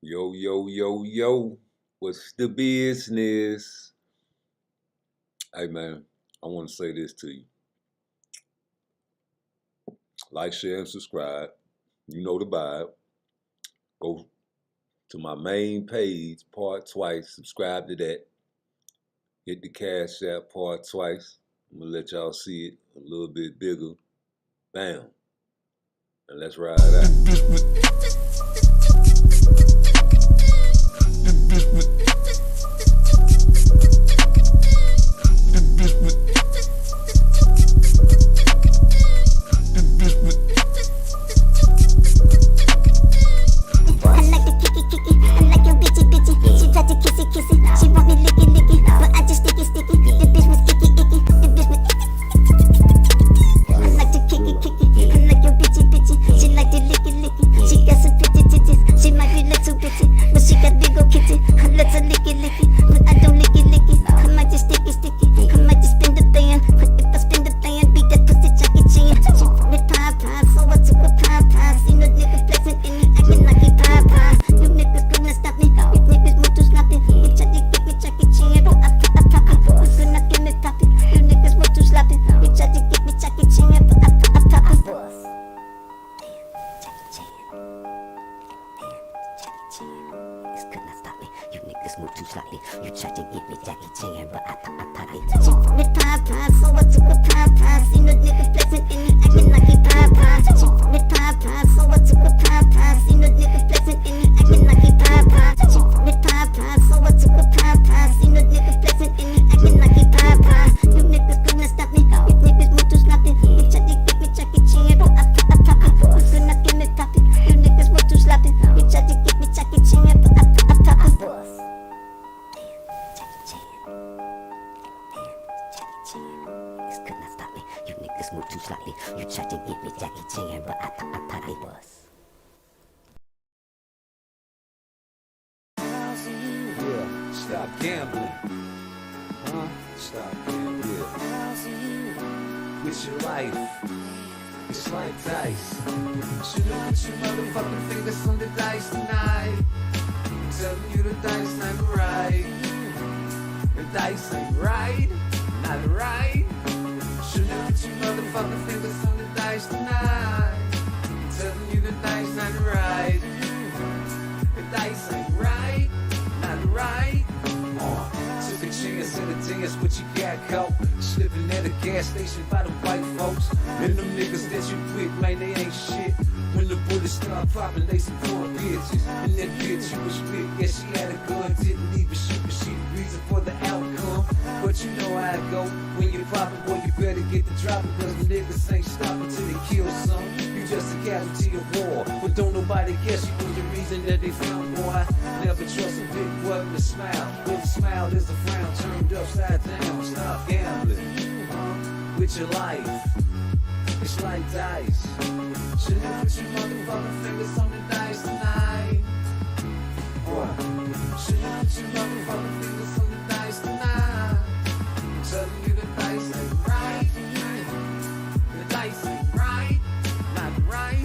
Yo, yo, yo, yo. What's the business? Hey, man, I want to say this to you. Like, share, and subscribe. You know the vibe. Go to my main page, PARTTWICE. Subscribe to that. Hit the Cash App, PARTTWICE. I'm going to let y'all see it a little bit bigger. Bam. And let's ride out. Could not stop me. You niggas move too sloppy. You tried to get me Jackie Chan, but I pop it. She from the pie, so I took a pie. See no nigga flexing in me, acting like he pie. She from the pie, so I took a pie. See no nigga flexing in me, acting like he pie. She from the pie, so I took a pie. See no nigga flexing in me, acting like he pie. You niggas could not stop me. You niggas move too sloppy. You tried to get me Jackie Chan, but I pop it. You could not get me poppy. You niggas move too sloppy. You tried to get me Jackie Chan, but I could not stop me. You niggas move too sloppy. You tried to get me Jackie Chan, but I thought it was. Yeah, stop gambling. Stop gambling. Yeah. With your life, it's like dice. Should've put your motherfucking fingers on the dice tonight. I'm telling you the dice ain't right. The dice ain't right. Not right. Should've put your motherfucking fingers on the dice tonight. I'm telling you the dice ain't right. The dice ain't right. Not right. Took a chance at a dance, but you got caught slipping at a gas station by the white folks. And them niggas that you with, man, they ain't shit. When the bullets start popping, they some poor bitches. And that bitch you was with, yeah, she had a gun, didn't even shoot, but she the reason for the outcome. But you know how it go, when you poppin', boy, you better get the dropping, cause the niggas ain't stopping till they kill some. You just a casualty of war, but don't nobody guess you was the reason that they found, boy. Never trust a big boy with a smile. With a smile, there's a frown turned upside down. Stop gambling with your life. It's like dice. Should've put your motherfucking fingers on the dice tonight. Should've put your motherfucking fingers on the dice tonight. I'm telling you the dice ain't right. The dice ain't right. Not right.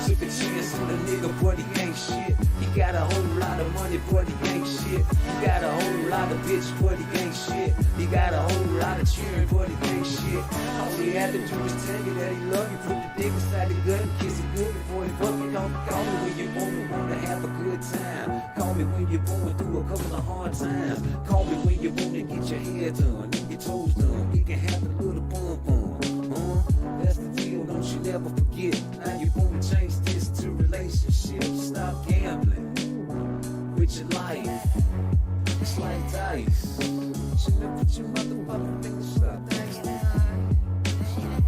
Took a chance on a nigga, but he ain't shit. He got a whole lot of money, but he ain't shit. He got a whole lot of bitch, but he ain't shit. He got a whole lot of cheering, but he ain't shit. All he had to do was tell you that he love you. Put the dick inside the gut and kiss it good before he fuck you. Don't call me when you only wanna have a good time. Call me when you're going through a couple of hard times. Call me when you wanna get your hair done and your toes done. You can have a little bum bum. That's the deal, don't you never forget. Now you wanna change this to relationships. Stop gambling with your life. It's like dice. Should've put your motherfucking fingers on the dice tonight.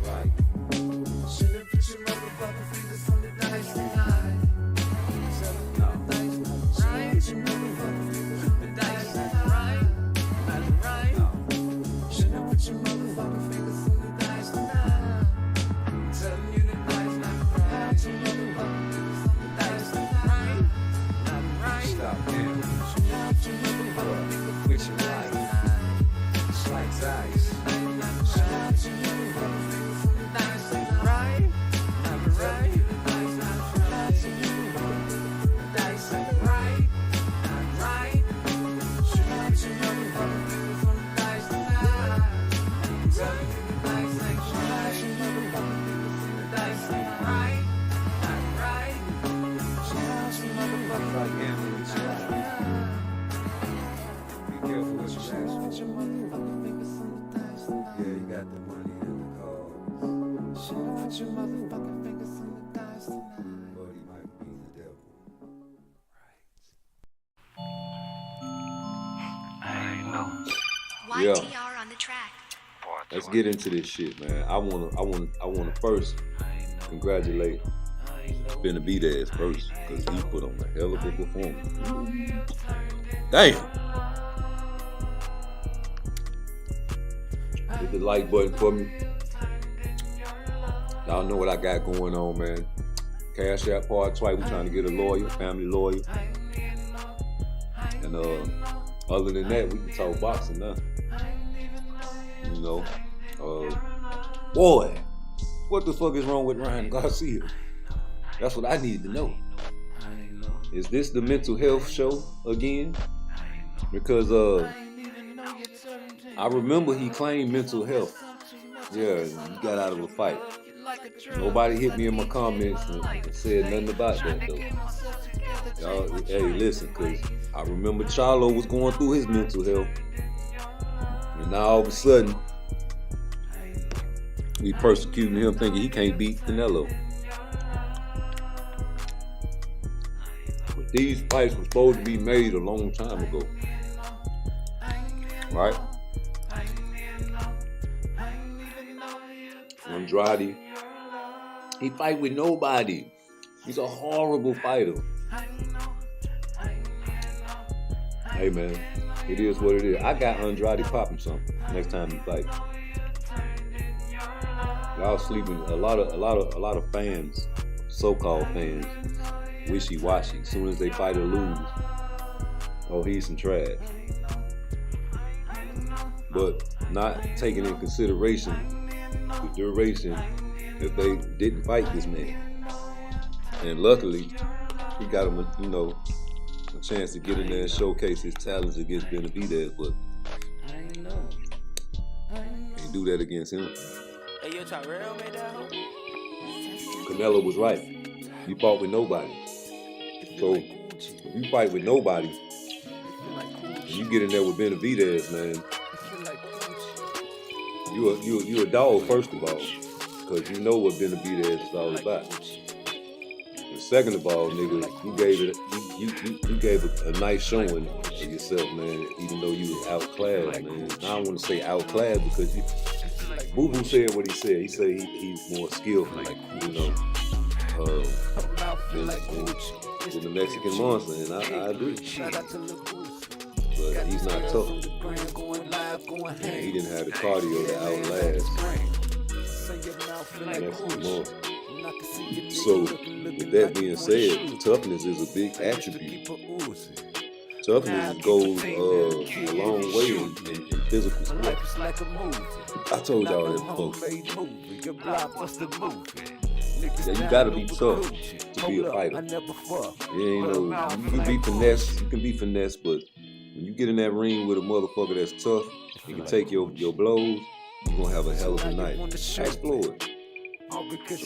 Right. Should've put your motherfucking fingers on the dice tonight. No. Should've put your motherfucking fingers on the dice tonight. Not right. No. Should've put your motherfucking fingers on the dice tonight. I'm telling you the dice not right. Yeah. Let's get into this shit, man. I wanna first congratulate Finna Beat Ass first, cause he put on a hell of a performance. Damn. Hit the like button for me. Y'all know what I got going on, man. Cash App PARTTWICE. We trying to get a lawyer, family lawyer. And other than that, we can talk boxing now. You know, boy, what the fuck is wrong with Ryan Garcia? That's what I need to know. Is this the mental health show again? Because I remember he claimed mental health. Yeah, he got out of a fight. Nobody hit me in my comments and said nothing about that though. Y'all, hey, listen, cause I remember Charlo was going through his mental health, and now all of a sudden we persecuting him, thinking he can't beat CANELO. But these fights were supposed to be made a long time ago, right? Andrade, he fight with nobody. He's a horrible fighter. Hey man, it is what it is. I got Andrade popping something next time he fight. Y'all sleeping. A lot of fans, so-called fans, wishy-washy. As soon as they fight or lose, oh, he's some trash. But not taking in consideration the duration that they didn't fight this man. And luckily, he got him, a chance to get in there and showcase his talents against Benavidez, but can't do that against him. CANELO was right. You fought with nobody. So if you fight with nobody and you get in there with Benavidez, man, you a dog first of all, because you know what Benavidez is all about. And second of all, nigga, you gave a nice showing of yourself, man. Even though you was outclassed, man. I don't want to say outclassed because Boo Boo said what he said. He said he's more skillful, than the Mexican monster, and I agree. But he's not tough. And he didn't have the cardio to outlast the Mexican monster. So, with that being said, toughness is a big attribute. Toughness goes a long way in physical sports. I told y'all that before. Yeah, you gotta be tough to be a fighter. Yeah, you can be finesse, but when you get in that ring with a motherfucker that's tough, he can take your blows, you're gonna have a hell of a night. Ask Floyd.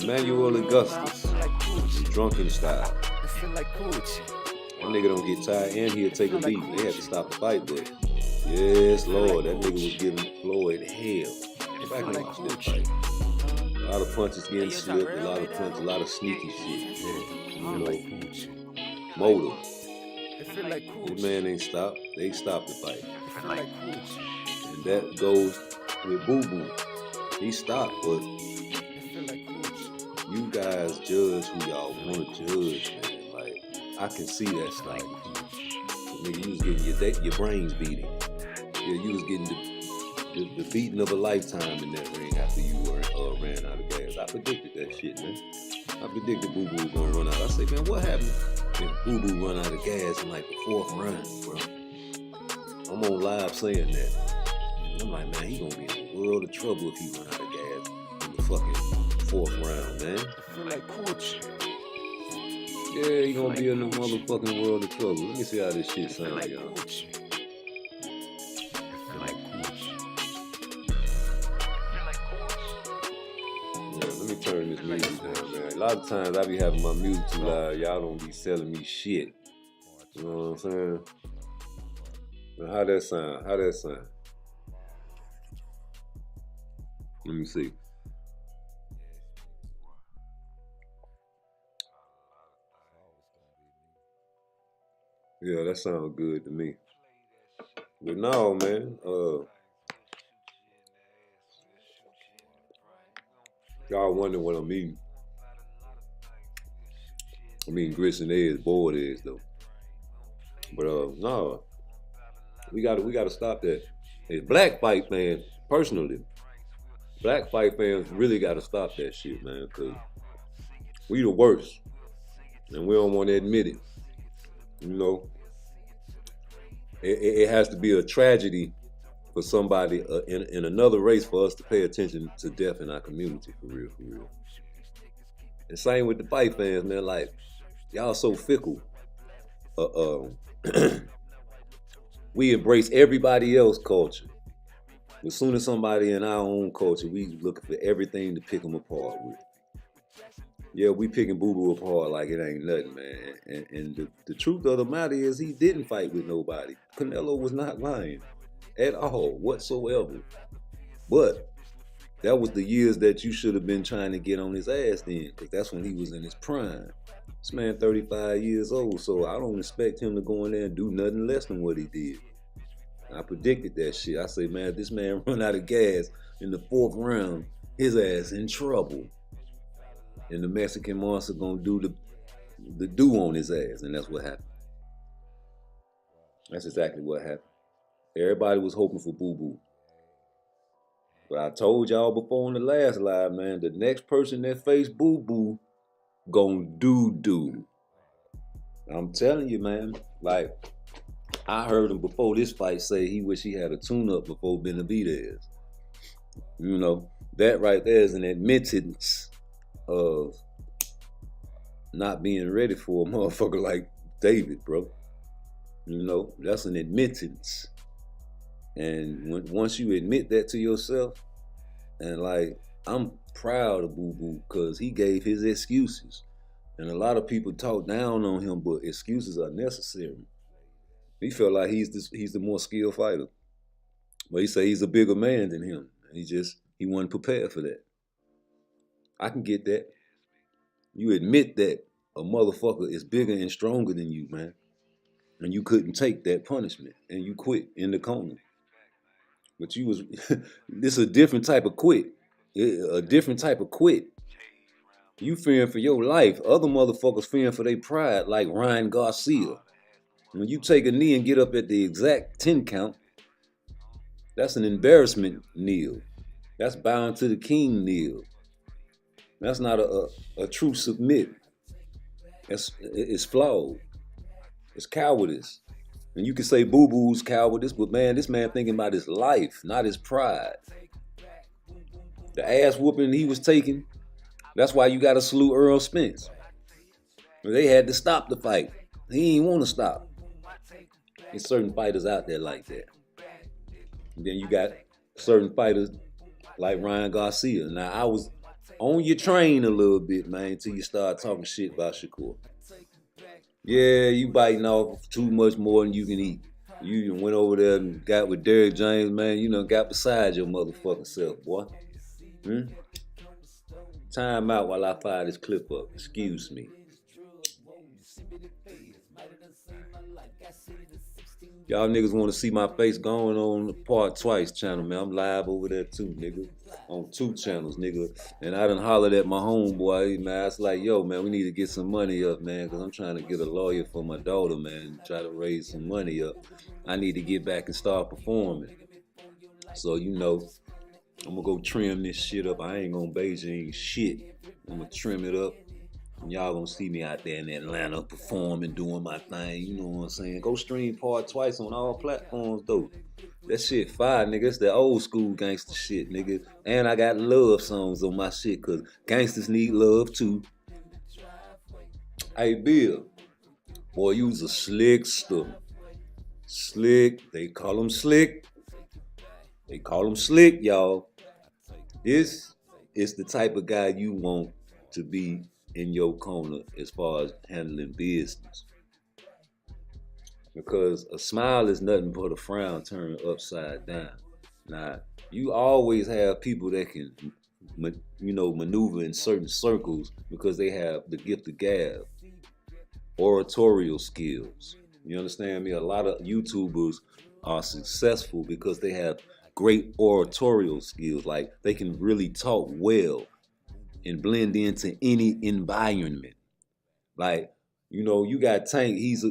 Emmanuel Augustus, drunken style. That nigga don't get tired and he'll take a beat. They had to stop the fight, but yes, Lord, that nigga was giving Floyd hell. Go back and watch that fight. A lot of punches getting slipped, a lot of sneaky shit. Motive. This man ain't stopped. They stopped the fight. And that goes with Boo Boo. He stopped, but you guys judge who y'all want to judge, man. Like, I can see that style. Nigga, you was getting your brains beating. Yeah, you was getting the beating of a lifetime in that ring after you ran out of gas. I predicted that shit, man. I predicted Boo Boo was gonna run out. I say, man, what happened if Boo Boo run out of gas in like the 4th round, bro? I'm on live saying that. I'm like, man, he gonna be in a world of trouble if he run out of gas in the fucking 4th round, man. I feel like coach. Yeah, he gonna be in the motherfucking world of trouble. Let me see how this shit sound, y'all. Let me turn this music down, man. A lot of times I be having my music too loud. Y'all don't be selling me shit. You know what I'm saying? Now, how that sound? Let me see. Yeah, that sounds good to me. But no, man. Y'all wonder what I mean. I mean grits and eggs, boiled eggs though. But no, we gotta stop that. As black fight fans, personally, black fight fans really gotta stop that shit, man, cause we the worst. And we don't want to admit it. You know, it has to be a tragedy for somebody in another race for us to pay attention to death in our community, for real, for real. And same with the fight fans, man. Like, y'all so fickle. We embrace everybody else's culture. As soon as somebody in our own culture, we looking for everything to pick them apart with. Yeah, we picking Boo Boo apart like it ain't nothing, man. And the truth of the matter is he didn't fight with nobody. CANELO was not lying at all, whatsoever. But that was the years that you should have been trying to get on his ass then, because that's when he was in his prime. This man 35 years old, so I don't expect him to go in there and do nothing less than what he did. I predicted that shit. I say, man, if this man run out of gas in the 4th round, his ass in trouble. And the Mexican monster gonna do the do on his ass, and that's what happened. That's exactly what happened. Everybody was hoping for Boo Boo. But I told y'all before on the last live, man, the next person that faced Boo Boo gonna do. I'm telling you, man, like, I heard him before this fight say he wish he had a tune-up before Benavidez. You know, that right there is an admittance of not being ready for a motherfucker like David, bro. You know, that's an admittance. And once you admit that to yourself, and like, I'm proud of Boo Boo because he gave his excuses. And a lot of people talk down on him, but excuses are necessary. He felt like he's the more skilled fighter. But he say he's a bigger man than him. He wasn't prepared for that. I can get that. You admit that a motherfucker is bigger and stronger than you, man. And you couldn't take that punishment. And you quit in the corner. But you was, this is a different type of quit. A different type of quit. You fearing for your life. Other motherfuckers fearing for their pride, like Ryan Garcia. When you take a knee and get up at the exact 10 count, that's an embarrassment kneel. That's bowing to the king kneel. That's not a true submit. It's flawed. It's cowardice. And you can say Boo Boo's cowardice, but man, this man thinking about his life, not his pride. The ass whooping he was taking, that's why you got to salute Earl Spence. They had to stop the fight. He ain't want to stop. There's certain fighters out there like that. And then you got certain fighters like Ryan Garcia. Now, I was on your train a little bit, man, until you start talking shit about Shakur. Yeah, you biting off too much more than you can eat. You went over there and got with Derrick James, man. You done got beside your motherfucking self, boy. Time out while I fire this clip up. Excuse me. Y'all niggas want to see my face going on the PARTTWICE channel, man. I'm live over there too, nigga. On 2 channels, nigga. And I done hollered at my homeboy, man. I was like, yo, man, we need to get some money up, man, because I'm trying to get a lawyer for my daughter, man. Try to raise some money up. I need to get back and start performing. So, you know, I'm going to go trim this shit up. I ain't going to Beijing shit. I'm going to trim it up. And y'all gonna see me out there in Atlanta performing, doing my thing. You know what I'm saying? Go stream PARTTWICE on all platforms, though. That shit fire, nigga. It's that old school gangster shit, nigga. And I got love songs on my shit, because gangsters need love, too. Hey, Bill. Boy, you was a slickster. Slick. They call him slick. They call him slick, y'all. This is the type of guy you want to be in your corner as far as handling business. Because a smile is nothing but a frown turned upside down. Now, you always have people that can, you know, maneuver in certain circles because they have the gift of gab, oratorial skills. You understand me? A lot of YouTubers are successful because they have great oratorial skills. Like, they can really talk well. and blend into any environment. Like, you know, you got Tank. He's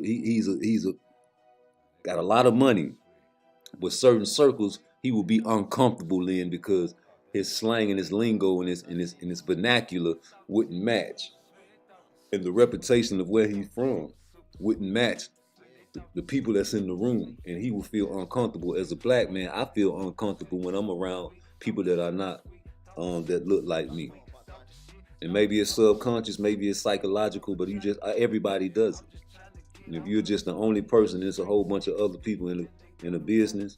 got a lot of money, but certain circles he will be uncomfortable in because his slang and his lingo and his vernacular wouldn't match, and the reputation of where he's from wouldn't match the people that's in the room, and he will feel uncomfortable. As a black man, I feel uncomfortable when I'm around people that are not that look like me. And maybe it's subconscious, maybe it's psychological, but everybody does it. And if you're just the only person, there's a whole bunch of other people in a business,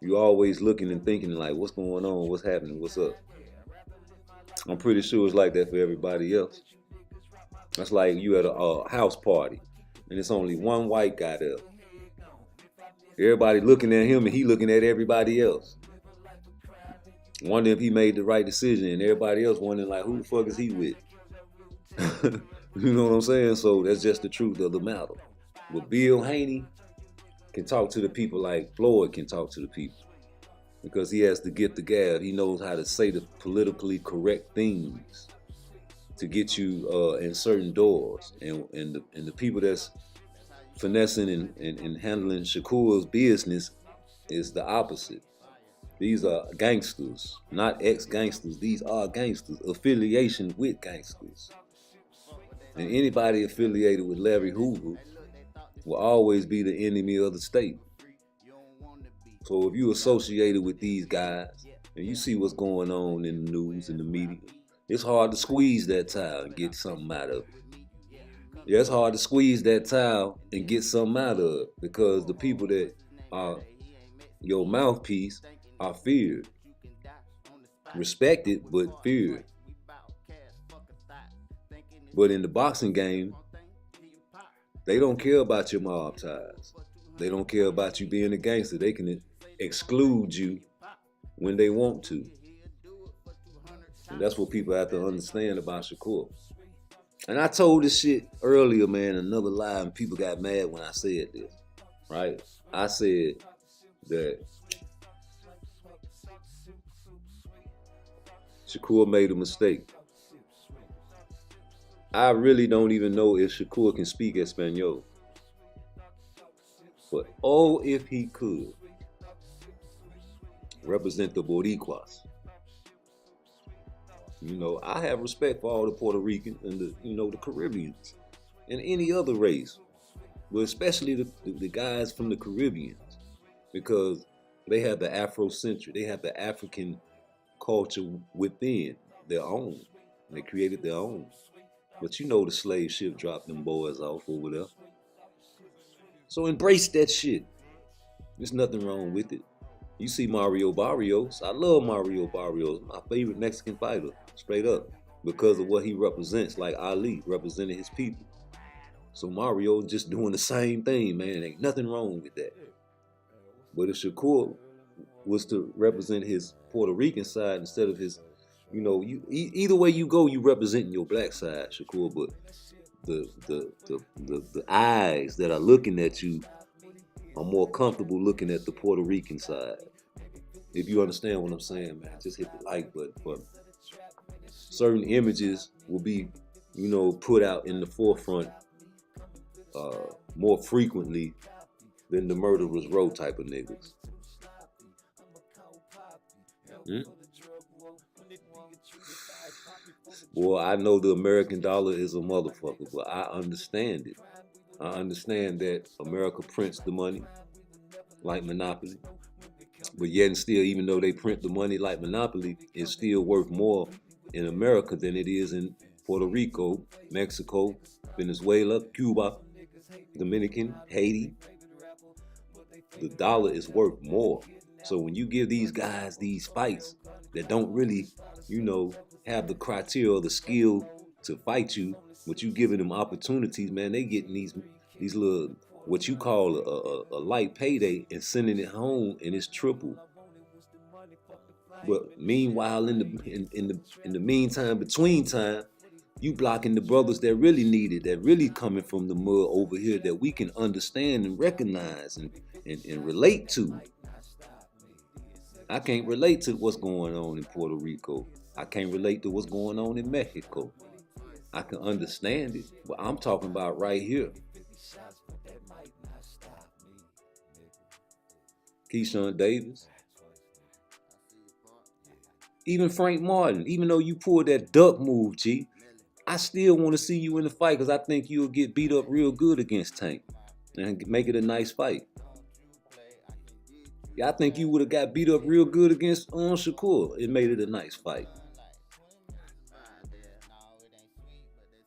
you're always looking and thinking like, what's going on? What's happening? What's up? I'm pretty sure it's like that for everybody else. That's like you at a house party and it's only one white guy there. Everybody looking at him and he looking at everybody else. Wondering if he made the right decision, and everybody else wondering like, who the fuck is he with? You know what I'm saying? So that's just the truth of the matter. But Bill Haney can talk to the people like Floyd can talk to the people, because he has to get the gab. He knows how to say the politically correct things to get you in certain doors. And the people that's finessing and handling Shakur's business is the opposite. These are gangsters, not ex-gangsters. These are gangsters, affiliation with gangsters. And anybody affiliated with Larry Hoover will always be the enemy of the state. So if you associated with these guys and you see what's going on in the news and the media, it's hard to squeeze that towel and get something out of it. Yeah, it's hard to squeeze that towel and get something out of it, because the people that are your mouthpiece are feared, respected, but feared. But in the boxing game, they don't care about your mob ties. They don't care about you being a gangster. They can exclude you when they want to. And that's what people have to understand about Shakur. And I told this shit earlier, man, another lie, and people got mad when I said this, right? I said that Shakur made a mistake. I really don't even know if Shakur can speak Espanol. But oh, if he could represent the Boricuas. You know, I have respect for all the Puerto Ricans and the Caribbeans and any other race, but especially the guys from the Caribbeans, because they have the Afrocentric, they have the African culture within their own. They created their own. But you know the slave ship dropped them boys off over there. So embrace that shit. There's nothing wrong with it. You see Mario Barrios. I love Mario Barrios. My favorite Mexican fighter, straight up, because of what he represents, like Ali represented his people. So Mario just doing the same thing, man. Ain't nothing wrong with that. But if Shakur was to represent his Puerto Rican side instead of his, either way you go, you representing your black side, Shakur. But the eyes that are looking at you are more comfortable looking at the Puerto Rican side. If you understand what I'm saying, man, just hit the like button for me. Certain images will be, put out in the forefront more frequently than the murderers row type of niggas. Boy, I know the American dollar is a motherfucker, but I understand it. I understand that America prints the money like Monopoly. But yet and still, even though they print the money like Monopoly, it's still worth more in America than it is in Puerto Rico, Mexico, Venezuela, Cuba, Dominican, Haiti. The dollar is worth more. So when you give these guys these fights that don't really, have the criteria or the skill to fight you, but you giving them opportunities, man, they getting these little, what you call a light payday and sending it home, and it's triple. But meanwhile, in the meantime, between time, you blocking the brothers that really need it, that really coming from the mud over here, that we can understand and recognize and relate to. I can't relate to what's going on in Puerto Rico. I can't relate to what's going on in Mexico. I can understand it, but I'm talking about right here. Keyshawn Davis. Even Frank Martin, even though you pulled that duck move, G, I still want to see you in the fight because I think you'll get beat up real good against Tank and make it a nice fight. Yeah, I think you would have got beat up real good against Shakur. It made it a nice fight.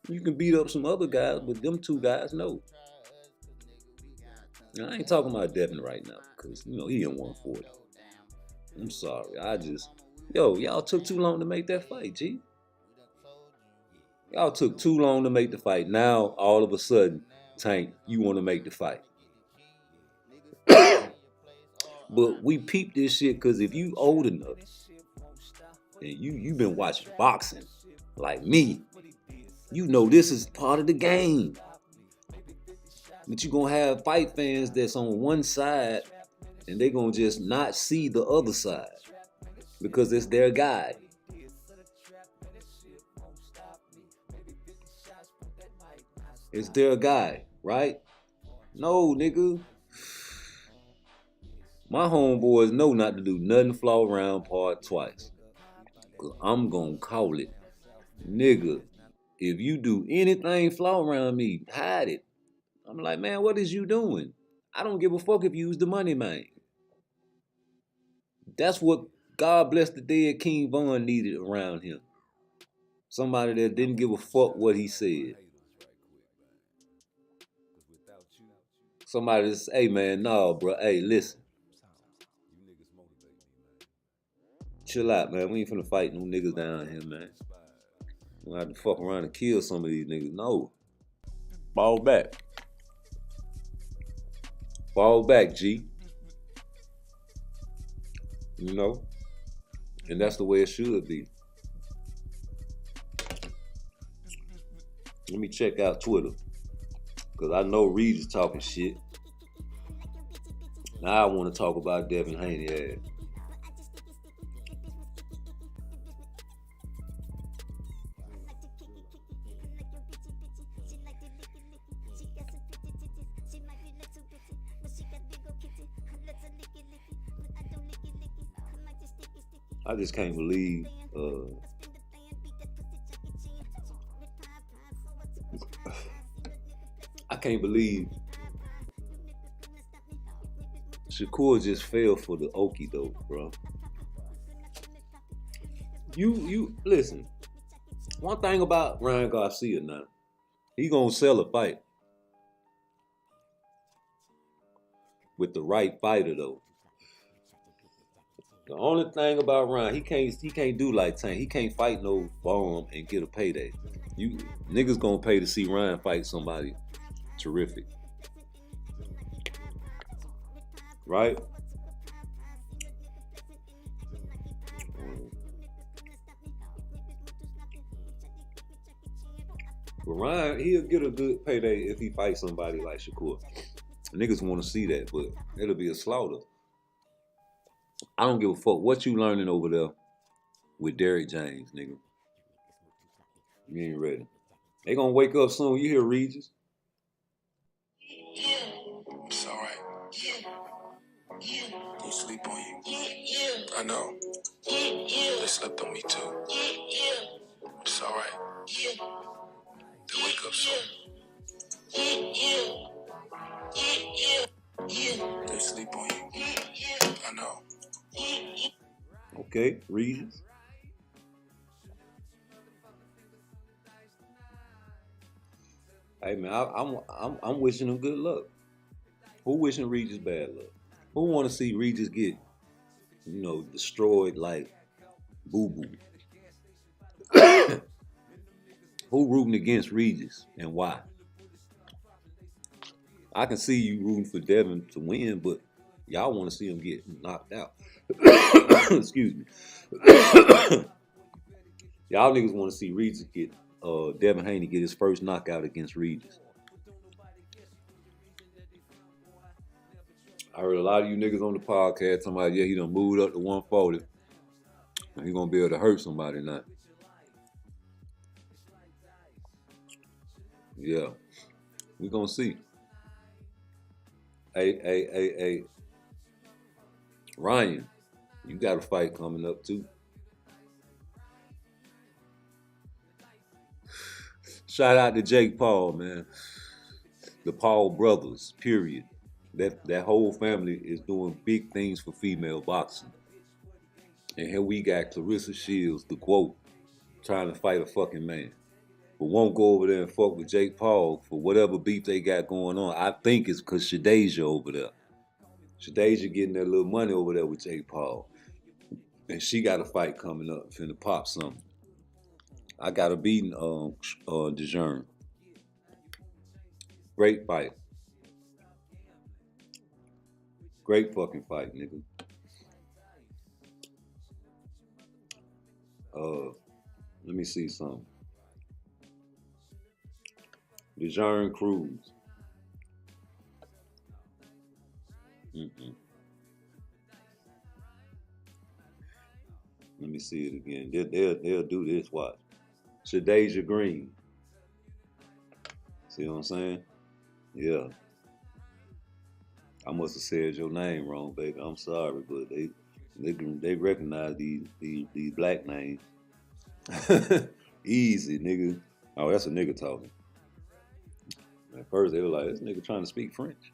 You can beat up some other guys, but them two guys, no. Now, I ain't talking about Devin right now because, you know, he in 140. I'm sorry. Y'all took too long to make that fight, G. Y'all took too long to make the fight. Now, all of a sudden, Tank, you want to make the fight. But we peep this shit because if you old enough and you've been watching boxing like me, you know this is part of the game. But you're going to have fight fans that's on one side and they're going to just not see the other side because it's their guy. It's their guy, right? No, nigga. My homeboys know not to do nothing flaw around part twice. Cause I'm gonna call it. Nigga, if you do anything flaw around me, hide it. I'm like, man, what is you doing? I don't give a fuck if you use the money, man. That's what God bless the dead King Von needed around him. Somebody that didn't give a fuck what he said. Somebody that's, hey man, no, bro, hey, listen. Chill out, man. We ain't finna fight no niggas down here, man. We don't have to fuck around and kill some of these niggas. No. Fall back. Fall back, G. You know? And that's the way it should be. Let me check out Twitter. Because I know Reed is talking shit. Now I want to talk about Devin Haney ass. I just can't believe I can't believe Shakur just fell for the okie doke, bro. You listen. One thing about Ryan Garcia now, he gonna sell a fight with the right fighter though. The only thing about Ryan, he can't do like Tank. He can't fight no bomb and get a payday. You niggas gonna pay to see Ryan fight somebody terrific. Right? But Ryan, he'll get a good payday if he fights somebody like Shakur. Niggas want to see that, but it'll be a slaughter. I don't give a fuck what you learning over there with Derrick James, nigga. You ain't ready. They gonna wake up soon. You hear Regis? It's all right. They sleep on you. I know. They slept on me too. It's all right. They wake up soon. They sleep on you. I know. Okay, Regis. Hey man, I'm wishing him good luck. Who wishing Regis bad luck? Who want to see Regis get, destroyed like Boo Boo? Who rooting against Regis and why? I can see you rooting for Devin to win, but y'all want to see him get knocked out. Excuse me. Y'all niggas want to see Regis get Devin Haney get his first knockout against Regis. I heard a lot of you niggas on the podcast talking about, yeah, he done moved up to 140. He gonna be able to hurt somebody now. Yeah, we gonna see. Hey, Ryan, you got a fight coming up too. Shout out to Jake Paul, man. The Paul brothers, period. That whole family is doing big things for female boxing. And here we got Clarissa Shields, the quote, trying to fight a fucking man. But won't go over there and fuck with Jake Paul for whatever beef they got going on. I think it's because Shadeja over there. Shadeja getting that little money over there with Jake Paul. And she got a fight coming up, finna pop something. I got a beating DeJean. Great fight. Great fucking fight, nigga. Let me see something. DeJean Cruz. Let me see it again. They'll do this. Watch. Shadeja Green. See what I'm saying? Yeah. I must have said your name wrong, baby. I'm sorry, but they recognize these black names. Easy, nigga. Oh, that's a nigga talking. At first they were like, this nigga trying to speak French.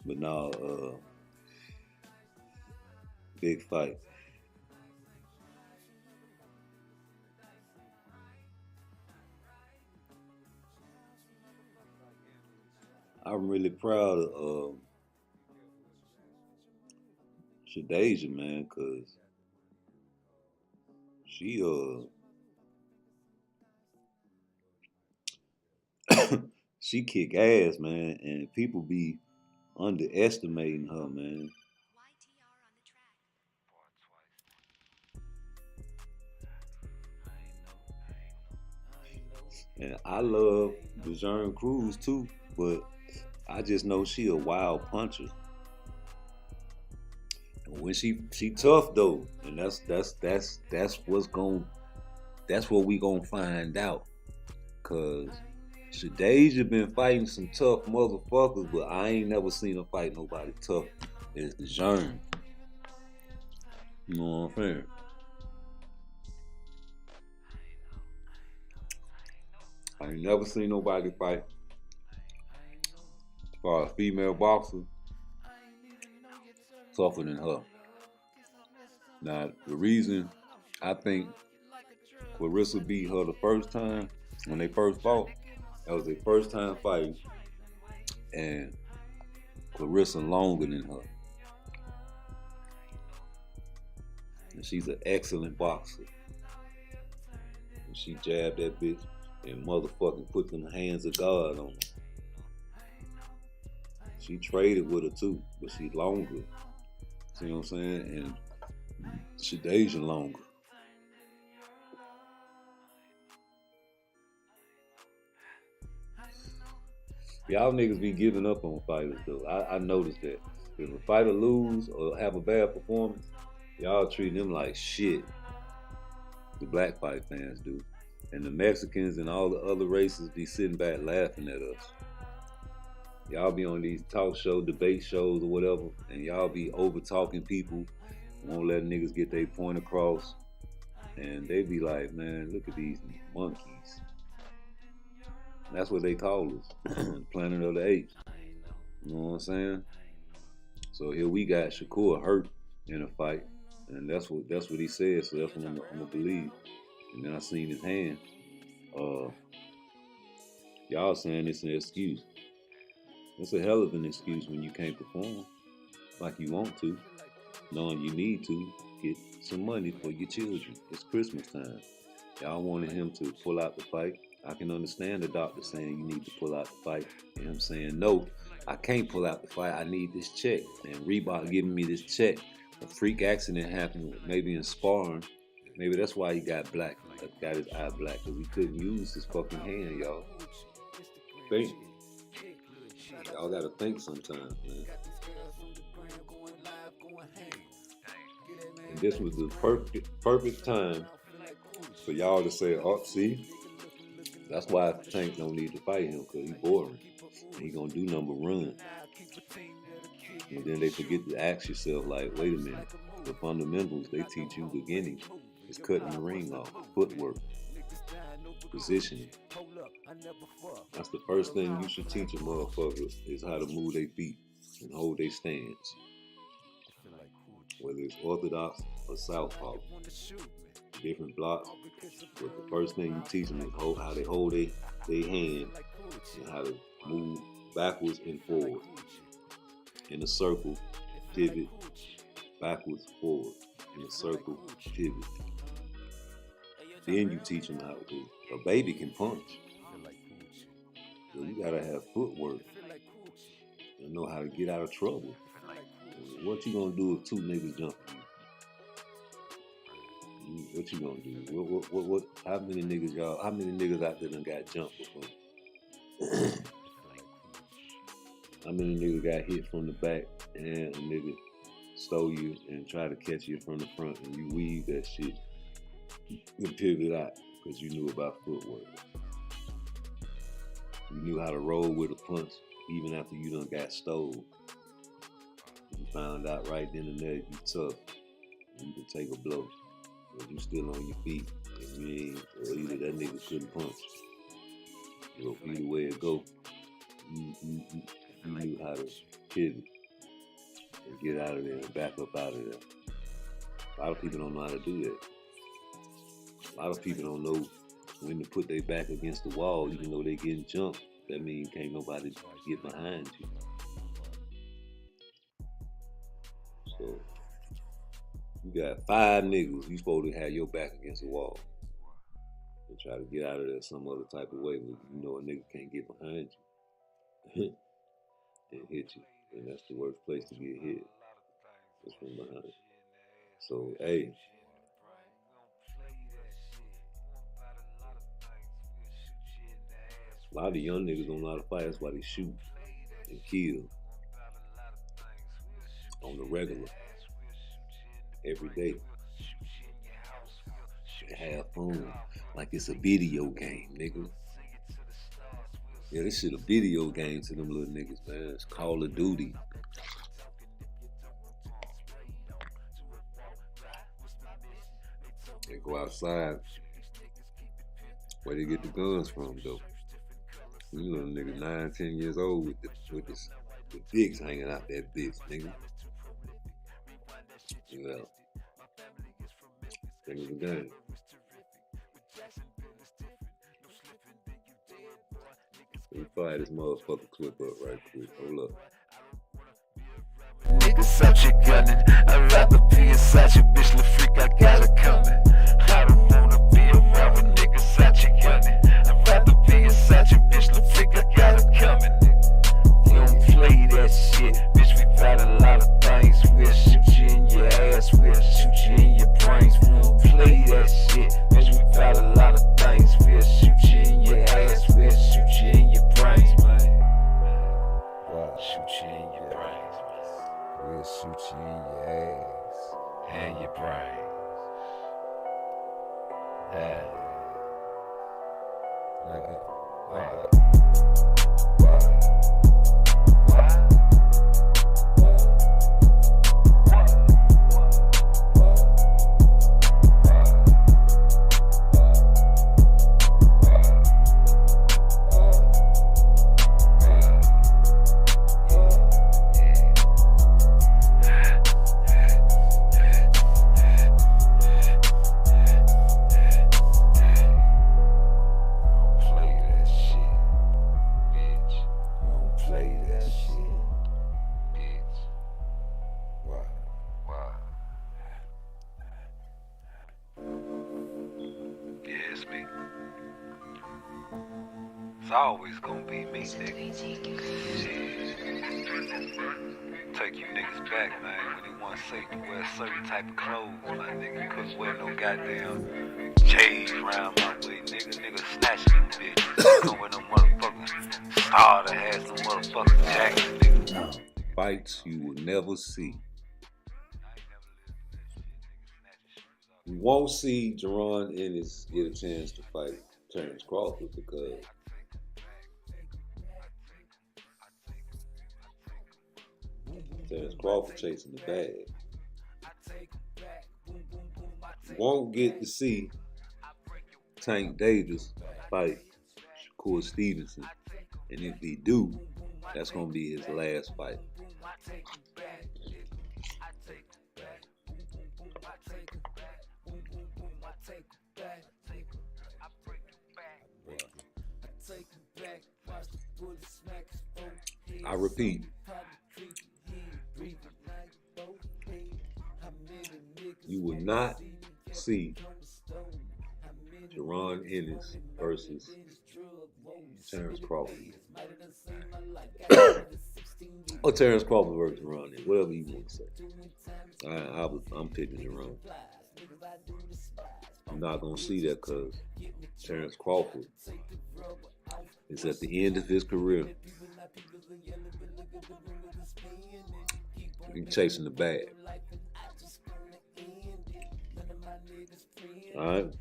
But now, big fight. I'm really proud of Shadeja, man, cause she she kick ass, man, and people be underestimating her, man. And I love DeJean Cruz too, but I just know she a wild puncher. And when she tough though, and that's what we gonna find out. Cause Shadeja been fighting some tough motherfuckers, but I ain't never seen her fight nobody tough as DeJean. You know what I'm saying? I ain't never seen nobody fight for a female boxer tougher than her. Now, the reason I think Clarissa beat her the first time when they first fought, that was their first time fighting, and Clarissa longer than her. And she's an excellent boxer. And she jabbed that bitch and motherfucking put them hands of God on her. She traded with her too, but she longer. See what I'm saying? And Shadeja longer. Y'all niggas be giving up on fighters though. I noticed that. If a fighter lose or have a bad performance, y'all treat them like shit. The black fight fans do. And the Mexicans and all the other races be sitting back laughing at us. Y'all be on these talk show, debate shows or whatever, and y'all be over talking people, won't let niggas get their point across. And they be like, man, look at these monkeys. That's what they call us, Planet of the Apes. You know what I'm saying? So here we got Shakur hurt in a fight, and that's what he said. So that's what I'm gonna believe. And then I seen his hand. Y'all saying it's an excuse. It's a hell of an excuse when you can't perform like you want to, knowing you need to get some money for your children. It's Christmas time. Y'all wanted him to pull out the fight. I can understand the doctor saying you need to pull out the fight, and him saying, no, I can't pull out the fight. I need this check. And Reebok giving me this check. A freak accident happened, maybe in sparring. Maybe that's why he got his eye black, because he couldn't use his fucking hand, y'all. Think. Y'all gotta think sometimes, man. And this was the perfect time for y'all to say, oh, see, that's why Tank don't need to fight him, because he's boring. He gonna do number run. And then they forget to ask yourself, like, wait a minute, the fundamentals they teach you beginning is cutting the ring off, footwork, positioning. That's the first thing you should teach a motherfucker, is how to move their feet and hold their stance. Whether it's orthodox or southpaw, different blocks. But the first thing you teach them is how they hold their hand and how to move backwards and forward. In a circle, pivot, backwards, forward. In a circle, pivot. Then you teach them how to do. A baby can punch. So you gotta have footwork and know how to get out of trouble. What you gonna do if two niggas jump you? What you gonna do? What how many niggas out there done got jumped before? How many niggas got hit from the back and a nigga stole you and try to catch you from the front and you weave that shit and pivot out because you knew about footwork. You knew how to roll with a punch even after you done got stole. You found out right then and there you tough and you could take a blow. But you still on your feet and you ain't, or either that nigga couldn't punch. Or either way it go, you knew how to pivot and get out of there and back up out of there. A lot of people don't know how to do that. A lot of people don't know when to put their back against the wall, even though they getting jumped. That means can't nobody get behind you. So you got 5 niggas, you supposed to have your back against the wall and try to get out of there some other type of way, but you know a nigga can't get behind you and hit you, and that's the worst place to get hit. It's from behind. So hey, a lot of young niggas don't know how to fight. That's why they shoot and kill on the regular, every day. And have fun like it's a video game, nigga. Yeah, this shit a video game to them little niggas, man. It's Call of Duty. They go outside. Where they get the guns from, though? You little nigga 9, 10 years old with the dicks hanging out that bitch, nigga. Well, think of the game. Let me fire this motherfucker clip up right quick. Hold up. Nigga, such a gunnin'. I'd rather be inside your bitch, little freak. I got it coming. I don't wanna be around with niggas, such a gunnin'. I'd rather be inside your bitch, little freak. I got it coming. We don't play that shit, bitch. We got a lot of things. We'll shoot you in your ass. We'll shoot you in your brains. We don't play that shit, bitch. We got a lot of things. We'll shoot you in your ass. We'll shoot you in your brains, man. Shoot you in your brains, man. We'll shoot you in your ass and your brains. Yeah. It's always gonna be me, nigga. Shit. Take you niggas back, man, when they want to say you wear certain type of clothes, my nigga. You couldn't wear no goddamn chains around my way, nigga. Nigga snatching them bitches. You don't wear no motherfucking star that has no motherfucking jacket, nigga. Fights you will never see. You won't see Jerron Ennis get a chance to fight Terrence Crawford because Terrence Crawford chasing the bag. You won't get to see Tank Davis fight Shakur Stevenson, and if he do, that's gonna be his last fight. I repeat, you will not see Jerron Ennis versus Terrence Crawford. Or Terrence Crawford versus Jerron Ennis, whatever you want to say. I'm picking Jerron. I'm not going to see that because Terrence Crawford is at the end of his career. He's chasing the bag. All right.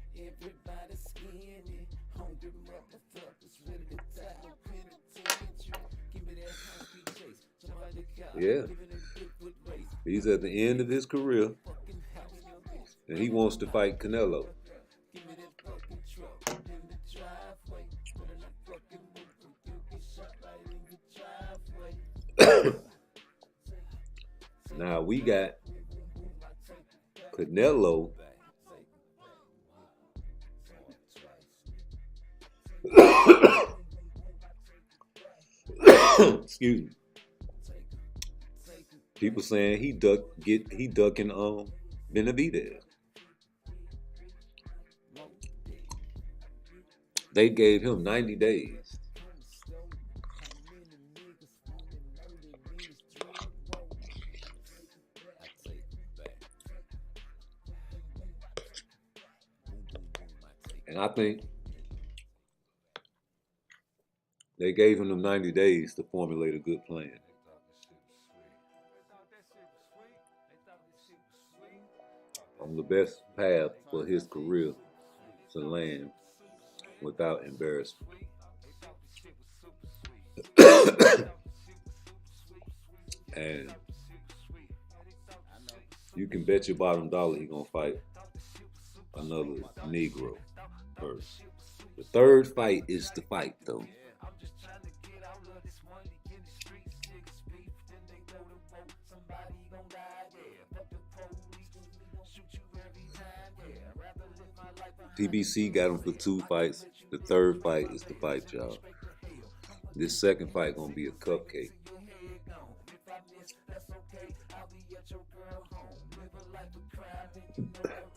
Yeah. He's at the end of his career, and he wants to fight Canelo. Now we got Canelo excuse me. People saying he ducking Benavidez. They gave him 90 days. And I think they gave him them 90 days to formulate a good plan. On the best path for his career to land without embarrassment. And you can bet your bottom dollar he's gonna fight another Negro first. The third fight is the fight, though. PBC got him for 2 fights. The third fight is the fight, y'all. This second fight gonna be a cupcake.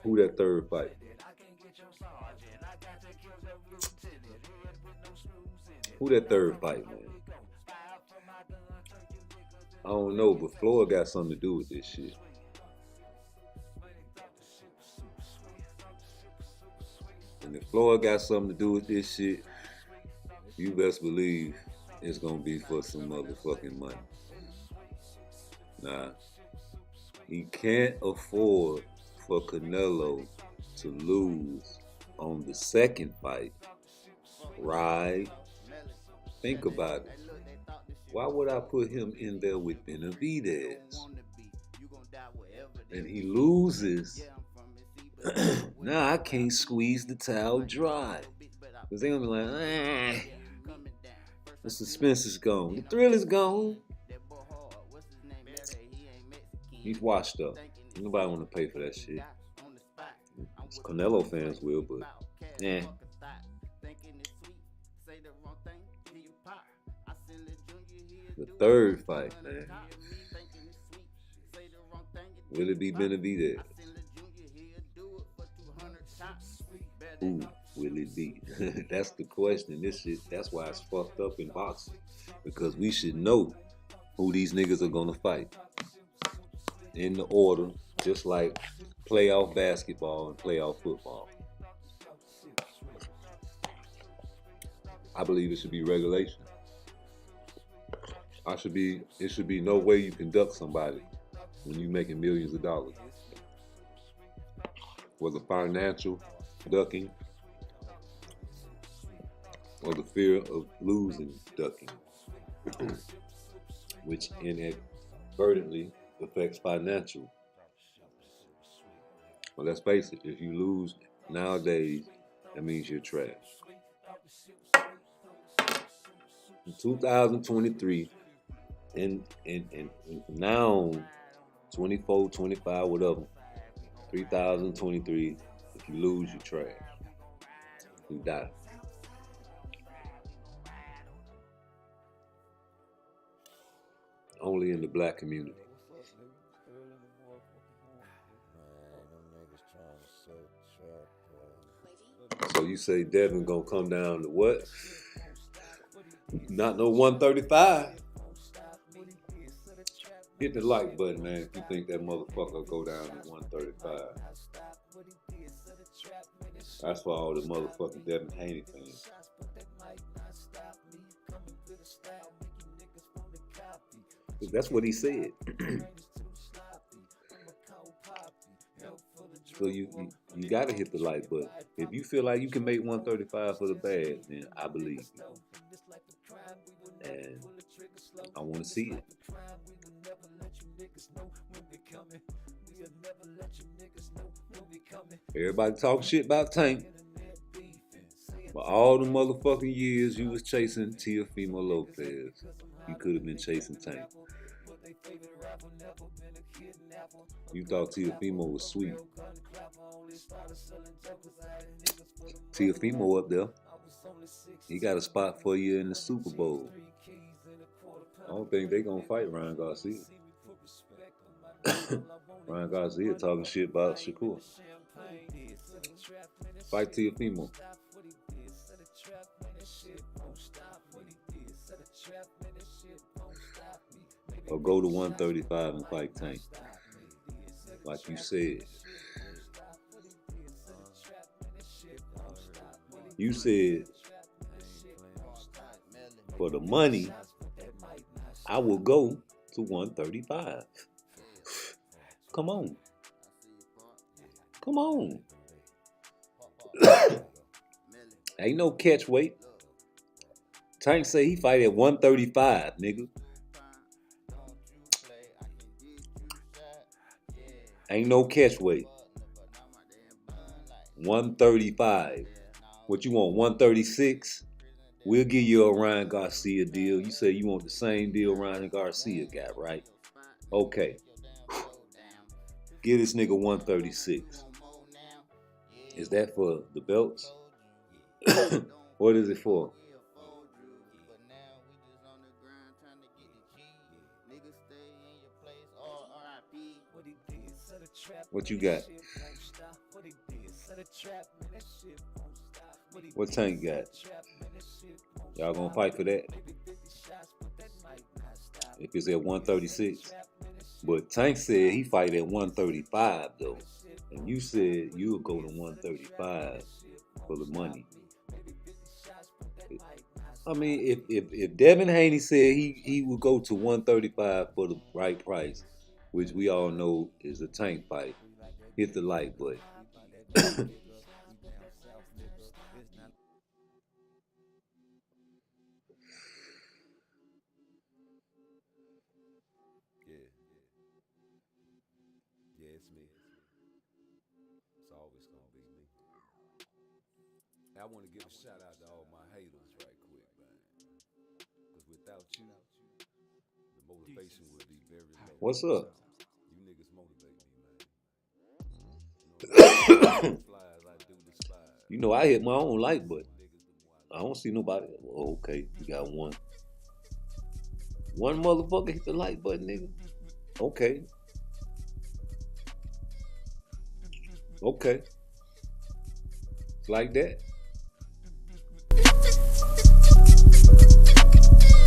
Who that third fight? Who that third fight, man? I don't know, but Floyd got something to do with this shit. And if Floyd got something to do with this shit, you best believe it's gonna be for some motherfucking money. Nah, he can't afford for Canelo to lose on the second fight. Right? Think about it. Why would I put him in there with Benavidez? And he loses. Now I can't squeeze the towel dry. Because they're going to be like, the suspense is gone. The thrill is gone. He's washed up. Nobody want to pay for that shit. Canelo fans will, but yeah. The third fight, man. Will it be Benavidez? Who will it be? That's the question. This shit, that's why it's fucked up in boxing. Because we should know who these niggas are gonna fight. In the order, just like playoff basketball and playoff football. I believe it should be regulation. It should be no way you can duck somebody when you're making millions of dollars. whether financial ducking or the fear of losing ducking, which inadvertently affects financial. Well, let's face it, if you lose nowadays, that means you're trash. In 2023, and now 24, 25, whatever, 3023, if you lose, you trash. You die. Only in the black community. So you say Devin gonna come down to what? Not no 135. Hit the like button, man, if you think that motherfucker will go down to 135. That's for all the motherfucking Devin Haney fans. That's what he said. So you gotta hit the like button. If you feel like you can make 135 for the bag, then I believe you. And I want to see it. Everybody talk shit about Tank. For all the motherfucking years you was chasing Teofimo Lopez, you could have been chasing Tank. You thought Teofimo was sweet. Teofimo up there. He got a spot for you in the Super Bowl. I don't think they gonna fight Ryan Garcia. Ryan Garcia talking shit about Shakur. Fight Teofimo. Or go to 135 and fight Tank. Like you said. You said, for the money, I will go to 135. Come on. Come on. Ain't no catch weight. Tank say he fight at 135, nigga. Ain't no catch weight. 135. What you want, 136? We'll give you a Ryan Garcia deal. You say you want the same deal Ryan Garcia got, right? Okay. Give this nigga 136. Is that for the belts? What is it for? What you got? What Tank got? Y'all gonna fight for that? If it's at 136. But Tank said he fight at 135 though. And you said you would go to 135 for the money. I mean, if Devin Haney said he would go to 135 for the right price, which we all know is a Tank fight, hit the like button. Yeah, it's me. It's always gonna be me. I want to give a shout out to all my haters right quick, man. Because without you, the motivation would be very low. What's up? You niggas motivate me, man. You know, I hit my own like button. I don't see nobody. Oh, okay, you got one. One motherfucker hit the like button, nigga. Okay. Okay. It's like that. How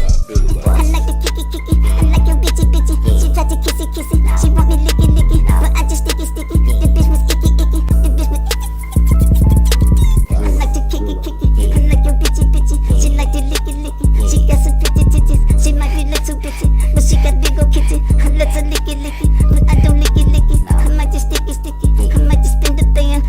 I feel about I it. like the kicky, I like your bitchy. She tried to kissy. She want me licky, but I just sticky. The bitch was icky. The bitch was I like to kicky. I like your bitchy. She like to licky. She got some pretty titties. She might be little bitchy, but she got big ol' kitty. I let her licky, but I don't licky. I might just sticky. I might just spin the band.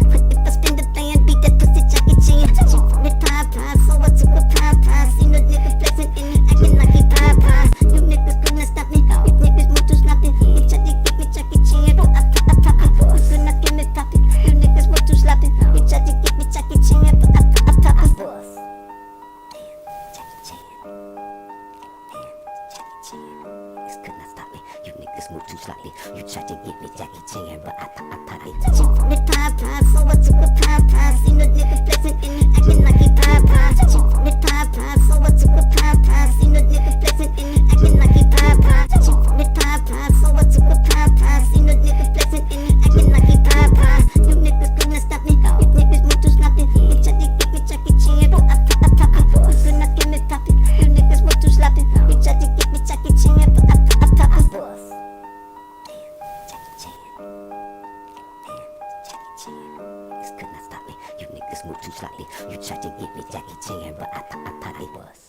niggas move too sloppy. You tried to get me Jackie Chan, but I thought it. Touching from the Popeye, so I took a Popeye. Seen a nigga flexing and he acting like he Popeye. Touching from the Popeye, so I took a Popeye. Seen a nigga flexing and he acting like he Popeye. Touching from the Popeye, so I took a Popeye. Seen a nigga flexing and he acting like he Popeye. You niggas couldn't stop me. You niggas move too sloppy. You tried to get me Jackie Chan, but I thought it. You could not get me poppy. You niggas move too sloppy. You tried to get me Jackie Chan, but I thought it. Boss. Jackie Chan. Jackie Chan. Niggas could not stop me. You niggas move too sloppy. You tried to get me Jackie Chan, but I thought it was.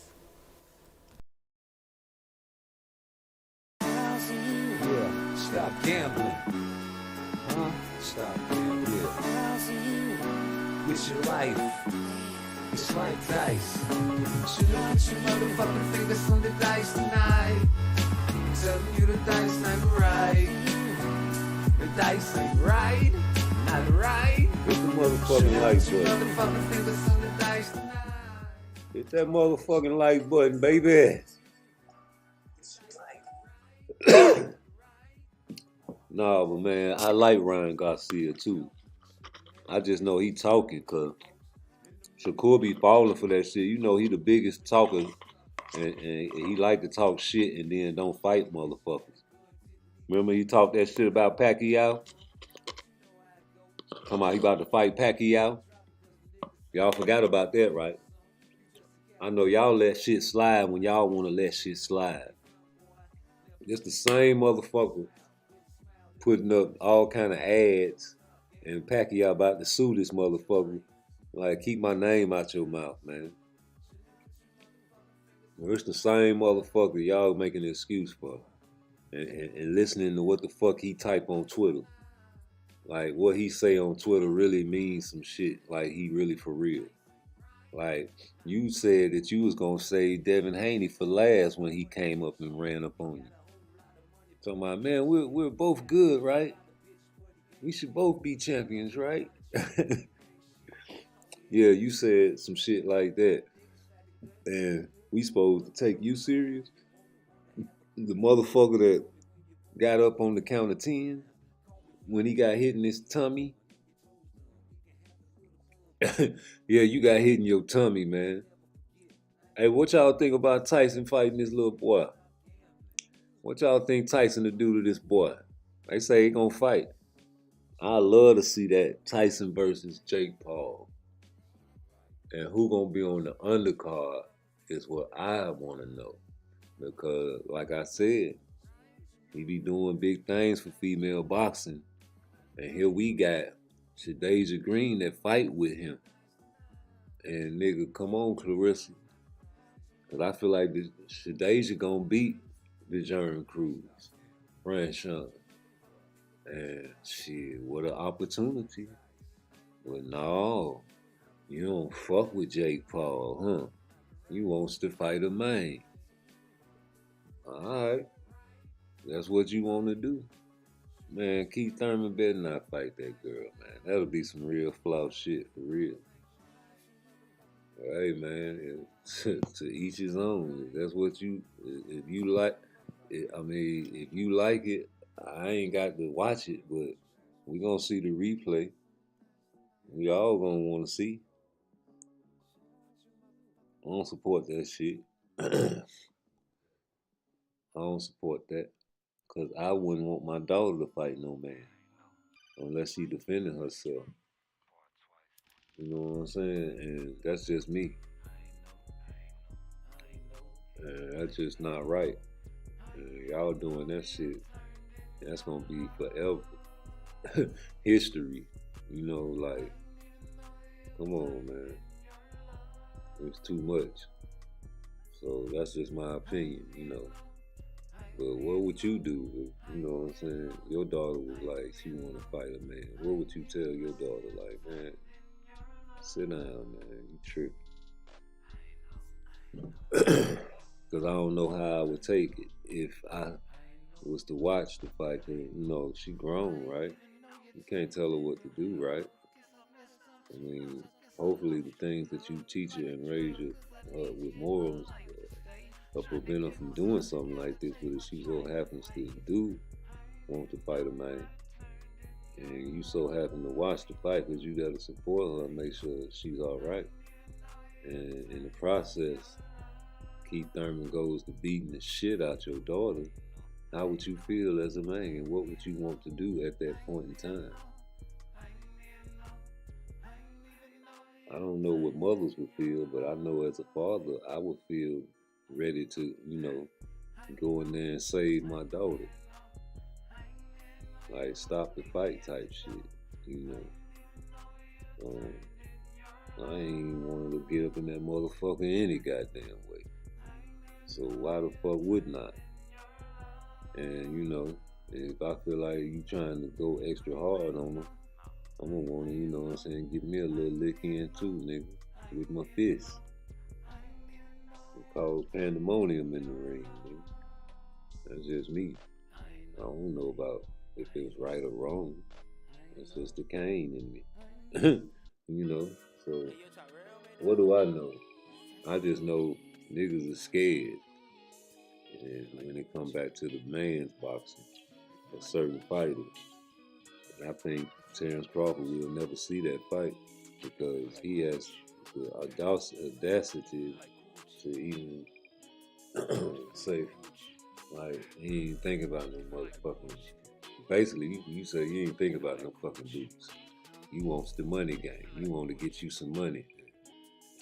Yeah, stop gambling. Huh? Stop gambling. With your life. It's like dice. Should have put your motherfucking fingers on the dice tonight. Telling you the dice ain't right. The dice ain't right. Not right. Hit the motherfucking like button. Motherfucking fingers on the dice tonight. Hit that motherfucking like button, baby. Nah, but man, I like Ryan Garcia too. I just know he talking cause Shakur be falling for that shit. You know he the biggest talker and he like to talk shit and then don't fight motherfuckers. Remember he talked that shit about Pacquiao? Come on, he about to fight Pacquiao? Y'all forgot about that, right? I know y'all let shit slide when y'all want to let shit slide. It's the same motherfucker putting up all kind of ads and Pacquiao about to sue this motherfucker. Like, keep my name out your mouth, man. Well, it's the same motherfucker y'all making an excuse for. And listening to what the fuck he type on Twitter. Like, what he say on Twitter really means some shit. Like, he really for real. Like, you said that you was gonna say Devin Haney for last when he came up and ran up on you. Talking about, man, we're both good, right? We should both be champions, right? Yeah, you said some shit like that. And we supposed to take you serious? The motherfucker that got up on the count of 10 when he got hit in his tummy. Yeah, you got hit in your tummy, man. Hey, what y'all think about Tyson fighting this little boy? What y'all think Tyson to do to this boy? They say he gonna fight. I love to see that Tyson versus Jake Paul. And who gonna be on the undercard is what I want to know. Because, like I said, he be doing big things for female boxing. And here we got Shadeja Green that fight with him. And nigga, come on, Clarissa. Because I feel like Shadeja gonna beat DeJarn Cruz, Franchon. And shit, what an opportunity. But no, you don't fuck with Jake Paul, huh? You wants to fight a man. Alright. That's what you want to do. Man, Keith Thurman better not fight that girl, man. That'll be some real flawed shit, for real. Hey, man, to each his own. If that's what if you like, if you like it, I ain't got to watch it, but we gonna see the replay. We all gonna want to see. I don't support that shit. I don't support that. Because I wouldn't want my daughter to fight no man. Unless she defending herself. You know what I'm saying? And that's just me. And that's just not right. And y'all doing that shit, that's gonna be forever. History. You know, like, come on, man. It's too much. So that's just my opinion, you know. But what would you do if, you know what I'm saying, your daughter was like, she want to fight a man? What would you tell your daughter? Like, man, sit down, man, you tripping. Because I don't know how I would take it if I was to watch the fight. You know, she grown, right? You can't tell her what to do, right? I mean, hopefully the things that you teach her and raise her with morals prevent her from doing something like this. But if she so happens to do want to fight a man, and you so happen to watch the fight because you got to support her and make sure she's all right. And in the process, Keith Thurman goes to beating the shit out your daughter. How would you feel as a man? What would you want to do at that point in time? I don't know what mothers would feel, but I know as a father, I would feel ready to, go in there and save my daughter. Like, stop the fight type shit, I ain't wanted to get up in that motherfucker any goddamn way. So why the fuck wouldn't I? And, if I feel like you trying to go extra hard on them, I'm gonna want to, give me a little lick in too, nigga, with my fist. It's called pandemonium in the ring, nigga. That's just me. I don't know about if it was right or wrong. It's just the Cain in me. So what do I know? I just know niggas are scared. And when it come back to the man's boxing, a certain fighter, I think Terrence Crawford will never see that fight because he has the audacity to even say, like, he ain't thinking about no motherfucking. Basically, you say you ain't thinking about no fucking boots. You wants the money game. You want to get you some money.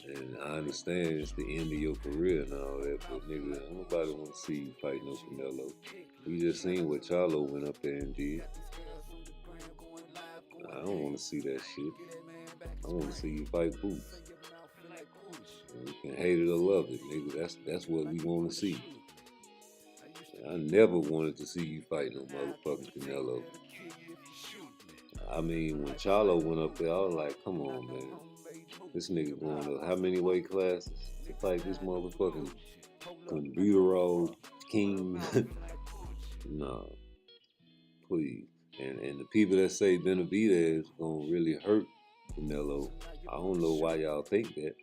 And I understand it's the end of your career and all that, but nigga, nobody want to see you fight no Canelo. We just seen what Charlo went up there and did. I don't want to see that shit. I want to see you fight Boots. And you can hate it or love it, nigga. That's what we want to see. I never wanted to see you fight no motherfucking Canelo. I mean, when Charlo went up there, I was like, come on, man. This nigga going to how many weight classes to fight this motherfucking computerized king? Nah, please. And the people that say Benavidez is gonna really hurt Canelo, I don't know why y'all think that.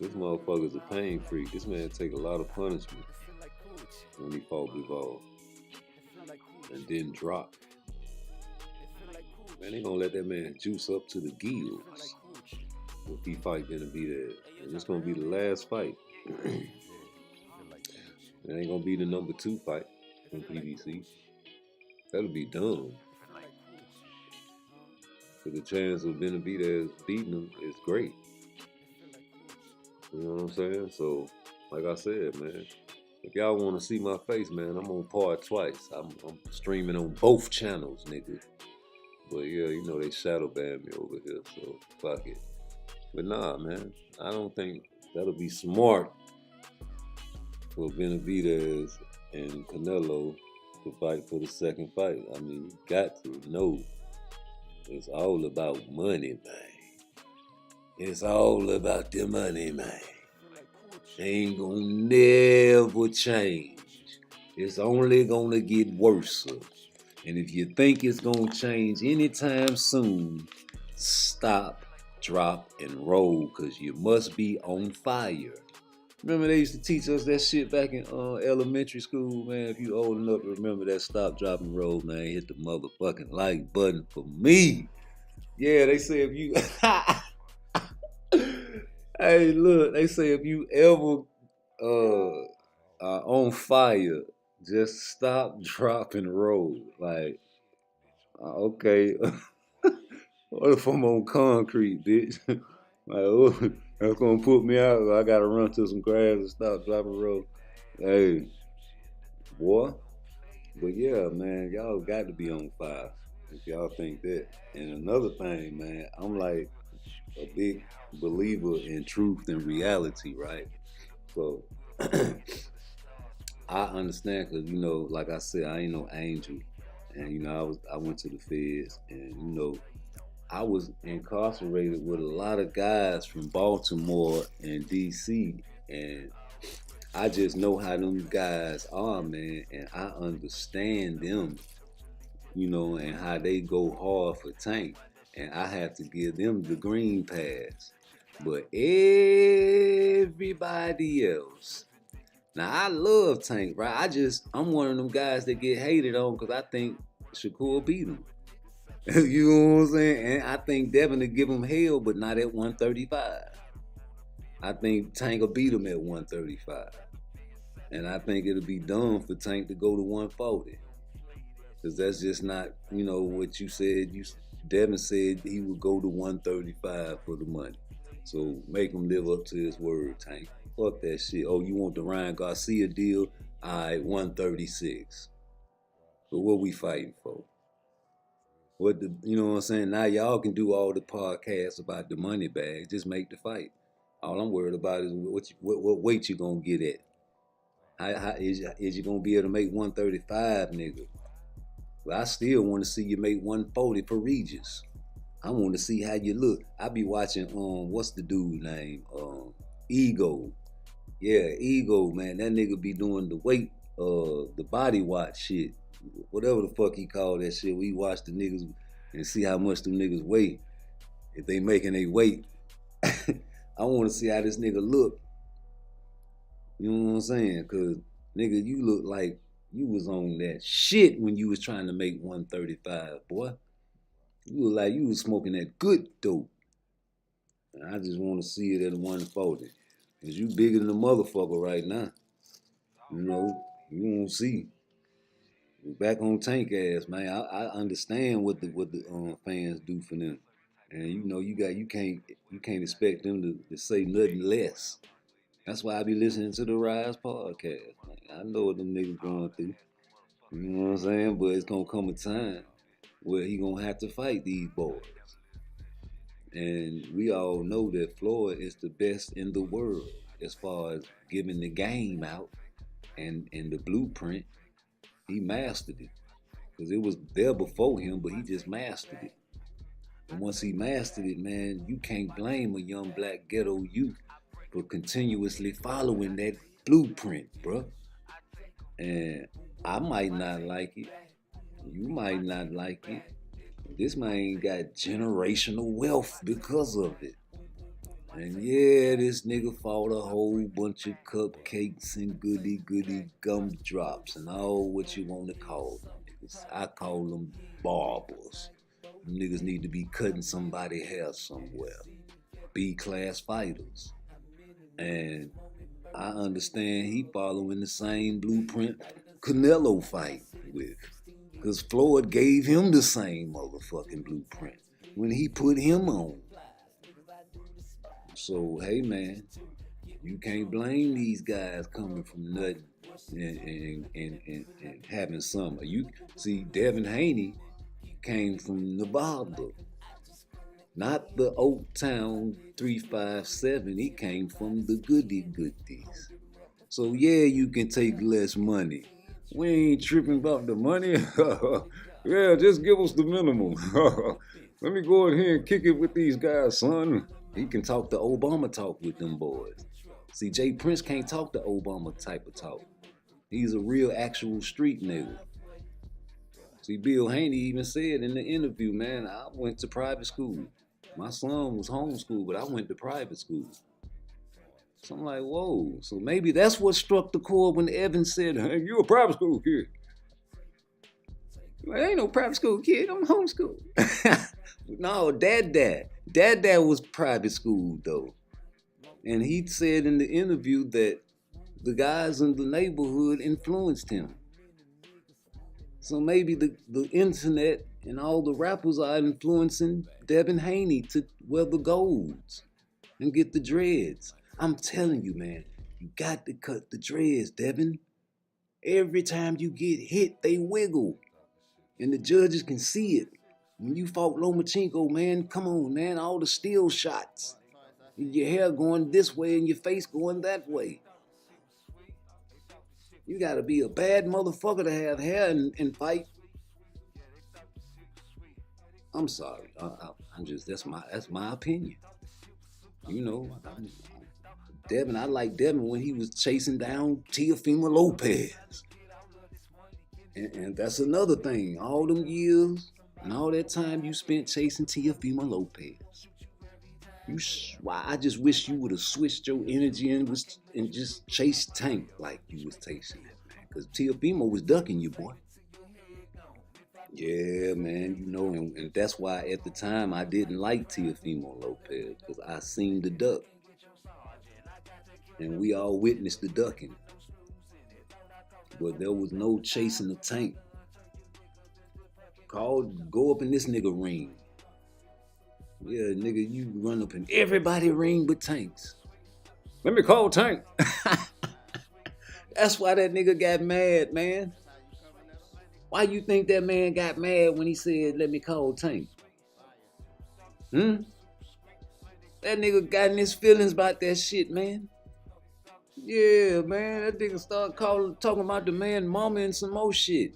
This motherfucker's a pain freak. This man take a lot of punishment when he fought Bivol and didn't drop. Man, they gonna let that man juice up to the gills if he fight Benavidez. And it's gonna be the last fight. It ain't gonna be the number 2 fight in PBC. That'll be dumb. But the chance of Benavidez beating him is great. You know what I'm saying? So, like I said, man, if y'all want to see my face, man, I'm on PARTTWICE. I'm streaming on both channels, nigga. But yeah, they shadow banned me over here, so fuck it. But nah, man, I don't think that'll be smart for Benavidez and Canelo to fight for the second fight. I mean, you got to know it's all about money, man. It's all about the money, man. Ain't gonna never change. It's only gonna get worse. And if you think it's gonna change anytime soon, stop, drop, and roll, because you must be on fire. Remember they used to teach us that shit back in elementary school, man? If you old enough to remember that stop, drop, and roll, man, hit the motherfucking like button for me. Yeah, they say if you... Hey, look, they say if you ever are on fire, just stop, drop, and roll. Like, okay. What if I'm on concrete, bitch? Like, oh, that's gonna put me out. I gotta run to some grass and stop, drop, and roll. Hey, boy. But yeah, man, y'all got to be on fire if y'all think that. And another thing, man, I'm like a big believer in truth and reality, right? So I understand because, like I said, I ain't no angel. And, I went to the feds and, I was incarcerated with a lot of guys from Baltimore and DC, and I just know how them guys are, man, and I understand them, and how they go hard for Tank, and I have to give them the green pass. But everybody else, Now I love Tank, right? I'm one of them guys that get hated on because I think Shakur beat him. You know what I'm saying? And I think Devin will give him hell, but not at 135. I think Tank will beat him at 135. And I think it'll be dumb for Tank to go to 140. Because that's just not, what you said. Devin said he would go to 135 for the money. So make him live up to his word, Tank. Fuck that shit. Oh, you want the Ryan Garcia deal? All right, 136. But what we fighting for? You know what I'm saying? Now y'all can do all the podcasts about the money bag. Just make the fight. All I'm worried about is what weight you gonna get at. How is you gonna be able to make 135, nigga? But I still want to see you make 140 for Regis. I want to see how you look. I be watching what's the dude name? Ego. Yeah, Ego, man. That nigga be doing the weight, the body watch shit. Whatever the fuck he called that shit. We watch the niggas and see how much them niggas weigh. If they making they weight. I want to see how this nigga look. You know what I'm saying? Cause nigga, you look like you was on that shit when you was trying to make 135, boy. You look like you was smoking that good dope. And I just want to see it at 140. Cause you bigger than a motherfucker right now. You won't see. Back on Tank ass, man. I understand what the fans do for them. And you can't expect them to say nothing less. That's why I be listening to the Rise podcast. Man. I know what them niggas going through. You know what I'm saying? But it's gonna come a time where he gonna have to fight these boys. And we all know that Floyd is the best in the world as far as giving the game out and the blueprint. He mastered it. Because it was there before him, but he just mastered it. And once he mastered it, man, you can't blame a young black ghetto youth for continuously following that blueprint, bro. And I might not like it. You might not like it. This man got generational wealth because of it. And yeah, this nigga fought a whole bunch of cupcakes and goody gumdrops and all what you want to call them niggas. I call them barbers. Them niggas need to be cutting somebody's hair somewhere. B-class fighters. And I understand he following the same blueprint CANELO fight with. Because Floyd gave him the same motherfucking blueprint when he put him on. So, hey man, you can't blame these guys coming from nothing and having some. You see, Devin Haney came from Nevada, not the Oak Town 357. He came from the goodies. So yeah, you can take less money. We ain't tripping about the money. Yeah, just give us the minimum. Let me go ahead and kick it with these guys, son. He can talk the Obama talk with them boys. See, Jay Prince can't talk the Obama type of talk. He's a real actual street nigga. See, Bill Haney even said in the interview, man, I went to private school. My son was homeschooled, but I went to private school. So I'm like, whoa. So maybe that's what struck the chord when Evan said, hey, you a private school kid. Like, ain't no private school kid, I'm homeschooled. No, Dad was private school though. And he said in the interview that the guys in the neighborhood influenced him. So maybe the internet and all the rappers are influencing Devin Haney to wear the golds and get the dreads. I'm telling you, man, you got to cut the dreads, Devin. Every time you get hit, they wiggle. And the judges can see it. When you fought Lomachenko, man, come on, man, all the steel shots. Your hair going this way and your face going that way. You gotta be a bad motherfucker to have hair and fight. I'm sorry. I'm just that's my opinion. You know, Devin, I like Devin when he was chasing down Teofimo Lopez. And that's another thing. All them years and all that time you spent chasing Teofimo Lopez. Why I just wish you would have switched your energy and just chased Tank like you was chasing it, man. Cause Teofimo was ducking you, boy. Yeah, man, you know, and that's why at the time I didn't like Teofimo Lopez, because I seen the duck. And we all witnessed the ducking. But there was no chasing the Tank. Go up in this nigga ring. Yeah, nigga, you run up in everybody ring but Tanks. Let me call Tank. That's why that nigga got mad, man. Why you think that man got mad when he said, let me call Tank? That nigga got in his feelings about that shit, man. Yeah, man, that nigga started talking about the man mama and some more shit.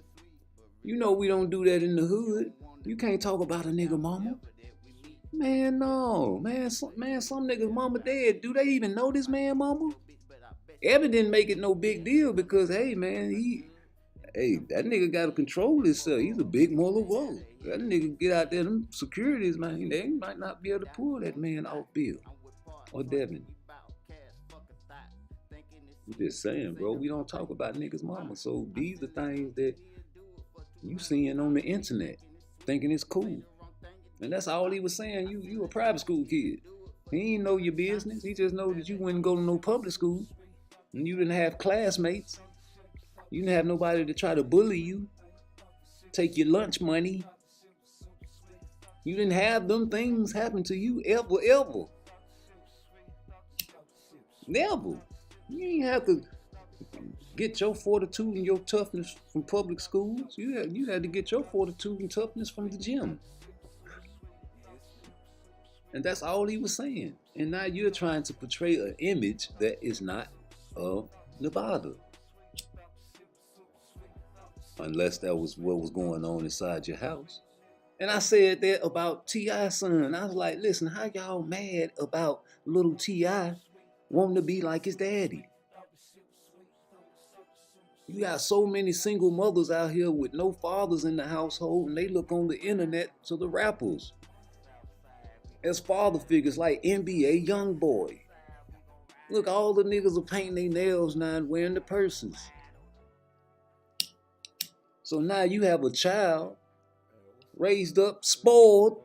You know we don't do that in the hood. You can't talk about a nigga mama. Man, no. Man, some niggas mama dead. Do they even know this man mama? Evan didn't make it no big deal because, hey, man, that nigga got to control himself. He's a big mother whoa. That nigga get out there, them securities, man, they might not be able to pull that man off Bill or Devin. I'm just saying, bro, we don't talk about niggas' mama. So these are things that you seeing on the internet, thinking it's cool. And that's all he was saying. You a private school kid. He ain't know your business. He just know that you wouldn't go to no public school. And you didn't have classmates. You didn't have nobody to try to bully you, take your lunch money. You didn't have them things happen to you ever. Never. You ain't have to get your fortitude and your toughness from public schools. You had to get your fortitude and toughness from the gym. And that's all he was saying. And now you're trying to portray an image that is not of Nevada. Unless that was what was going on inside your house. And I said that about T.I.'s son. I was like, listen, how y'all mad about little T.I. wanting to be like his daddy? You got so many single mothers out here with no fathers in the household, and they look on the internet to the rappers as father figures like NBA Youngboy. Look, all the niggas are painting their nails now and wearing the purses. So now you have a child raised up, spoiled.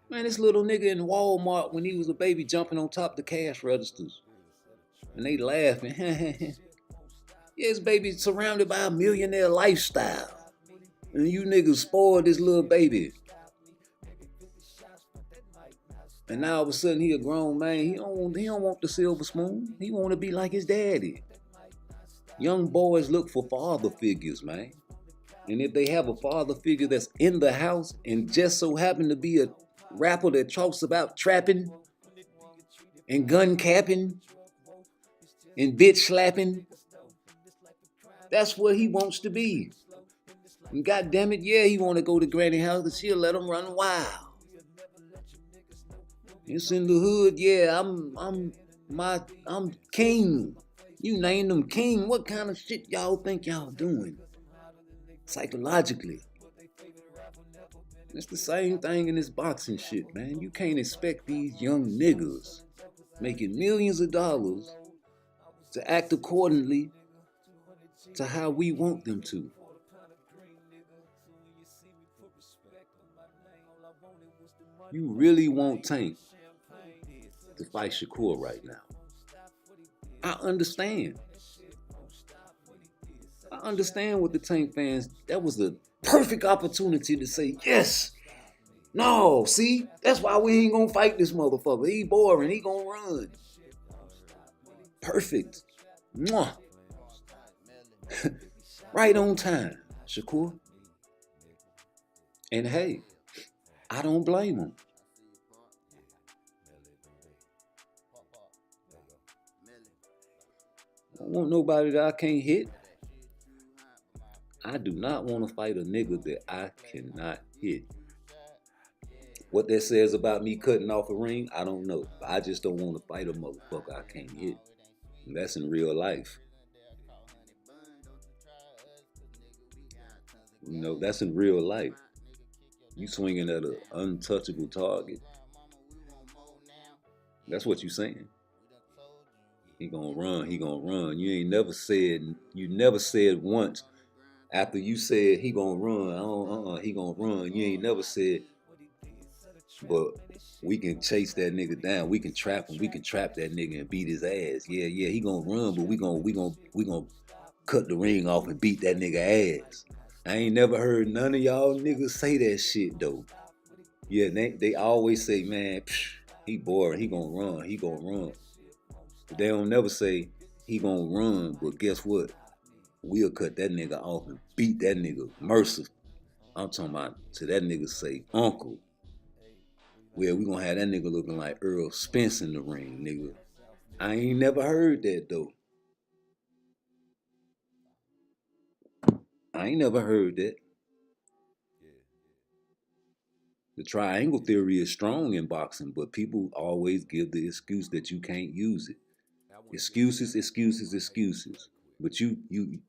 Man, this little nigga in Walmart when he was a baby jumping on top of the cash registers. And they laughing. Yeah, this baby surrounded by a millionaire lifestyle. And you niggas spoiled this little baby. And now all of a sudden he a grown man. He don't want the silver spoon. He want to be like his daddy. Young boys look for father figures, man. And if they have a father figure that's in the house and just so happen to be a rapper that talks about trapping and gun capping and bitch slapping, that's what he wants to be. And God damn it, yeah, he want to go to Granny house because she'll let him run wild. It's in the hood, yeah, I'm king. You name them king. What kind of shit y'all think y'all doing? Psychologically. It's the same thing in this boxing shit, man. You can't expect these young niggas making millions of dollars to act accordingly to how we want them to. You really want Tank to fight Shakur right now. I understand. I understand what the Tank fans, that was the perfect opportunity to say, yes, no, see, that's why we ain't gonna fight this motherfucker. He boring, he gonna run. Perfect. Mwah. Right on time, Shakur. And hey, I don't blame him. I don't want nobody that I can't hit. I do not want to fight a nigga that I cannot hit. What that says about me cutting off a ring, I don't know. I just don't want to fight a motherfucker I can't hit. And that's in real life. You know, that's in real life. You swinging at an untouchable target. That's what you saying. He gonna run. He gonna run. You never said once after you said he gonna run. He gonna run. You ain't never said, but we can chase that nigga down. We can trap him. We can trap that nigga and beat his ass. Yeah, he gonna run, but we gonna cut the ring off and beat that nigga ass. I ain't never heard none of y'all niggas say that shit though. Yeah, they always say, man, he boring. He gonna run. He gonna run. But they don't never say he gonna run. But guess what? We'll cut that nigga off and beat that nigga merciful. I'm talking about to that nigga say uncle. Well, we gonna have that nigga looking like Earl Spence in the ring, nigga. I ain't never heard that though. I ain't never heard that. The triangle theory is strong in boxing, but people always give the excuse that you can't use it. Excuses. But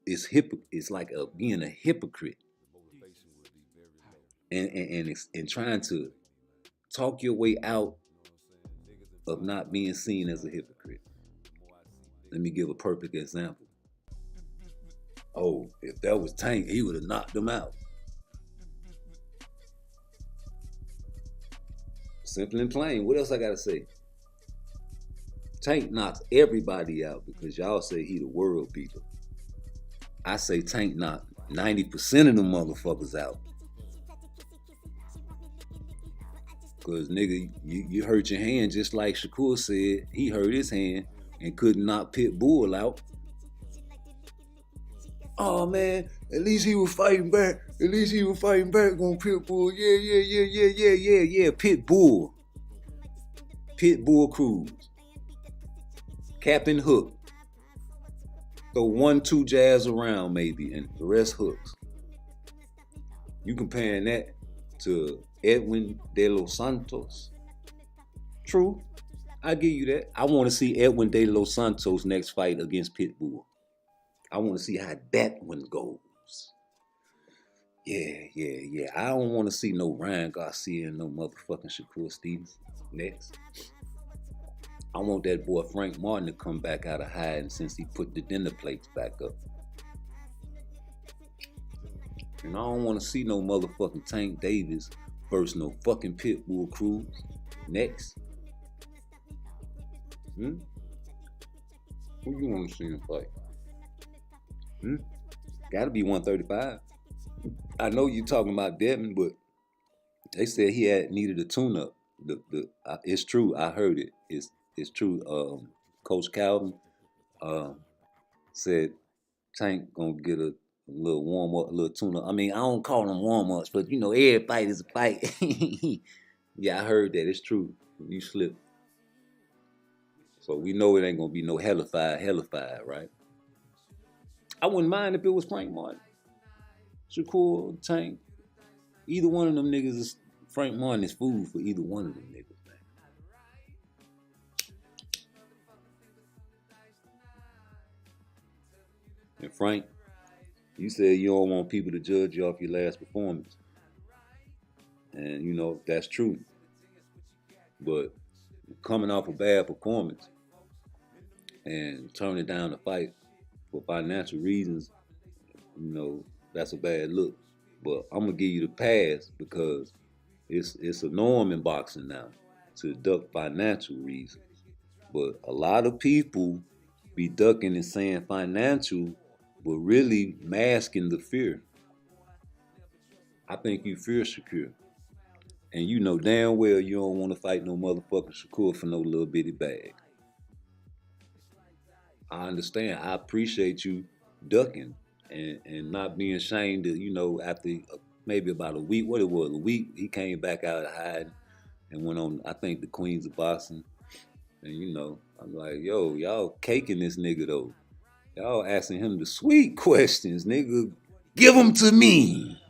it's like being a hypocrite. And trying to talk your way out of not being seen as a hypocrite. Let me give a perfect example. Oh, if that was Tank, he would have knocked him out. Simple and plain. What else I gotta say? Tank knocks everybody out because y'all say he the world beater. I say Tank knocked 90% of them motherfuckers out. Cause nigga, you hurt your hand just like Shakur said. He hurt his hand and couldn't knock Pitbull out. Oh man, at least he was fighting back. At least he was fighting back on Pitbull. Yeah. Pitbull Cruz. Captain Hook. Throw 1-2 jabs around maybe, and the rest hooks. You comparing that to Edwin De Los Santos? True, I give you that. I want to see Edwin De Los Santos next fight against Pitbull. I want to see how that one goes. Yeah. I don't want to see no Ryan Garcia and no motherfucking Shakur Stevens next. I want that boy Frank Martin to come back out of hiding since he put the dinner plates back up. And I don't want to see no motherfucking Tank Davis versus no fucking Pitbull Cruz next. Who you want to see him fight? Gotta be 135. I know you talking about Devin, but they said he needed a tune-up. It's true. I heard it. It's true. Coach Calvin said Tank gonna get a little warm-up, a little tune-up. I mean, I don't call them warm-ups, but you know, every fight is a fight. Yeah, I heard that. It's true. You slipped. So we know it ain't gonna be no hellified, right? I wouldn't mind if it was Frank Martin, Shakur, Tank. Either one of them niggas is Frank Martin is food for either one of them niggas, man. And Frank, you said you don't want people to judge you off your last performance. And you know, that's true. But coming off a bad performance and turning down the fight for financial reasons, you know, that's a bad look. But I'm gonna give you the pass because it's a norm in boxing now to duck financial reasons. But a lot of people be ducking and saying financial, but really masking the fear. I think you fear Shakur. And you know damn well you don't want to fight no motherfucking Shakur for no little bitty bag. I understand. I appreciate you ducking and not being ashamed to, you know, after maybe about a week, he came back out of hiding and went on, I think, the Queens of Boxing. And, you know, I'm like, yo, y'all caking this nigga, though. Y'all asking him the sweet questions, nigga. Give them to me.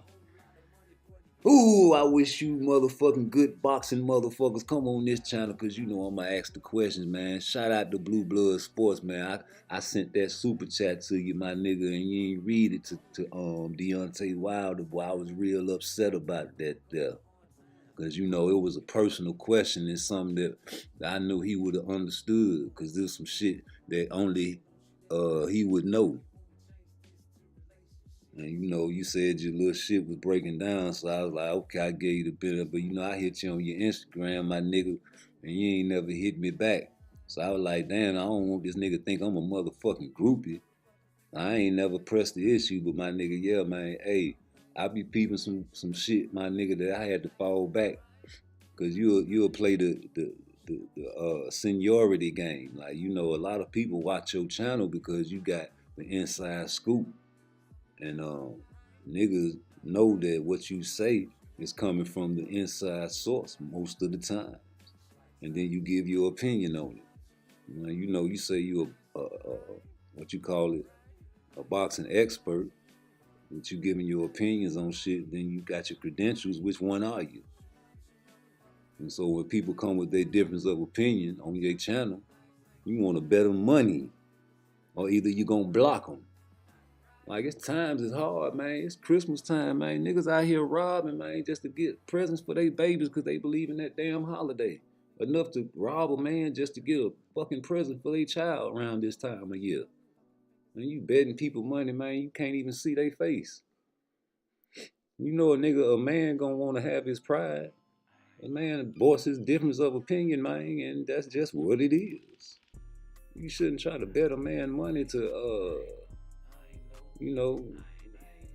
Ooh, I wish you motherfucking good boxing motherfuckers come on this channel because you know I'm going to ask the questions, man. Shout out to Blue Blood Sports, man. I sent that super chat to you, my nigga, and you ain't read it to Deontay Wilder, boy. I was real upset about that there. Because, you know, it was a personal question and something that I knew he would have understood, because there's some shit that only he would know. And, you know, you said your little shit was breaking down, so I was like, okay, I gave you the benefit. But, you know, I hit you on your Instagram, my nigga, and you ain't never hit me back. So I was like, damn, I don't want this nigga to think I'm a motherfucking groupie. I ain't never pressed the issue, but my nigga, yeah, man, hey, I be peeping some shit, my nigga, that I had to fall back. Because you'll play the seniority game. Like, you know, a lot of people watch your channel because you got the inside scoop. And niggas know that what you say is coming from the inside source most of the time. And then you give your opinion on it. You know, you say you a what you call it, a boxing expert, but you giving your opinions on shit, then you got your credentials. Which one are you? And so when people come with their difference of opinion on your channel, you want to bet them money, or either you gonna block them. Like, it's times is hard, man. It's Christmas time, man. Niggas out here robbing, man, just to get presents for their babies because they believe in that damn holiday. Enough to rob a man just to get a fucking present for their child around this time of year. And you betting people money, man, you can't even see their face. You know a man gonna want to have his pride. A man voices difference of opinion, man, and that's just what it is. You shouldn't try to bet a man money to, you know,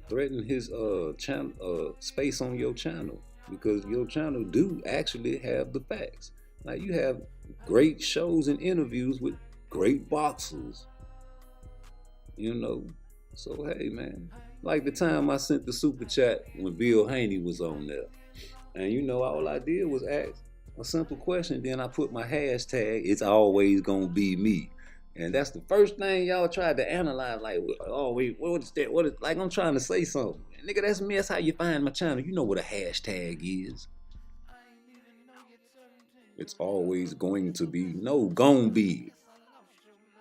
threaten his channel, space on your channel, because your channel do actually have the facts. Like, you have great shows and interviews with great boxers, you know. So hey, man, like the time I sent the super chat when Bill Haney was on there. And, you know, all I did was ask a simple question. Then I put my hashtag, it's always gonna be me. And that's the first thing y'all tried to analyze. Like, oh, wait, what is that? What is, like, I'm trying to say something. Nigga, that's me. That's how you find my channel. You know what a hashtag is. It's always going to be. No, gon' be.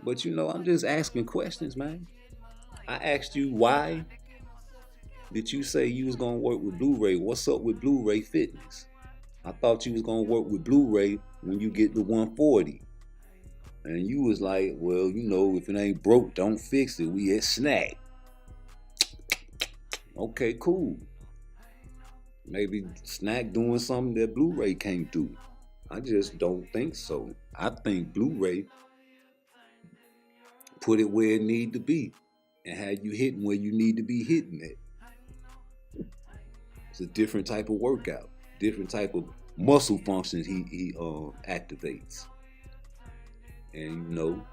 But, you know, I'm just asking questions, man. I asked you, why did you say you was gonna work with Blu-ray? What's up with Blu-ray Fitness? I thought you was gonna work with Blu-ray when you get the 140. And you was like, well, you know, if it ain't broke, don't fix it. We at Snack. Okay, cool. Maybe Snack doing something that Blu-ray can't do. I just don't think so. I think Blu-ray put it where it need to be and had you hitting where you need to be hitting it. It's a different type of workout, different type of muscle functions he activates. And, you know,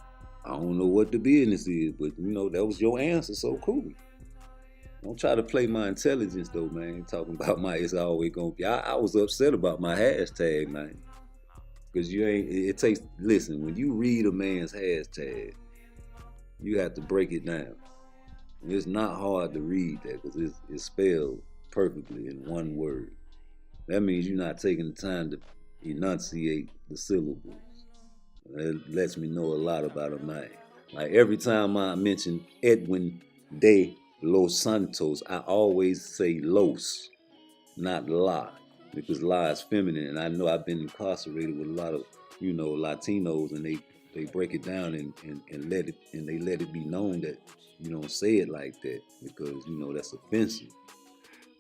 I don't know what the business is, but, you know, that was your answer, so cool. Don't try to play my intelligence, though, man. Talking about my it's always gonna be. I was upset about my hashtag, man. Because it takes, listen, when you read a man's hashtag, you have to break it down. And it's not hard to read that because it's spelled perfectly in one word. That means you're not taking the time to enunciate the syllables. That lets me know a lot about a man. Like, every time I mention Edwin de Los Santos, I always say Los, not La, because La is feminine. And I know I've been incarcerated with a lot of, you know, Latinos, and they break it down and let it be known that you don't say it like that because, you know, that's offensive.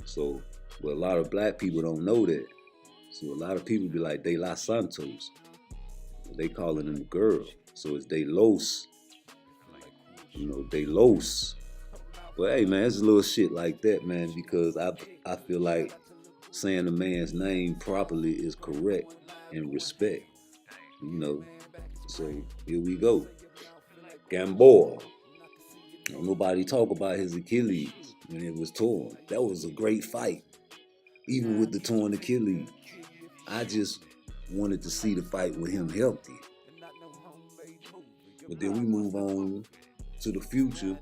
So, but a lot of black people don't know that. So a lot of people be like, De Los Santos. They calling them girl. So it's De Los. You know, De Los. But hey, man, it's a little shit like that, man, because I feel like saying a man's name properly is correct and respect. You know, so here we go. Gamboa. Nobody talk about his Achilles when it was torn. That was a great fight. Even with the torn Achilles. I just wanted to see the fight with him healthy. But then we move on to the future,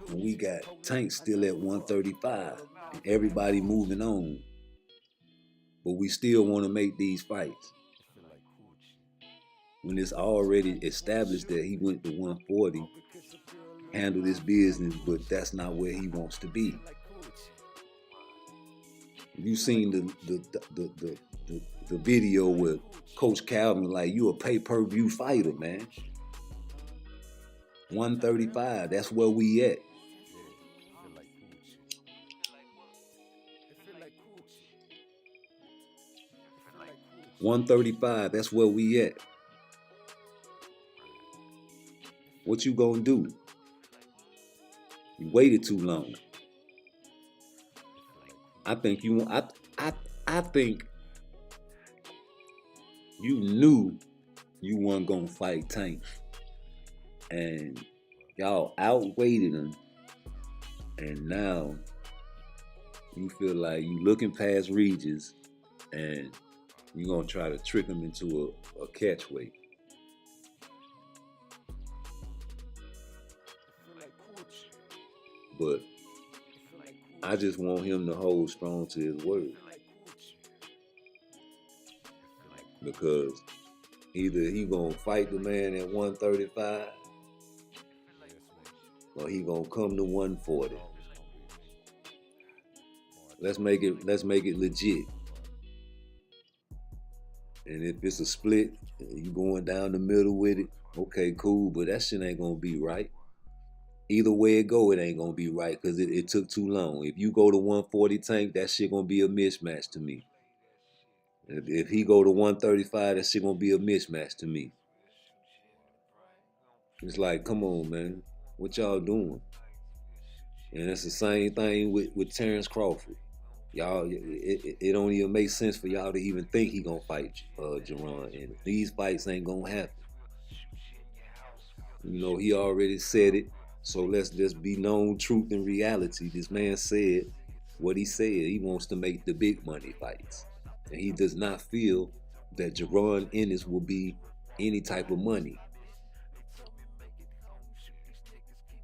and we got Tank still at 135, and everybody moving on. But we still want to make these fights. When it's already established that he went to 140, handle this business, but that's not where he wants to be. You seen the video with Coach Calvin, like, you a pay-per-view fighter, man. 135, that's where we at. $135, that's where we at. What you gonna do? You waited too long. I think I think you knew you weren't gonna fight Tank, and y'all outweighted him, and now you feel like you looking past Regis, and you're gonna try to trick him into a catch weight. But I just want him to hold strong to his word, because either he gonna fight the man at 135 or he gonna come to 140. Let's make it legit. And if it's a split, you going down the middle with it, okay, cool, but that shit ain't gonna be right. Either way it go, it ain't gonna be right, because it took too long. If you go to 140 Tank, that shit gonna be a mismatch to me. If he go to 135, that shit gonna be a mismatch to me. It's like, come on, man. What y'all doing? And that's the same thing with Terrence Crawford. Y'all, it don't even make sense for y'all to even think he gonna fight Jerron. And these fights ain't gonna happen. You know, he already said it. So let's just be known, truth and reality. This man said what he said. He wants to make the big money fights. And he does not feel that Jerron Ennis will be any type of money.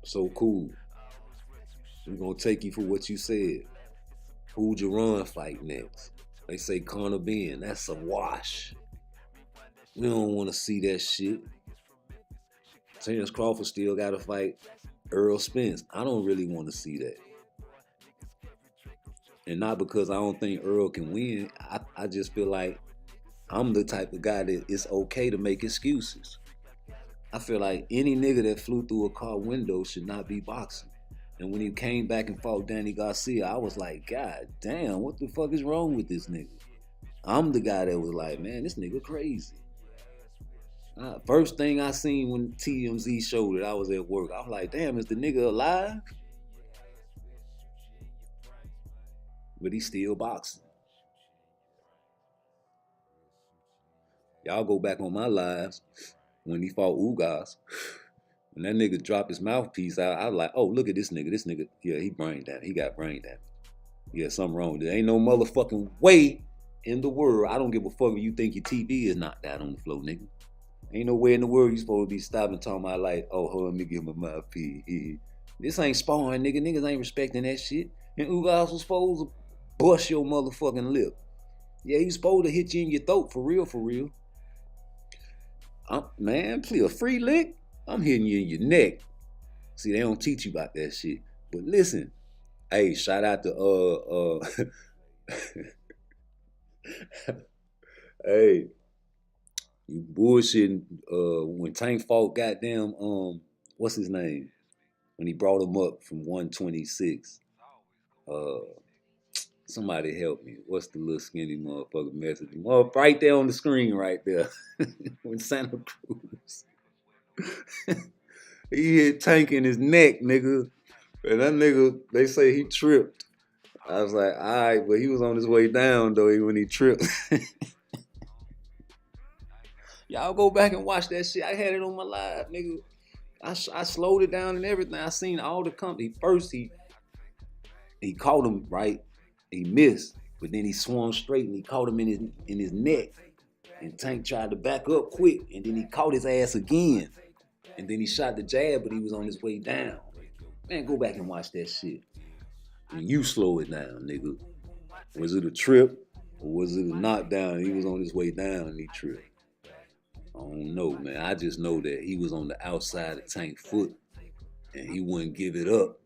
So cool. We're going to take you for what you said. Who Jerron fight next? They say Conor Ben. That's a wash. We don't want to see that shit. Terrence Crawford still got to fight Earl Spence. I don't really want to see that. And not because I don't think Earl can win. I just feel like I'm the type of guy that it's okay to make excuses. I feel like any nigga that flew through a car window should not be boxing. And when he came back and fought Danny Garcia, I was like, God damn, what the fuck is wrong with this nigga? I'm the guy that was like, man, this nigga crazy. First thing I seen when TMZ showed it, I was at work. I was like, damn, is the nigga alive? But he's still boxing. Y'all go back on my lives when he fought Ugas. When that nigga dropped his mouthpiece out, I was like, oh, look at this nigga. This nigga, yeah, he brain down. He got brain down. Yeah, something wrong. There ain't no motherfucking way in the world. I don't give a fuck if you think your TV is knocked out on the floor, nigga. Ain't no way in the world you supposed to be stopping talking about like, oh, hold on, let me give him a mouthpiece. This ain't sparring, nigga. Niggas ain't respecting that shit. And Ugas was supposed to bust your motherfucking lip. Yeah, he was supposed to hit you in your throat, for real, for real. Man, please, a free lick? I'm hitting you in your neck. See, they don't teach you about that shit. But listen, hey, shout out to hey, you bullshitting when Tank fought goddamn what's his name? When he brought him up from 126. Somebody help me. What's the little skinny motherfucker messaging? Oh, right there on the screen right there. With Santa Cruz. He hit Tank in his neck, nigga. And that nigga, they say he tripped. I was like, all right, but he was on his way down, though, when he tripped. Y'all go back and watch that shit. I had it on my live, nigga. I slowed it down and everything. I seen all the company. First, he caught him, right? He missed, but then he swung straight and he caught him in his neck. And Tank tried to back up quick, and then he caught his ass again. And then he shot the jab, but he was on his way down. Man, go back and watch that shit. And you slow it down, nigga. Was it a trip or was it a knockdown? He was on his way down and he tripped. I don't know, man. I just know that he was on the outside of Tank's foot and he wouldn't give it up.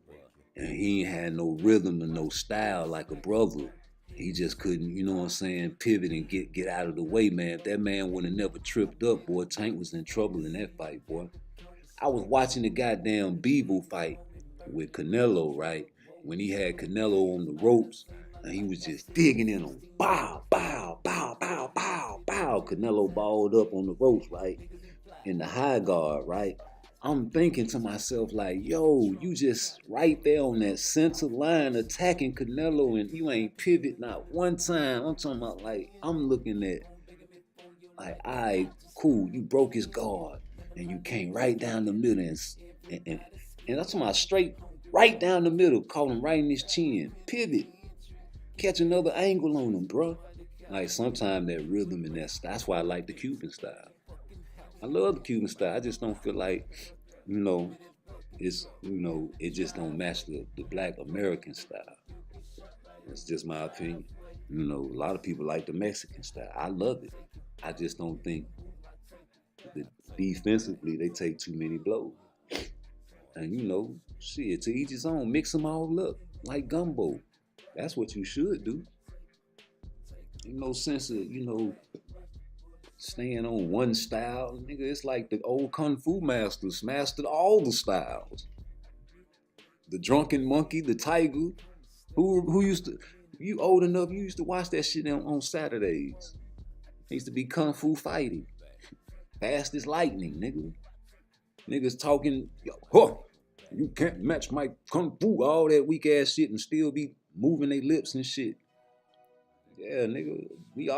And he ain't had no rhythm and no style like a brother. he just couldn't, you know what I'm saying, pivot and get out of the way, man. If that man would have never tripped up, boy, Tank was in trouble in that fight, boy. I was watching the goddamn Beeble fight with Canelo, right? When he had Canelo on the ropes and he was just digging in him. Bow, bow, bow, bow, bow, bow. Canelo balled up on the ropes, right? In the high guard, right? I'm thinking to myself, like, yo, you just right there on that center line attacking Canelo and you ain't pivot not one time. I'm talking about, like, I'm looking at, like, all right, cool, you broke his guard and you came right down the middle and that's my straight right down the middle, caught him right in his chin. Pivot, catch another angle on him, bro. Like sometimes that rhythm and that's why I like the Cuban style. I love the Cuban style. I just don't feel like, it just don't match the black American style. It's just my opinion. A lot of people like the Mexican style. I love it. I just don't think that defensively they take too many blows. And shit, to each his own, mix them all up like gumbo. That's what you should do. Ain't no sense of, staying on one style. Nigga, it's like the old Kung Fu masters mastered all the styles. The drunken monkey, the tiger. Who used to, you old enough, you used to watch that shit on Saturdays. It used to be Kung Fu fighting. Fast as lightning, nigga. Niggas talking, you can't match my Kung Fu, all that weak ass shit and still be moving their lips and shit. Yeah, nigga, we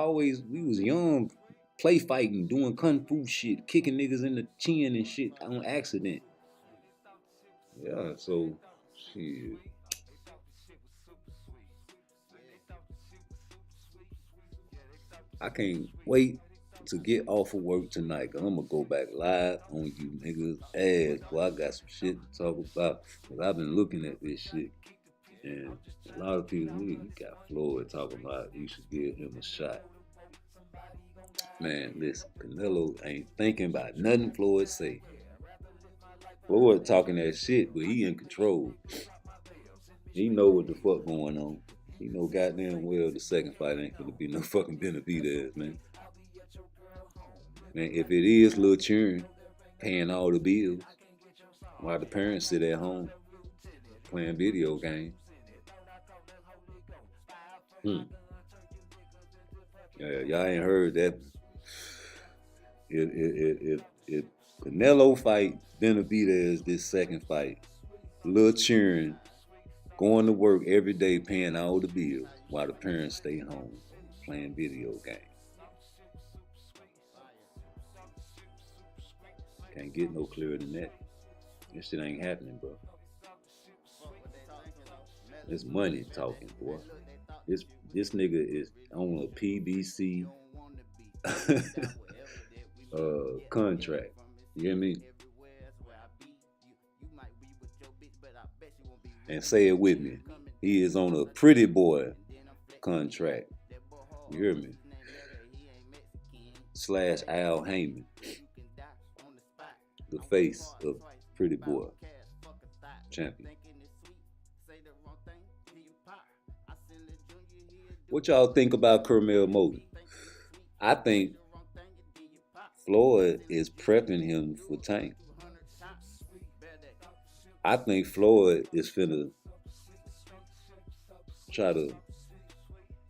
was young, play fighting, doing Kung Fu shit, kicking niggas in the chin and shit on accident. Yeah, so, shit. I can't wait to get off of work tonight, cause I'm gonna go back live on you niggas ass. Boy, I got some shit to talk about, cause I've been looking at this shit. And a lot of people, you got Floyd talking about you should give him a shot. Man, listen, Canelo ain't thinking about nothing Floyd say. Floyd talking that shit, but he in control. He know what the fuck going on. He know goddamn well the second fight ain't gonna be no fucking Benavidez, man. Man, if it is Lil Churn paying all the bills, while the parents sit at home playing video games. Yeah, y'all ain't heard that. If Canelo fight Benavidez this second fight, Lil Churn going to work every day paying all the bills while the parents stay home playing video games. Can't get no clearer than that. This shit ain't happening, bro. It's money talking, boy. This nigga is on a PBC contract. You hear me? And say it with me. He is on a Pretty Boy contract. You hear me? / Al Heyman, the face of Pretty Boy champion. What y'all think about Kermel Moton? I think Floyd is prepping him for Tank. I think Floyd is finna try to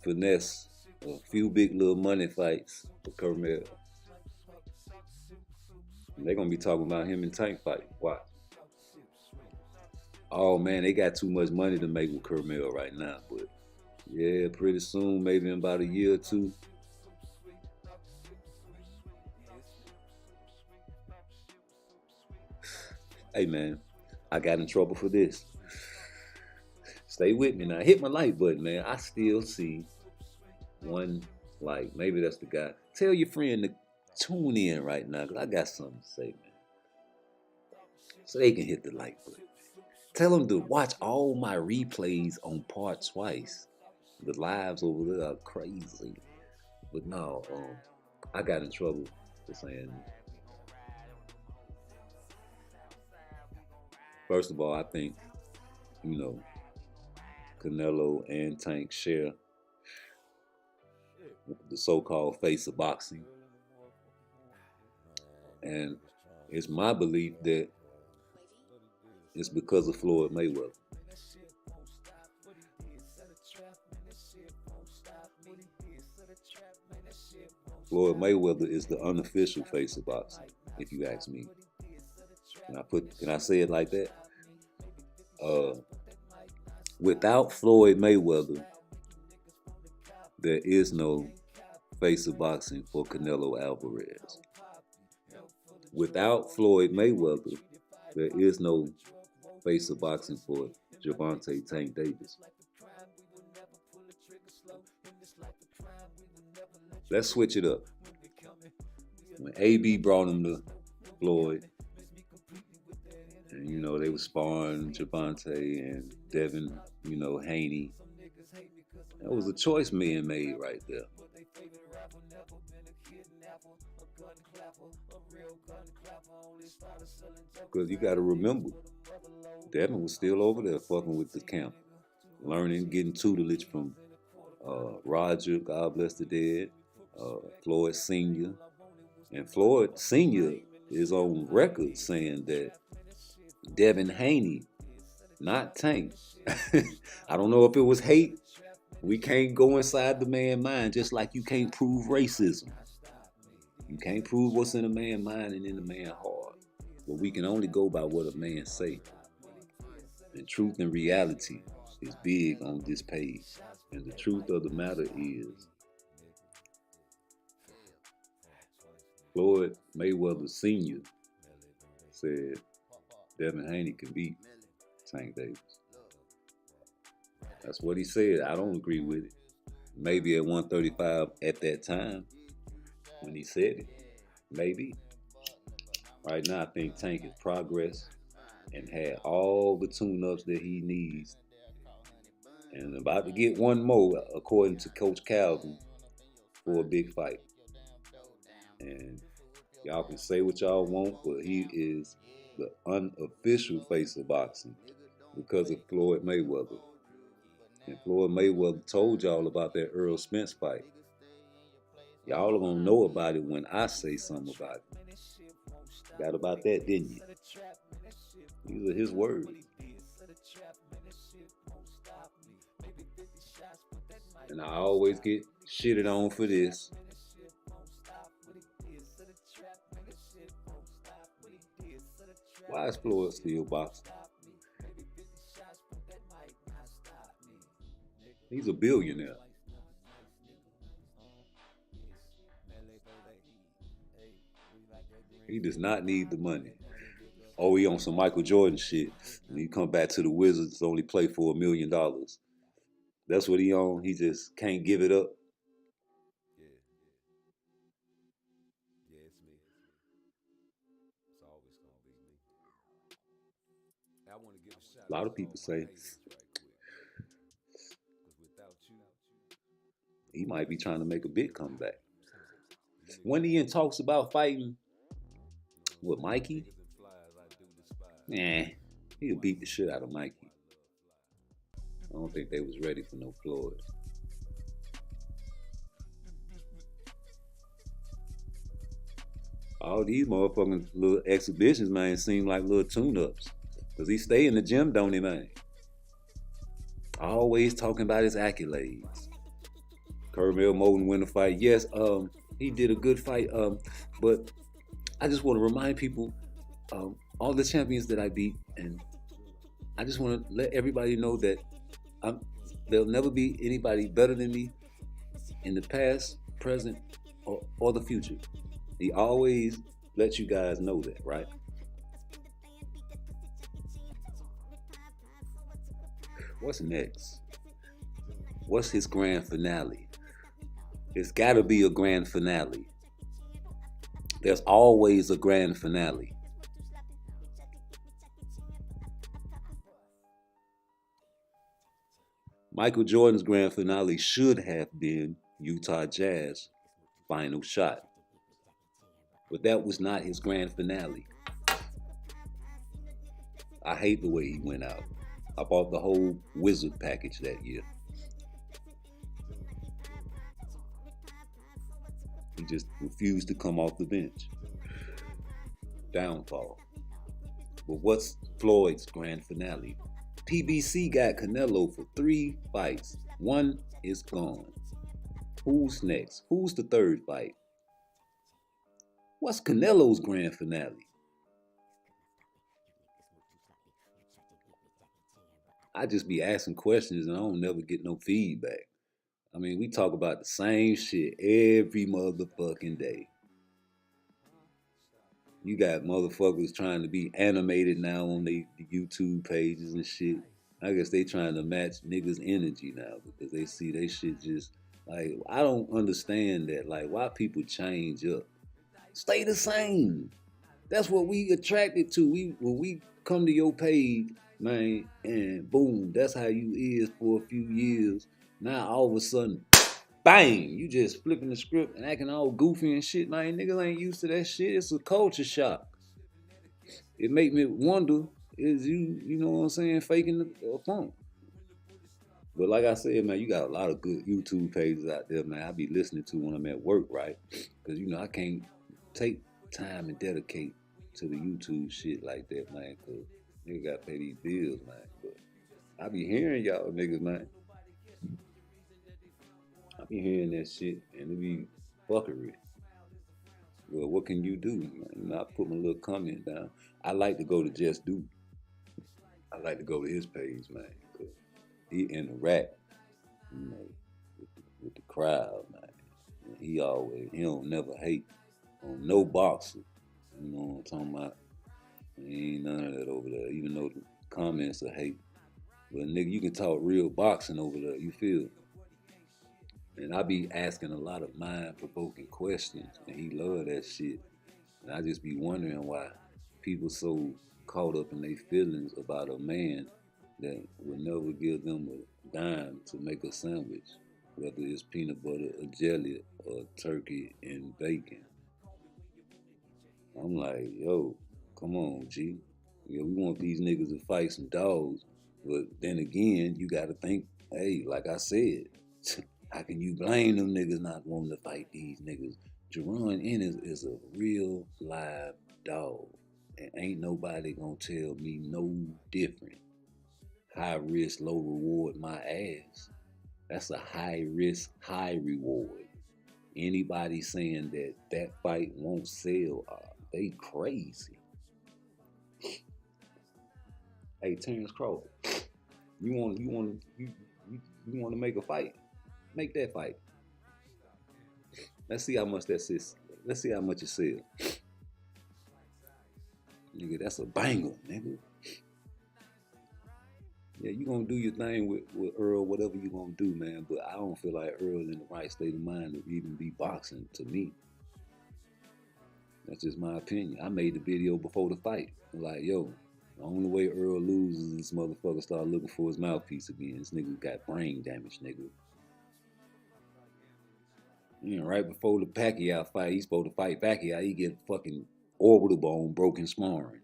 finesse a few big little money fights for Kermel. They're gonna be talking about him and Tank fight. Watch. Oh man, they got too much money to make with Kermel right now, but yeah, pretty soon, maybe in about a year or two. Hey man, I got in trouble for this. Stay with me now. Hit my like button, man. I still see one like. Maybe that's the guy. Tell your friend to tune in right now, because I got something to say, man. So they can hit the like button. Tell them to watch all my replays on PARTTWICE. The lives over there are crazy. But no, I got in trouble for saying this. First of all, I think, Canelo and Tank share the so-called face of boxing. And it's my belief that it's because of Floyd Mayweather. Floyd Mayweather is the unofficial face of boxing, if you ask me. Can I say it like that? Without Floyd Mayweather, there is no face of boxing for Canelo Alvarez. Without Floyd Mayweather, there is no face of boxing for Gervonta Tank Davis. Let's switch it up. When AB brought him to Floyd, and you know, they were sparring Gervonta and Devin, you know, Haney. That was a choice being made right there. Because you got to remember, Devin was still over there fucking with the camp, learning, getting tutelage from Roger, God bless the dead, Floyd Sr. And Floyd Sr. is on record saying that Devin Haney, not Tank. I don't know if it was hate. We can't go inside the man's mind, just like you can't prove racism. You can't prove what's in a man's mind and in a man's heart. But we can only go by what a man say. And truth and reality is big on this page. And the truth of the matter is, Floyd Mayweather Sr. said Devin Haney can beat Tank Davis. That's what he said. I don't agree with it. Maybe at 135 at that time when he said it. Maybe. Right now I think Tank has progressed and had all the tune-ups that he needs. And about to get one more, according to Coach Calvin, for a big fight. And y'all can say what y'all want, but he is the unofficial face of boxing because of Floyd Mayweather. And Floyd Mayweather told y'all about that Earl Spence fight. Y'all are going to know about it when I say something about it. Got about that, didn't you? These are his words. And I always get shitted on for this. Why is Floyd still boxing? He's a billionaire. He does not need the money. Oh, he on some Michael Jordan shit. When he come back to the Wizards, only play for $1 million. That's what he on. He just can't give it up. It's me. It's always gonna be me. I want to give a shout. A lot of people say he might be trying to make a big comeback. When he in talks about fighting with Mikey, he'll beat the shit out of Mikey. I don't think they was ready for no Floyd. All these motherfucking little exhibitions, man, seem like little tune-ups. Because he stay in the gym, don't he, man? Always talking about his accolades. Kermel Moton win the fight. Yes, he did a good fight. But I just want to remind people, all the champions that I beat, and I just want to let everybody know that there'll never be anybody better than me in the past, present, or the future. He always lets you guys know that, right? What's next? What's his grand finale? It's got to be a grand finale. There's always a grand finale. Michael Jordan's grand finale should have been Utah Jazz Final Shot. But that was not his grand finale. I hate the way he went out. I bought the whole Wizard package that year. He just refused to come off the bench. Downfall. But what's Floyd's grand finale? PBC got Canelo for 3 fights. 1 is gone. Who's next? Who's the 3rd fight? What's Canelo's grand finale? I just be asking questions and I don't never get no feedback. I mean, we talk about the same shit every motherfucking day. You got motherfuckers trying to be animated now on the YouTube pages and shit. I guess they trying to match niggas' energy now because they see they shit just like, I don't understand that. Like, why people change up? Stay the same. That's what we attracted to. When we come to your page, man, and boom, that's how you is for a few years. Now all of a sudden, bang, you just flipping the script and acting all goofy and shit, man. Niggas ain't used to that shit. It's a culture shock. It make me wonder, is you know what I'm saying, faking the funk? But like I said, man, you got a lot of good YouTube pages out there, man. I be listening to when I'm at work, right? Because, you know, I can't take time and dedicate to the YouTube shit like that, man, because niggas got to pay these bills, man. But I be hearing y'all niggas, man. I be hearing that shit, and it be fuckery. Well, what can you do, man? You know, I put my little comment down. I like to go to Just Do. I like to go to his page, man, because he interact, you know, with the crowd, man. And he don't never hate on no boxer. You know what I'm talking about? He ain't none of that over there, even though the comments are hate. But nigga, you can talk real boxing over there, you feel? And I be asking a lot of mind-provoking questions, and he love that shit. And I just be wondering why people so caught up in their feelings about a man that would never give them a dime to make a sandwich, whether it's peanut butter or jelly or turkey and bacon. I'm like, yo, come on, G. Yeah, we want these niggas to fight some dogs, but then again, you gotta think, hey, like I said, how can you blame them niggas not wanting to fight these niggas? Jerron Ennis is a real live dog, and ain't nobody gonna tell me no different. High risk, low reward, my ass. That's a high risk, high reward. Anybody saying that fight won't sell, they crazy. Hey, Terrence Crawford, you want to make a fight? Make that fight. Let's see how much that says. Let's see how much it sells. Nigga, that's a banger, nigga. Yeah, you gonna do your thing with Earl, whatever you gonna do, man. But I don't feel like Earl in the right state of mind to even be boxing to me. That's just my opinion. I made the video before the fight. I'm like, yo, the only way Earl loses is this motherfucker start looking for his mouthpiece again. This nigga got brain damage, nigga. You know, right before the Pacquiao fight, he's supposed to fight Pacquiao. He get fucking orbital bone broken sparring.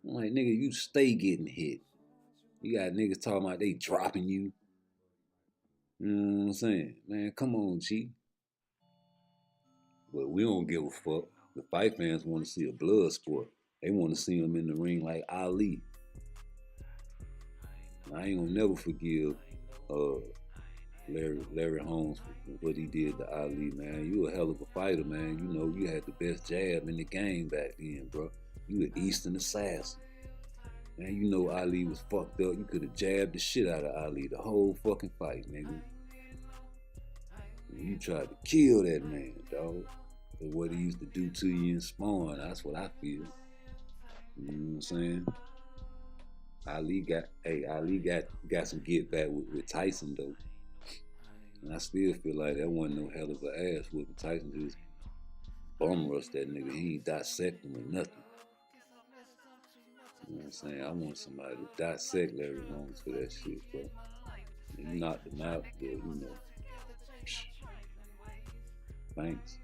I'm like, nigga, you stay getting hit. You got niggas talking about they dropping you. You know what I'm saying? Man, come on, G. But we don't give a fuck. The fight fans want to see a blood sport. They want to see him in the ring like Ali. I ain't gonna never forgive Larry Holmes for what he did to Ali, man. You a hell of a fighter, man. You know, you had the best jab in the game back then, bro. You an Eastern assassin. Man, you know Ali was fucked up. You could have jabbed the shit out of Ali the whole fucking fight, nigga. And you tried to kill that man, dog. For what he used to do to you in sparring, that's what I feel. You know what I'm saying? Ali got some get back with Tyson, though. And I still feel like that wasn't no hell of an ass whooping. Tyson just bum rushed that nigga. He ain't dissect him or nothing. You know what I'm saying? I want somebody to dissect Larry Holmes for that shit, bro. And he knocked him out, but you know. Thanks.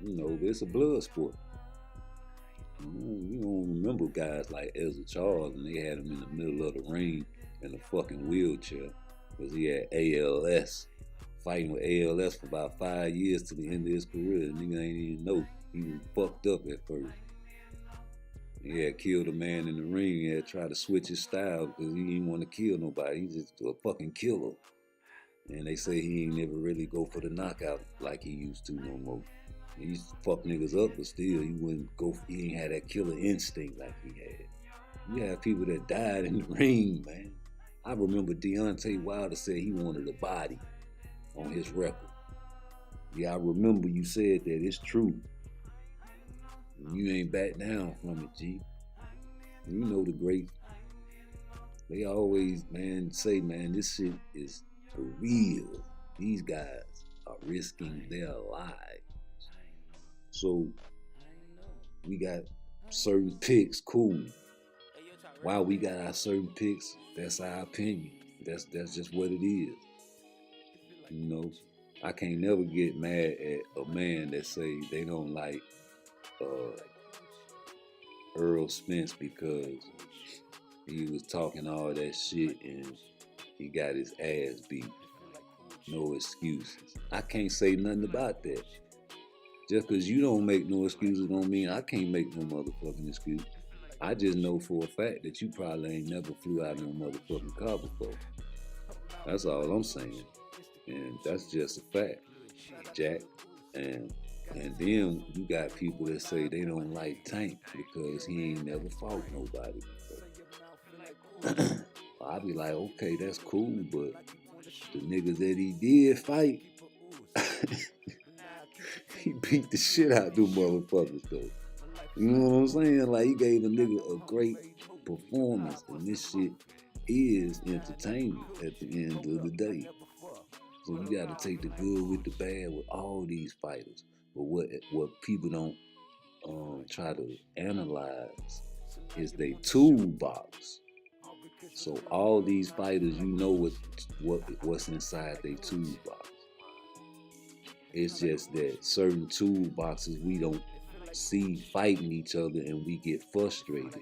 You know, but it's a blood sport. You don't remember guys like Ezra Charles and they had him in the middle of the ring in a fucking wheelchair because he had ALS fighting with ALS for about 5 years to the end of his career. The nigga ain't even know. He was fucked up at first. He had killed a man in the ring. He had tried to switch his style because he didn't want to kill nobody. He's just a fucking killer. And they say he ain't never really go for the knockout like he used to no more. He used to fuck niggas up, but still he wouldn't go. He ain't had that killer instinct like he had. You have people that died in the ring, man. I remember Deontay Wilder said he wanted a body on his record. Yeah, I remember you said that. It's true. You ain't back down from it, G. You know the great. They always, man, say, man, this shit is for real. These guys are risking their lives. So we got certain picks, cool. Why we got our certain picks, that's our opinion. That's just what it is. You know, I can't never get mad at a man that say they don't like Earl Spence because he was talking all that shit and he got his ass beat. No excuses. I can't say nothing about that. Just because you don't make no excuses don't mean I can't make no motherfucking excuse. I just know for a fact that you probably ain't never flew out in no motherfucking car before. That's all I'm saying. And that's just a fact, Jack. And then you got people that say they don't like Tank because he ain't never fought nobody before. I'll be like, okay, that's cool, but the niggas that he did fight, he beat the shit out of them motherfuckers though. You know what I'm saying? Like, he gave a nigga a great performance, and this shit is entertainment at the end of the day. So you gotta take the good with the bad with all these fighters. But what people don't try to analyze is they toolbox. So all these fighters, you know what's inside their toolbox. It's just that certain toolboxes we don't see fighting each other and we get frustrated.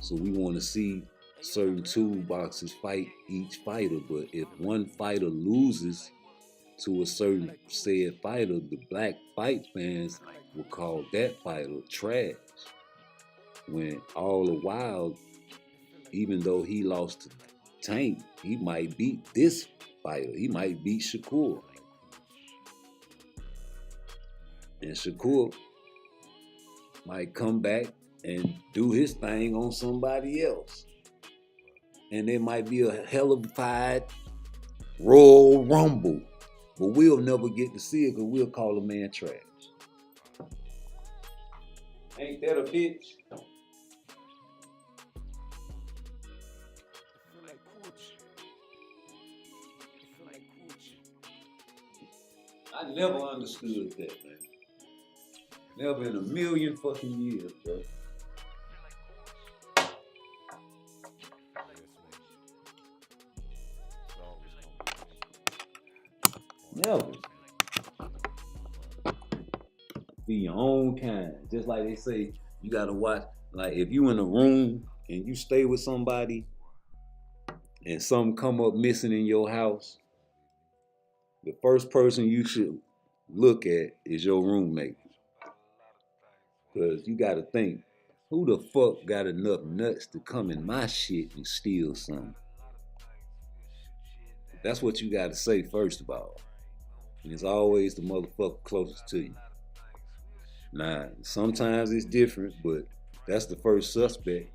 So we want to see certain toolboxes fight each fighter, but if one fighter loses to a certain said fighter, the black fight fans will call that fighter trash. When all the while, even though he lost to Tank, he might beat this fighter. He might beat Shakur. And Shakur might come back and do his thing on somebody else. And there might be a hellified Royal Rumble. But we'll never get to see it because we'll call a man trash. Ain't that a bitch? I never understood that, man. Never in a million fucking years, bro. Never. Be your own kind. Just like they say, you gotta watch. Like if you in a room and you stay with somebody and something come up missing in your house, the first person you should look at is your roommate. Because you gotta think, who the fuck got enough nuts to come in my shit and steal something? That's what you gotta say first of all. And it's always the motherfucker closest to you. Nah, sometimes it's different, but that's the first suspect.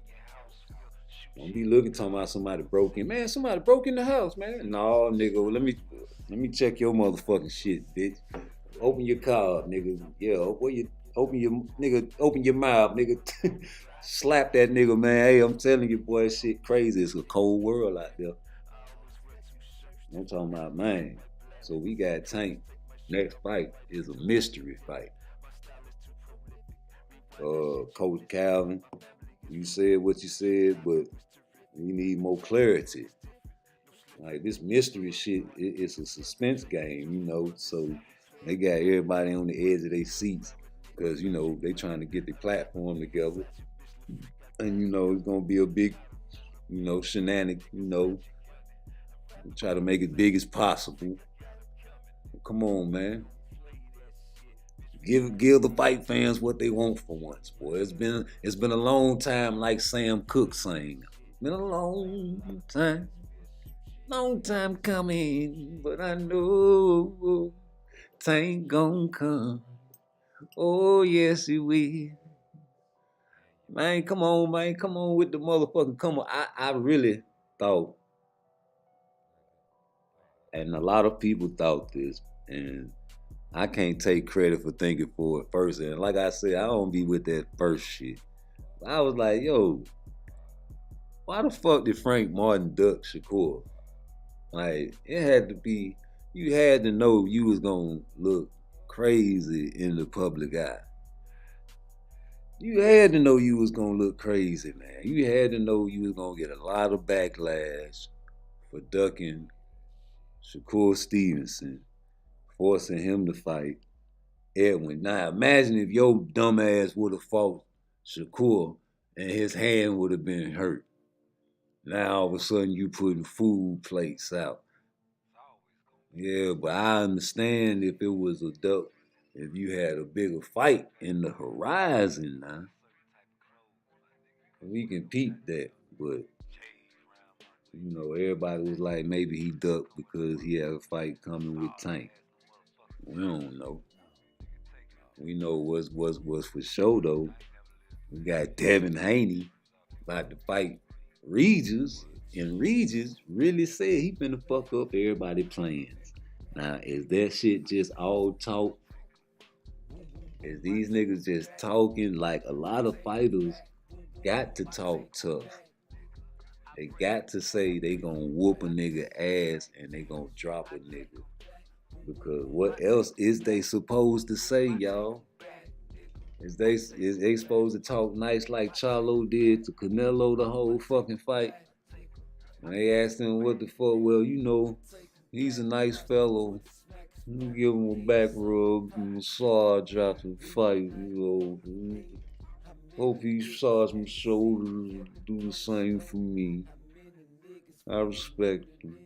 Don't be looking talking about somebody broke in. Man, somebody broke in the house, man. No, nigga, let me check your motherfucking shit, bitch. Open your car up, nigga. Yeah, open your mouth, nigga. Slap that nigga, man. Hey, I'm telling you, boy, shit crazy. It's a cold world out there. I'm talking about, man. So we got Tank. Next fight is a mystery fight. Coach Calvin, you said what you said, but we need more clarity. Like this mystery shit, it's a suspense game, you know. So they got everybody on the edge of their seats because you know they trying to get the platform together, and you know it's gonna be a big, you know, shenanigan, you know. Try to make it big as possible. Come on, man. Give the fight fans what they want for once, boy. It's been a long time, like Sam Cooke sang. Been a long time coming, but I know time gon' come. Oh yes, it will. Man, come on, man. Come on with the motherfucking come on. I really thought, and a lot of people thought this, and I can't take credit for thinking for it first. And like I said, I don't be with that first shit. I was like, yo, why the fuck did Frank Martin duck Shakur? Like, it had to be, you had to know you was gonna look crazy in the public eye. You had to know you was gonna look crazy, man. You had to know you was gonna get a lot of backlash for ducking Shakur Stevenson, forcing him to fight Edwin. Now imagine if your dumb ass would have fought Shakur and his hand would have been hurt. Now all of a sudden you putting food plates out. Yeah, but I understand if it was a duck, if you had a bigger fight in the horizon now, we can peep that. But you know, everybody was like, maybe he ducked because he had a fight coming with Tank. We don't know. We know what's for sure though. We got Devin Haney about to fight Regis, and Regis really said he finna fuck up everybody's plans. Now, is that shit just all talk? Is these niggas just talking? Like, a lot of fighters got to talk tough. They got to say they gonna whoop a nigga ass and they gonna drop a nigga. Because what else is they supposed to say, y'all? Is they supposed to talk nice like Charlo did to Canelo the whole fucking fight? And they asked him what the fuck, well, you know, he's a nice fellow. You give him a back rub, massage after the fight, you know. Hope he massage my shoulders, do the same for me. I respect him.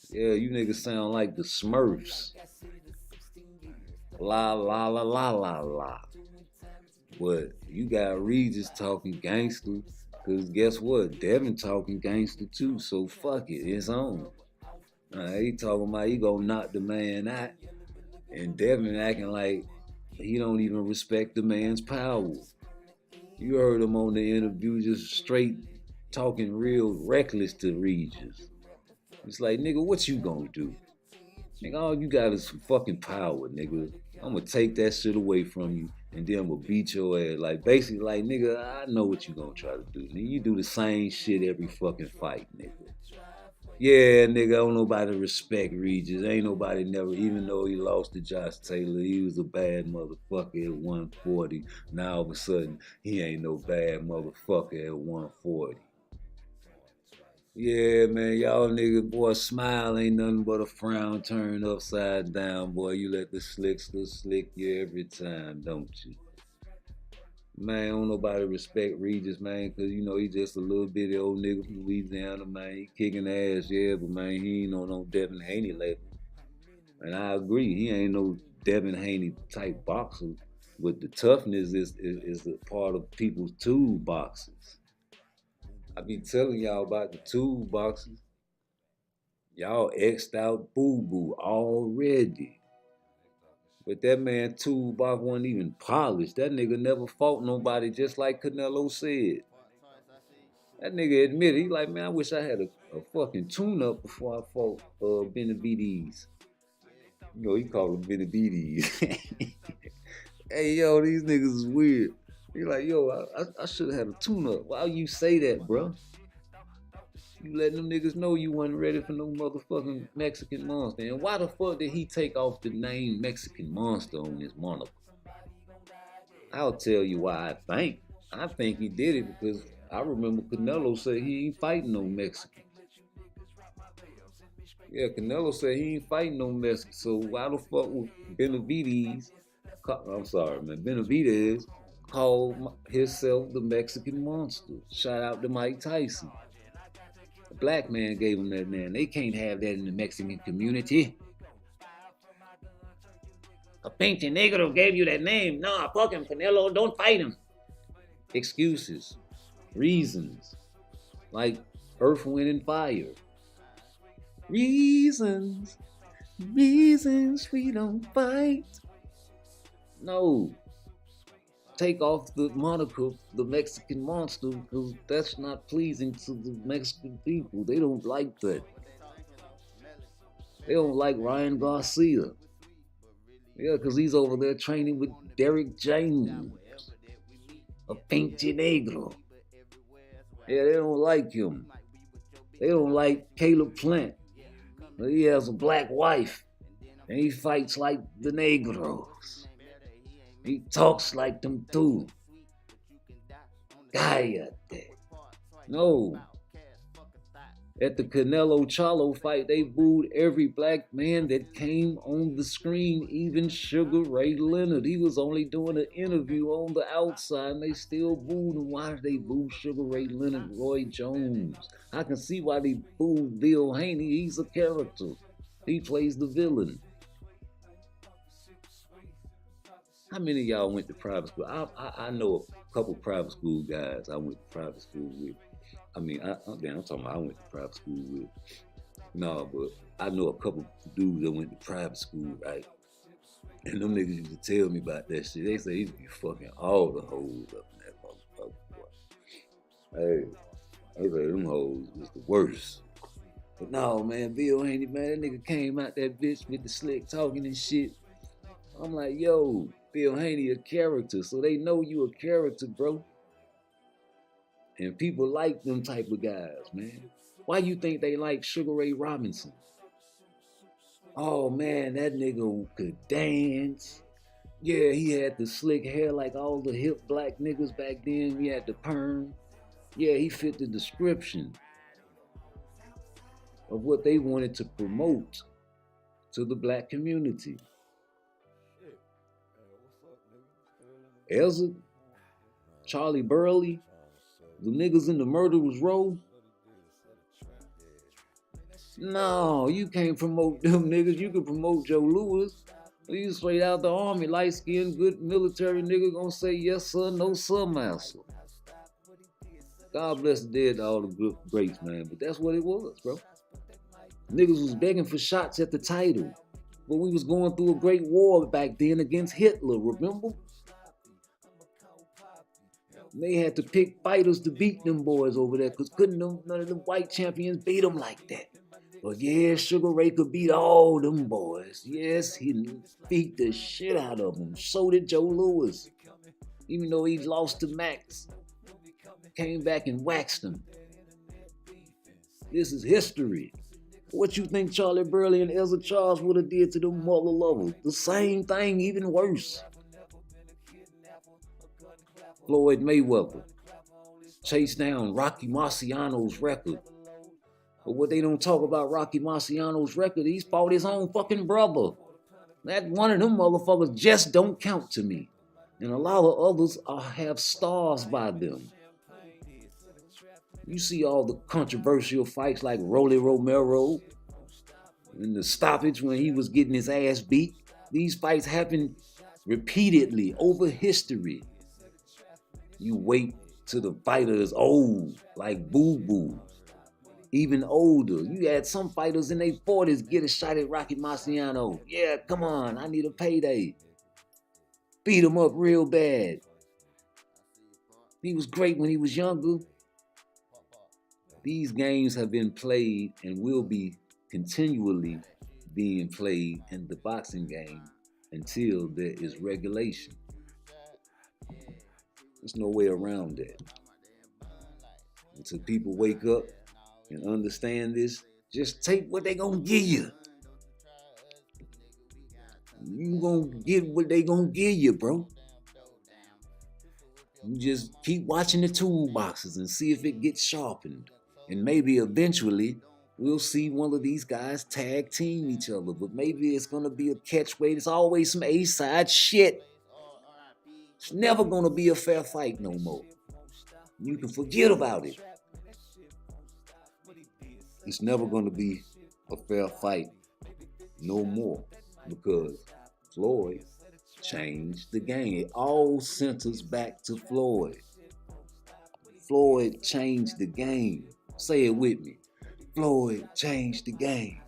Yeah, you niggas sound like the Smurfs. La la la la la la. But you got Regis talking gangster, cause guess what? Devin talking gangster too, so fuck it, it's on. He talking about he gonna knock the man out, and Devin acting like he don't even respect the man's power. You heard him on the interview just straight talking real reckless to Regis. It's like, nigga, what you gonna do? Nigga, all you got is some fucking power, nigga. I'm gonna take that shit away from you, and then I'm gonna beat your ass. Like, basically, like, nigga, I know what you gonna try to do. Nigga, you do the same shit every fucking fight, nigga. Yeah, nigga, don't nobody respect Regis. Ain't nobody never, even though he lost to Josh Taylor, he was a bad motherfucker at 140. Now all of a sudden, he ain't no bad motherfucker at 140. Yeah, man, y'all niggas, boy, smile ain't nothing but a frown turned upside down, boy. You let the slickster slick you every time, don't you? Man, don't nobody respect Regis, man, because, you know, he just a little bitty old nigga from Louisiana, man. He kicking ass, yeah, but, man, he ain't on no Devin Haney level. And I agree, he ain't no Devin Haney type boxer, but the toughness is a part of people's toolboxes. I be telling y'all about the toolboxes. Y'all X'd out Boo Boo already. But that man toolbox wasn't even polished. That nigga never fought nobody, just like Canelo said. That nigga admitted, he like, man, I wish I had a fucking tune-up before I fought Benavides. You know, he called him Benavides. Hey, yo, these niggas is weird. He like, yo, I should have had a tune-up. Why you say that, bro? You letting them niggas know you wasn't ready for no motherfucking Mexican monster. And why the fuck did he take off the name Mexican Monster on his monocle? I'll tell you why I think. I think he did it because I remember Canelo said he ain't fighting no Mexican. Yeah, Canelo said he ain't fighting no Mexican. So why the fuck would Benavides called himself the Mexican Monster? Shout out to Mike Tyson. A black man gave him that name. They can't have that in the Mexican community. A pinche negro gave you that name. Nah, fuck him, Canelo. Don't fight him. Excuses, reasons, like Earth, Wind, and Fire. Reasons we don't fight. No. Take off the moniker, the Mexican monster, because that's not pleasing to the Mexican people. They don't like that. They don't like Ryan Garcia. Yeah, because he's over there training with Derek James, a pinche negro. Yeah, they don't like him. They don't like Caleb Plant. He has a black wife, and he fights like the Negros. He talks like them too. Cállate. No. At the Canelo Charlo fight, they booed every black man that came on the screen, even Sugar Ray Leonard. He was only doing an interview on the outside, and they still booed him. Why did they boo Sugar Ray Leonard, Roy Jones? I can see why they booed Bill Haney. He's a character. He plays the villain. How many of y'all went to private school? I know a couple private school guys I went to private school with. I mean, I'm talking about I went to private school with. No, but I know a couple dudes that went to private school, right? And them niggas used to tell me about that shit. They say he used to be fucking all the hoes up in that motherfucker. Hey, they say them hoes was the worst. But no, man, Bill Haney, man, that nigga came out that bitch with the slick talking and shit. I'm like, yo, Bill Haney a character, so they know you a character, bro. And people like them type of guys, man. Why you think they like Sugar Ray Robinson? Oh man, that nigga could dance. Yeah, he had the slick hair like all the hip black niggas back then. He had the perm. Yeah, he fit the description of what they wanted to promote to the black community. Elza, Charlie Burley, the niggas in the murderer's row. No, you can't promote them niggas. You can promote Joe Louis. He's straight out the army, light-skinned, good military nigga gonna say yes sir, no sir, master. God bless the dead to all the good greats, man. But that's what it was, bro. Niggas was begging for shots at the title. But we was going through a great war back then against Hitler, remember? They had to pick fighters to beat them boys over there, because couldn't none of them white champions beat them like that. But yeah, Sugar Ray could beat all them boys. Yes, he beat the shit out of them. So did Joe Louis. Even though he lost to Max. Came back and waxed him. This is history. What you think Charlie Burley and Elza Charles would have did to them mother lovers? The same thing, even worse. Floyd Mayweather chased down Rocky Marciano's record. But what they don't talk about Rocky Marciano's record, he's fought his own fucking brother. That one of them motherfuckers just don't count to me. And a lot of others have stars by them. You see all the controversial fights like Rolly Romero and the stoppage when he was getting his ass beat. These fights happen repeatedly over history. You wait till the fighter is old, like Boo Boo. Even older. You had some fighters in their 40s get a shot at Rocky Marciano. Yeah, come on, I need a payday. Beat him up real bad. He was great when he was younger. These games have been played and will be continually being played in the boxing game until there is regulation. There's no way around that. Until people wake up and understand this, just take what they gonna give you. You gonna get what they gonna give you, bro. You just keep watching the toolboxes and see if it gets sharpened. And maybe eventually we'll see one of these guys tag team each other. But maybe it's gonna be a catchweight. It's always some A-side shit. It's never gonna be a fair fight no more. You can forget about it. It's never gonna be a fair fight no more, because Floyd changed the game. It all centers back to Floyd. Floyd changed the game. Say it with me. Floyd changed the game.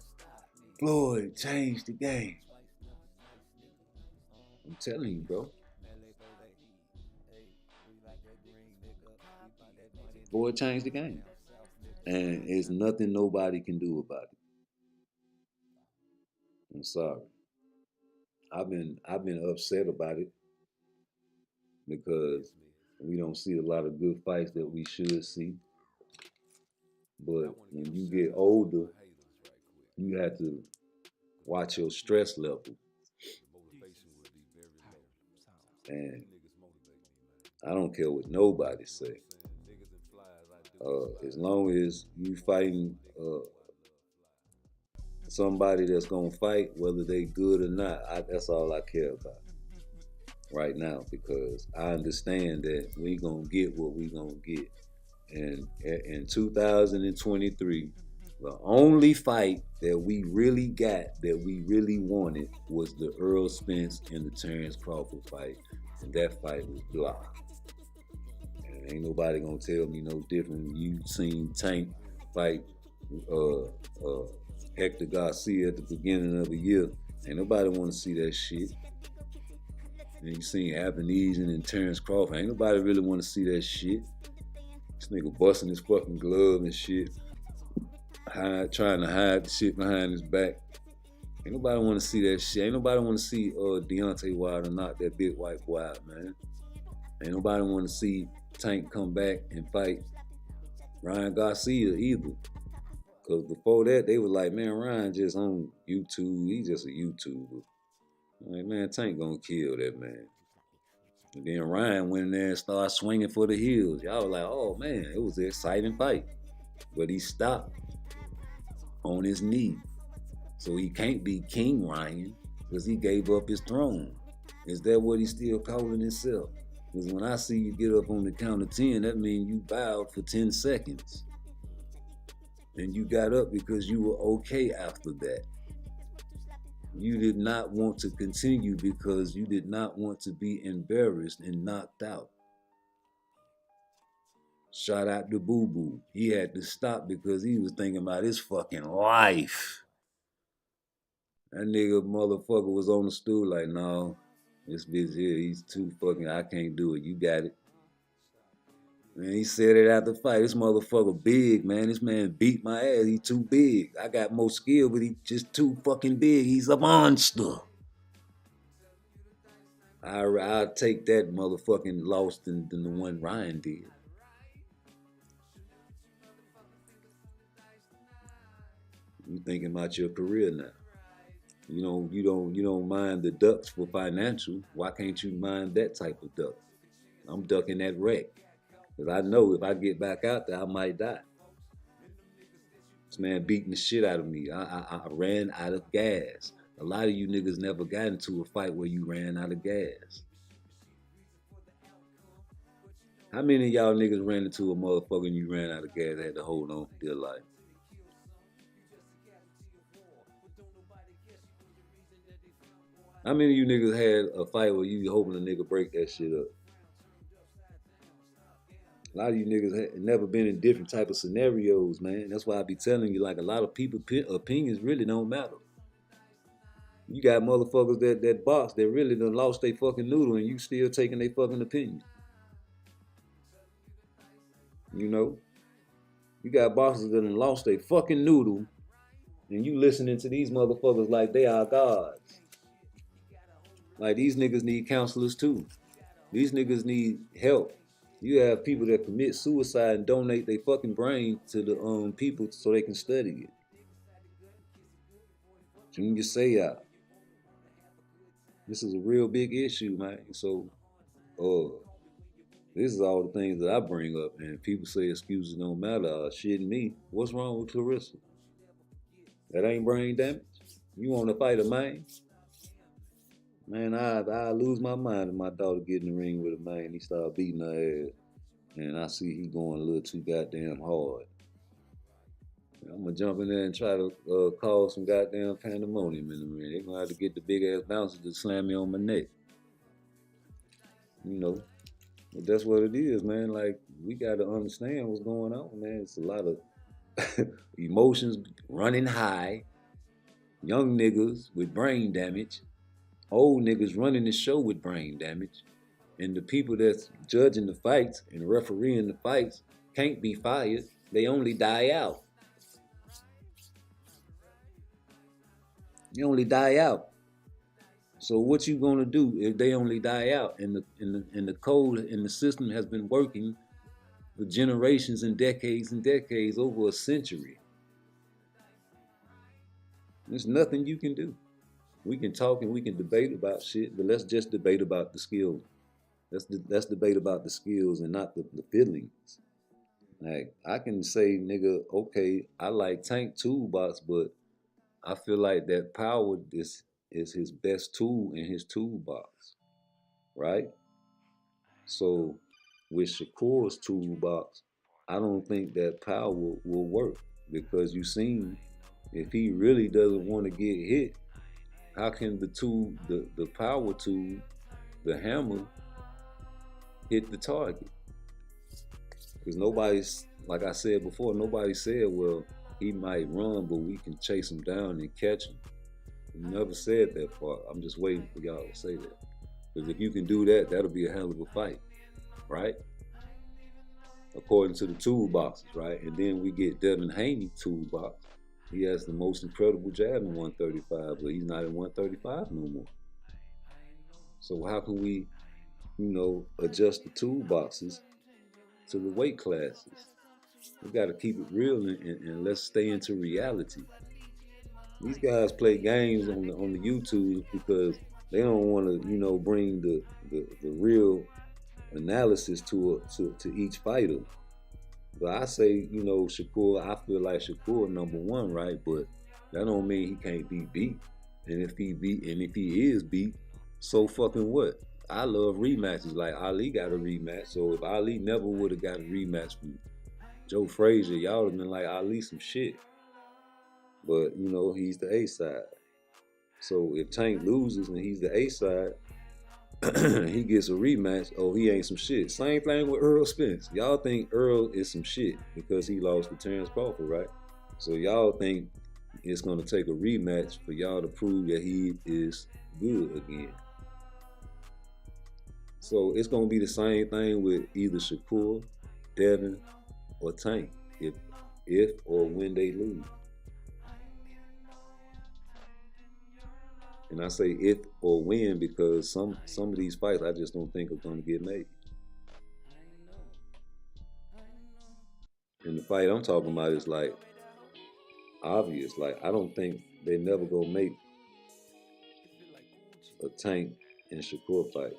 Floyd changed the game. I'm telling you, bro. Floyd changed the game. And there's nothing nobody can do about it. I'm sorry. I've been upset about it because we don't see a lot of good fights that we should see. But when you get older, you have to watch your stress level. And I don't care what nobody say. As long as you fighting somebody that's gonna fight, whether they good or not, that's all I care about right now, because I understand that we gonna get what we gonna get. And in 2023, the only fight that we really got, that we really wanted, was the Earl Spence and the Terrence Crawford fight. And that fight was blah. And ain't nobody gonna tell me no different. You seen Tank fight Hector Garcia at the beginning of the year. Ain't nobody wanna see that shit. And you seen Abenesian and Terrence Crawford. Ain't nobody really wanna see that shit. This nigga busting his fucking glove and shit. Trying to hide the shit behind his back. Ain't nobody want to see that shit. Ain't nobody want to see Deontay Wilder knock that big white boy out, man. Ain't nobody want to see Tank come back and fight Ryan Garcia either. Because before that, they was like, man, Ryan just on YouTube. He just a YouTuber. I'm like, man, Tank gonna kill that man. And then Ryan went in there and started swinging for the heels. Y'all was like, oh man, it was an exciting fight. But he stopped on his knee. So he can't be King Ryan because he gave up his throne. Is that what he's still calling himself? Because when I see you get up on the count of 10, that means you bowed for 10 seconds. And you got up because you were okay after that. You did not want to continue because you did not want to be embarrassed and knocked out. Shout out to Boo Boo. He had to stop because he was thinking about his fucking life. That nigga motherfucker was on the stool like, no, this bitch here, he's too fucking, I can't do it. You got it. Man, he said it after the fight. This motherfucker big, man. This man beat my ass. He too big. I got more skill, but he just too fucking big. He's a monster. I'll take that motherfucking loss than the one Ryan did. You thinking about your career now. You don't mind the ducks for financial. Why can't you mind that type of duck? I'm ducking that wreck. Because I know if I get back out there, I might die. This man beating the shit out of me. I ran out of gas. A lot of you niggas never got into a fight where you ran out of gas. How many of y'all niggas ran into a motherfucker and you ran out of gas and had to hold on for dear life? How many of you niggas had a fight where you hoping a nigga break that shit up? A lot of you niggas had never been in different type of scenarios, man. That's why I be telling you, like, a lot of people opinions really don't matter. You got motherfuckers that box that really done lost their fucking noodle and you still taking their fucking opinion. You know? You got boxers that done lost their fucking noodle and you listening to these motherfuckers like they are gods. Like, these niggas need counselors too. These niggas need help. You have people that commit suicide and donate their fucking brain to the people so they can study it. Junior Seau. This is a real big issue, man. So, this is all the things that I bring up, and people say excuses don't matter. Shit me. What's wrong with Clarissa? That ain't brain damage? You want to fight a man? Man, I lose my mind if my daughter get in the ring with a man. He start beating her ass, and I see he going a little too goddamn hard. I'm gonna jump in there and try to cause some goddamn pandemonium in the ring. They're gonna have to get the big ass bouncers to slam me on my neck. you know. But that's what it is, man. Like, we got to understand what's going on, man. It's a lot of emotions running high, young niggas with brain damage, old niggas running the show with brain damage, and the people that's judging the fights and refereeing the fights can't be fired. They only die out. They only die out. So what you gonna do if they only die out and the code and the system has been working for generations and decades, over a century? There's nothing you can do. We can talk and we can debate about shit, but let's just debate about the skills. Let's debate about the skills and not the feelings. Like, I can say, nigga, okay, I like Tank Toolbox, but I feel like that power is his best tool in his toolbox, right? So with Shakur's toolbox, I don't think that power will work because you seen if he really doesn't want to get hit, how can the tool, the power tool, the hammer, hit the target? Because nobody's, like I said before, nobody said, well, he might run, but we can chase him down and catch him. We never said that part. I'm just waiting for y'all to say that. Because if you can do that, that'll be a hell of a fight, right? According to the toolboxes, right? And then we get Devin Haney toolbox. He has the most incredible jab in 135, but he's not in 135 no more. So how can we, adjust the toolboxes to the weight classes? We got to keep it real and let's stay into reality. These guys play games on the YouTube because they don't want to, bring the real analysis to each fighter. But I say, Shakur, I feel like Shakur #1, right? But that don't mean he can't be beat. And if he is beat, so fucking what? I love rematches. Like Ali got a rematch. So if Ali never would have got a rematch from Joe Frazier, y'all would have been like Ali some shit. But he's the A side. So if Tank loses and he's the A side, he gets a rematch. Oh, he ain't some shit. Same thing with Earl Spence. Y'all think Earl is some shit because he lost to Terrence Crawford, right? So y'all think it's gonna take a rematch for y'all to prove that he is good again. So it's gonna be the same thing with either Shakur, Devin, or Tank if or when they lose. And I say if or when because some of these fights I just don't think are gonna get made. And the fight I'm talking about is like obvious. Like I don't think they never gonna make a Tank and Shakur fight.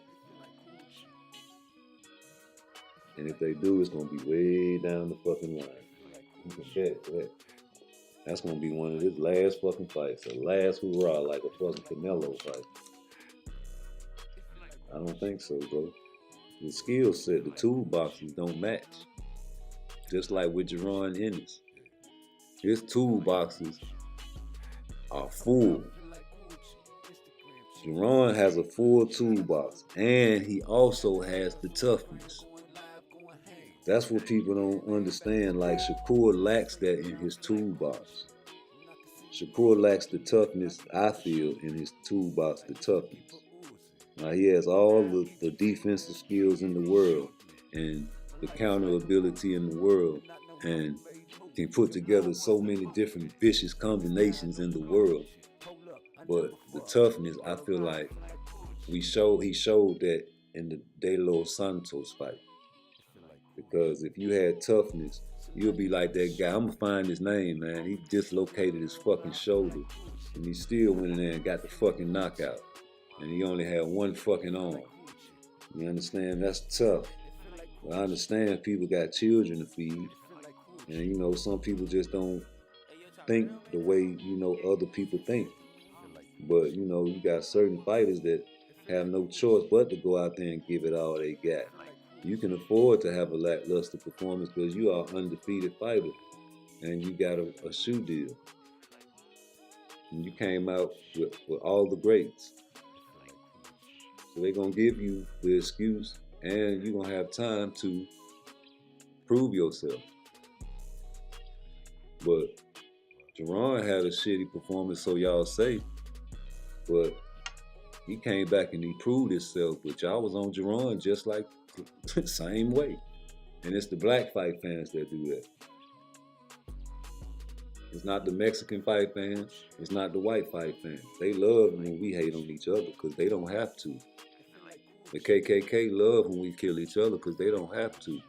And if they do, it's gonna be way down the fucking line. You can bet that. That's gonna be one of his last fucking fights, the last hoorah, like a fucking CANELO fight. I don't think so, bro. The skill set, the toolboxes don't match. Just like with Jaron Ennis. His toolboxes are full. Jaron has a full toolbox, and he also has the toughness. That's what people don't understand. Like Shakur lacks that in his toolbox. Shakur lacks the toughness, I feel, in his toolbox, the toughness. Now he has all the defensive skills in the world and the counter ability in the world and can put together so many different vicious combinations in the world. But the toughness, I feel like he showed that in the De Los Santos fight. Because if you had toughness, you'll be like that guy. I'm gonna find his name, man. He dislocated his fucking shoulder, and he still went in there and got the fucking knockout. And he only had one fucking arm. You understand? That's tough. But I understand people got children to feed, and some people just don't think the way other people think. But you got certain fighters that have no choice but to go out there and give it all they got. You can afford to have a lackluster performance because you are an undefeated fighter and you got a shoe deal. And you came out with all the greats. So they're gonna give you the excuse, and you're gonna have time to prove yourself. But Jerron had a shitty performance, so y'all say, but he came back and he proved himself. But y'all was on Jerron just like the same way. And it's the black fight fans that do that. It's not the Mexican fight fans. It's not the white fight fans. They love when we hate on each other because they don't have to. The KKK love when we kill each other because they don't have to.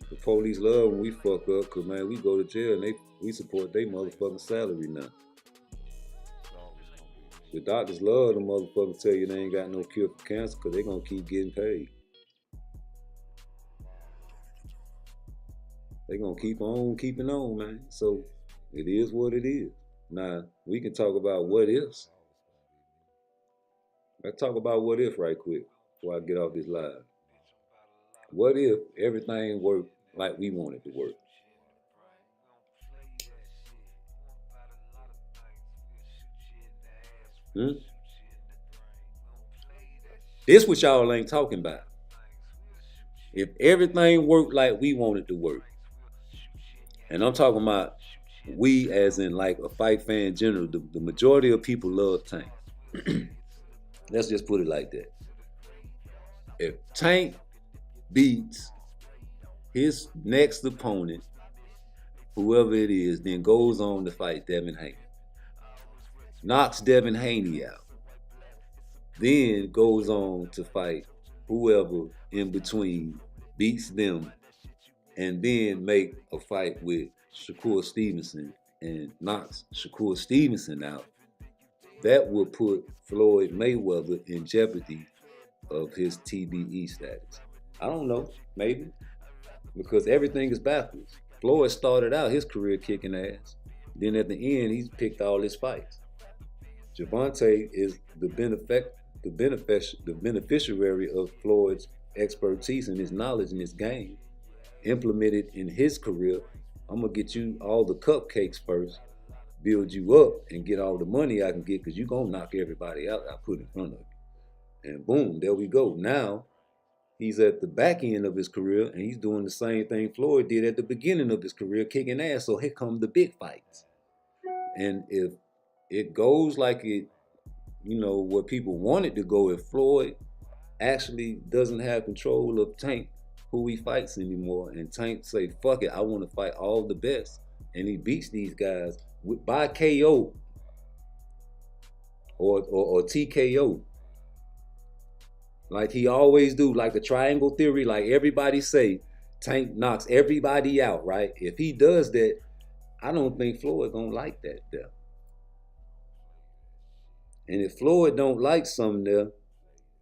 The police love when we fuck up because, man, we go to jail and we support their motherfucking salary now. The doctors love the motherfuckers tell you they ain't got no cure for cancer because they gonna keep getting paid. They gonna keep on keeping on, man. So it is what it is. Now, we can talk about what ifs. Let's talk about what if right quick before I get off this live. What if everything worked like we want it to work? This what y'all ain't talking about. If everything worked like we want it to work, and I'm talking about we as in like a fight fan in general, the majority of people love Tank. Let's just put it like that. If Tank beats his next opponent, whoever it is, then goes on to fight Devin Haney, knocks Devin Haney out, then goes on to fight whoever in between, beats them, and then make a fight with Shakur Stevenson and knocks Shakur Stevenson out, that will put Floyd Mayweather in jeopardy of his TBE status. I don't know, maybe, because everything is backwards. Floyd started out his career kicking ass. Then at the end, he's picked all his fights. Gervonta is the beneficiary of Floyd's expertise and his knowledge in his game, implemented in his career. I'm gonna get you all the cupcakes first, build you up, and get all the money I can get because you're gonna knock everybody out I put in front of you. And boom, there we go. Now he's at the back end of his career and he's doing the same thing Floyd did at the beginning of his career, kicking ass. So here come the big fights. And if it goes like it, what people want it to go, if Floyd actually doesn't have control of Tank, who he fights anymore, and Tank say, fuck it, I want to fight all the best, and he beats these guys by KO or TKO, like he always do, like the triangle theory, like everybody say, Tank knocks everybody out, right? If he does that, I don't think Floyd gonna like that there. And if Floyd don't like something there,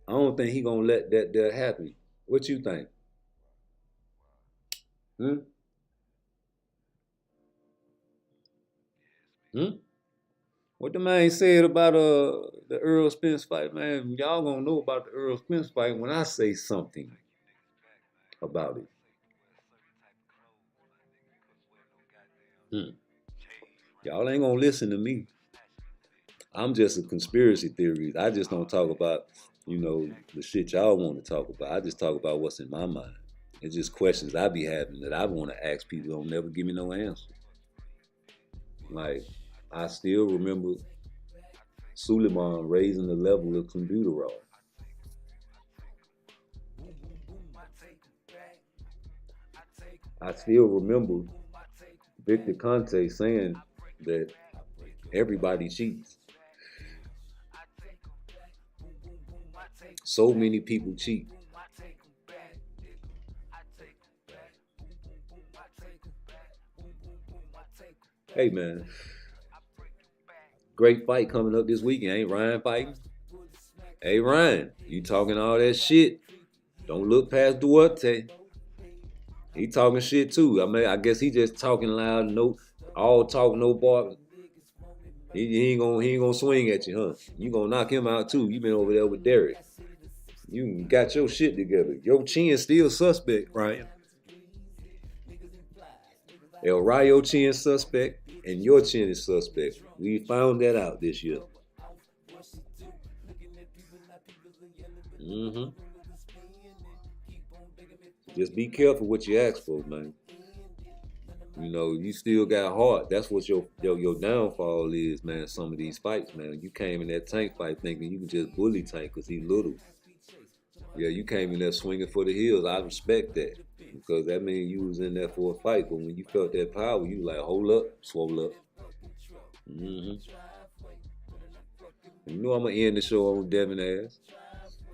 I don't think he gonna let that there happen. What you think? What the man said about the Earl Spence fight, man? Y'all gonna know about the Earl Spence fight when I say something about it. Y'all ain't gonna listen to me. I'm just a conspiracy theorist. I just don't talk about, the shit y'all want to talk about. I just talk about what's in my mind. It's just questions I be having that I want to ask people don't never give me no answer. Like, I still remember Suleiman raising the level of clenbuterol. I still remember Victor Conte saying that everybody cheats. So many people cheat. Hey, man. Great fight coming up this weekend. Ain't Ryan fighting? Hey, Ryan, you talking all that shit. Don't look past Duarte. He talking shit too. I guess he just talking loud, no, all talk, no bark. He ain't gonna swing at you, huh? You gonna knock him out too. You been over there with Derek. You got your shit together. Your chin still suspect, Ryan. El Rayo chin suspect, and your chin is suspect. We found that out this year. Mm-hmm. Just be careful what you ask for, man. You know, you still got heart. That's what your downfall is, man. Some of these fights, man. You came in that Tank fight thinking you can just bully Tank because he little. Yeah, you came in there swinging for the hills. I respect that because that means you was in there for a fight. But when you felt that power, you like, hold up, swole up. Mm-hmm. You know I'm gonna end the show on Devin ass.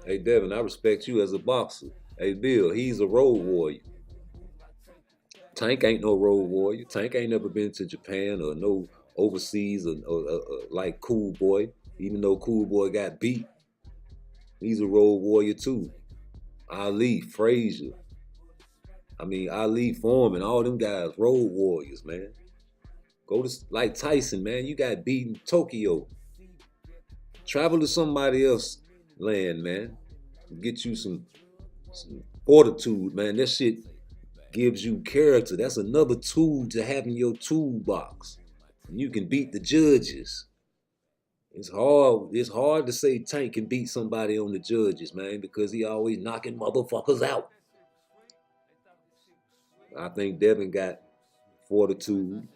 Hey Devin, I respect you as a boxer. Hey Bill, he's a road warrior. Tank ain't no road warrior. Tank ain't never been to Japan or no overseas or like Cool Boy. Even though Cool Boy got beat, he's a road warrior too. Ali, Frazier. I mean, Ali, Foreman, all them guys, road warriors, man. Go to like Tyson, man. You got beat in Tokyo. Travel to somebody else land, man. Get you some fortitude, man. That shit gives you character. That's another tool to have in your toolbox. You can beat the judges. It's hard to say Tank can beat somebody on the judges, man, because he always knocking motherfuckers out. I think Devin got fortitude,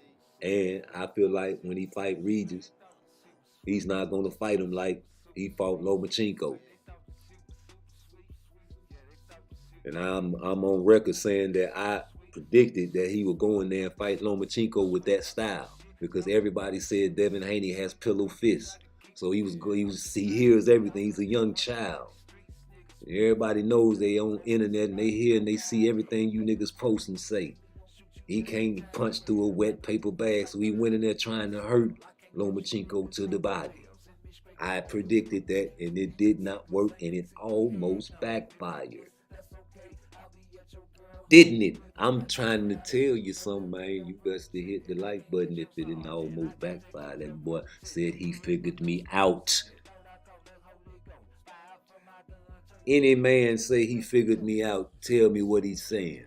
and I feel like when he fight Regis, he's not going to fight him like he fought Lomachenko. And I'm on record saying that I predicted that he would go in there and fight Lomachenko with that style because everybody said Devin Haney has pillow fists. So he hears everything. He's a young child. Everybody knows they on internet and they hear and they see everything you niggas post and say. He can't punch through a wet paper bag, so he went in there trying to hurt Lomachenko to the body. I predicted that and it did not work and it almost backfired. Didn't it? I'm trying to tell you something, man. You best to hit the like button if it didn't almost backfire. That boy said he figured me out. Any man say he figured me out, tell me what he's saying.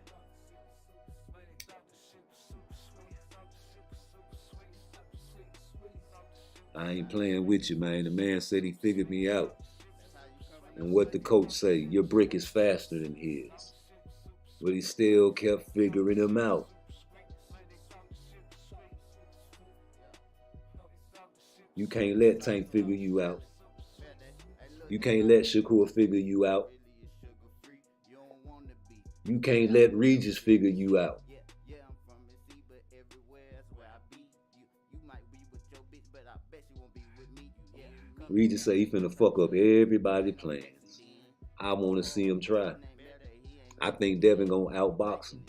I ain't playing with you, man. The man said he figured me out. And what the coach say, your brick is faster than his. But he still kept figuring him out. You can't let Tank figure you out. You can't let Shakur figure you out. You can't let Regis figure you out. Regis say he finna fuck up everybody's plans. I want to see him try. I think Devin gonna outbox him.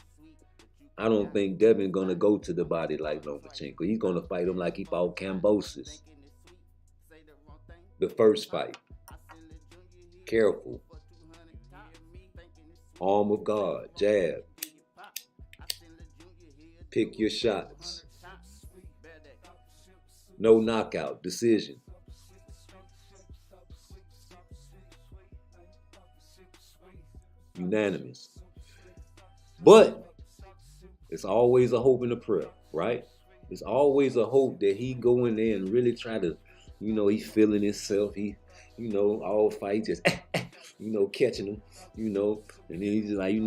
I don't think Devin gonna go to the body like Lomachenko. He's gonna fight him like he fought Kambosos. The first fight. Careful. Arm of God. Jab. Pick your shots. No knockout. Decision. Unanimous. But it's always a hope and a prayer, right? It's always a hope that he go in there and really try to, he's feeling himself. He, all fight just, catching him, and then he's just like,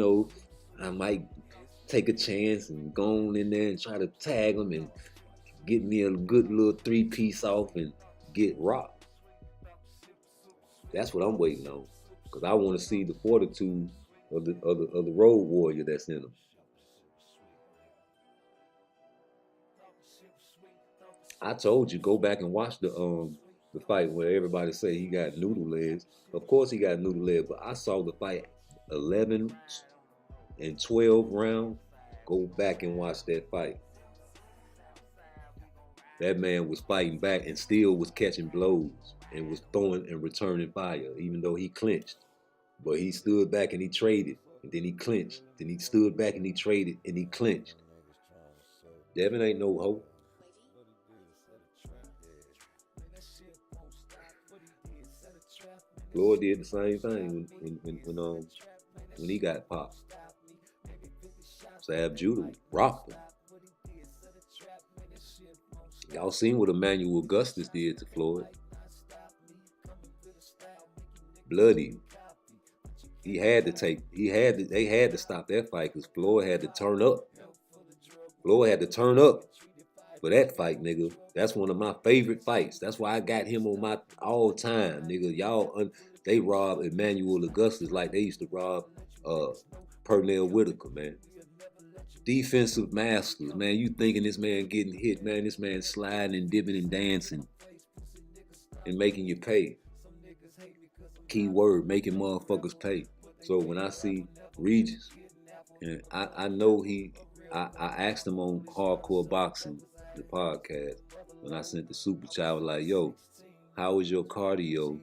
I might take a chance and go on in there and try to tag him and get me a good little 3-piece off and get rocked. That's what I'm waiting on. Because I want to see the fortitude of the road warrior that's in him. I told you, go back and watch the fight where everybody say he got noodle legs. Of course he got noodle legs, but I saw the fight 11 and 12 round. Go back and watch that fight. That man was fighting back and still was catching blows and was throwing and returning fire, even though he clinched. But he stood back and he traded, and then he clinched. Then he stood back and he traded, and he clinched. Devin ain't no hope. Floyd did the same thing when he got popped. Sab Judah rocked him. Y'all seen what Emmanuel Augustus did to Floyd? Bloody. They had to stop that fight because Floyd had to turn up. Floyd had to turn up for that fight, nigga. That's one of my favorite fights. That's why I got him on my all time, nigga. They robbed Emmanuel Augustus like they used to rob Pernell Whitaker, man. Defensive masters, man. You thinking this man getting hit, man. This man sliding and dipping and dancing and making you pay. Key word, making motherfuckers pay. So when I see Regis, and I know I asked him on Hardcore Boxing, the podcast, when I sent the super chat, I was like, yo, how is your cardio?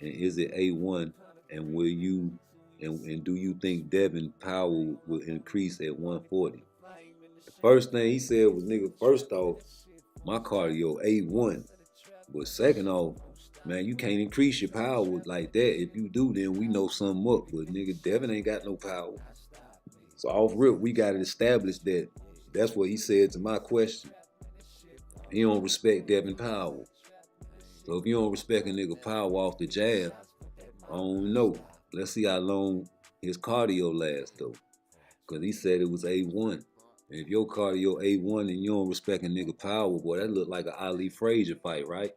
And is it A1? And will you and do you think Devin Powell will increase at 140? The first thing he said was, nigga, first off, my cardio A1. But second off, man, you can't increase your power like that. If you do, then we know something up. But nigga, Devin ain't got no power. So off rip, we got to establish that. That's what he said to my question. He don't respect Devin Powell. So if you don't respect a nigga power off the jab, I don't know. Let's see how long his cardio lasts though. Cause he said it was A1. And if your cardio A1 and you don't respect a nigga power, boy, that look like an Ali Frazier fight, right?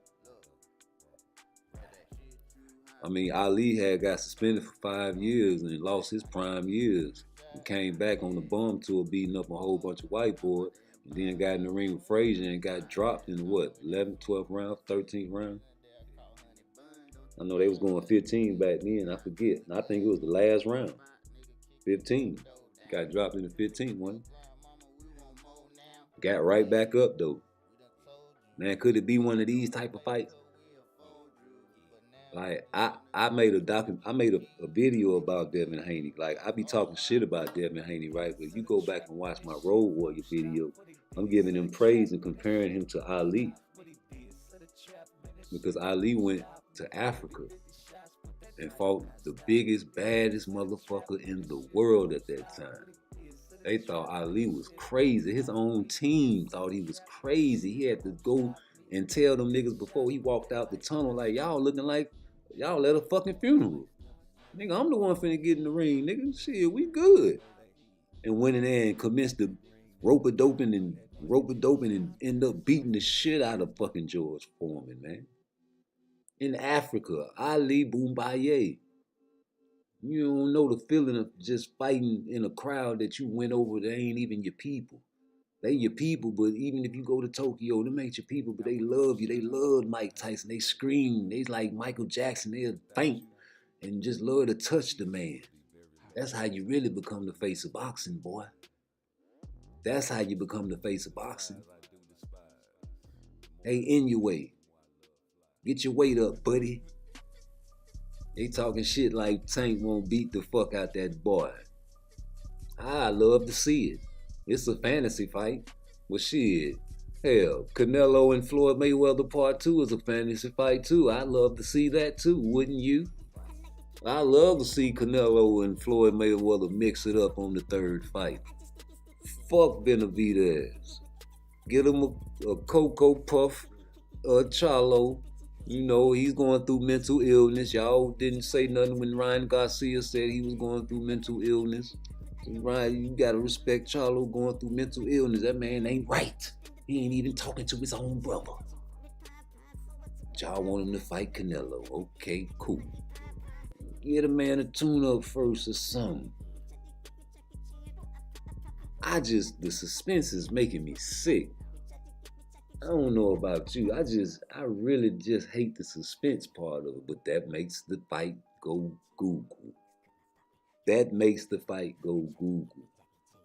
I mean, Ali had got suspended for 5 years and lost his prime years. He came back on the bum tour beating up a whole bunch of white boys. And then got in the ring with Frazier and got dropped in what, 11th, 12th round, 13th round? I know they was going 15 back then, I forget. And I think it was the last round, 15. Got dropped in the 15th one. Got right back up though. Man, could it be one of these type of fights? Like I made a video about Devin Haney. Like I be talking shit about Devin Haney, right? But you go back and watch my Road Warrior video, I'm giving him praise and comparing him to Ali. Because Ali went to Africa and fought the biggest, baddest motherfucker in the world at that time. They thought Ali was crazy. His own team thought he was crazy. He had to go and tell them niggas before he walked out the tunnel, like, y'all looking like y'all at a fucking funeral. Nigga, I'm the one finna get in the ring, nigga. Shit, we good. And went in there and commenced to rope-a-doping and end up beating the shit out of fucking George Foreman, man. In Africa, Ali Boumbaye. You don't know the feeling of just fighting in a crowd that you went over that ain't even your people. They your people, but even if you go to Tokyo, them ain't your people, but they love you. They love Mike Tyson. They scream. They like Michael Jackson. They'll faint and just love to touch the man. That's how you really become the face of boxing, boy. That's how you become the face of boxing. They in your way. Get your weight up, buddy. They talking shit like Tank won't beat the fuck out that boy. I love to see it. It's a fantasy fight. Well, shit. Hell, Canelo and Floyd Mayweather Part 2 is a fantasy fight too. I love to see that too, wouldn't you? I love to see Canelo and Floyd Mayweather mix it up on the third fight. Fuck Benavidez. Get him a Cocoa Puff, a Charlo. You know, he's going through mental illness. Y'all didn't say nothing when Ryan Garcia said he was going through mental illness. So Ryan, you gotta respect Charlo going through mental illness. That man ain't right. He ain't even talking to his own brother. Y'all want him to fight Canelo. Okay, cool. Get a man a tune-up first or something. The suspense is making me sick. I don't know about you. I really just hate the suspense part of it, but that makes the fight go Google. That makes the fight go Google.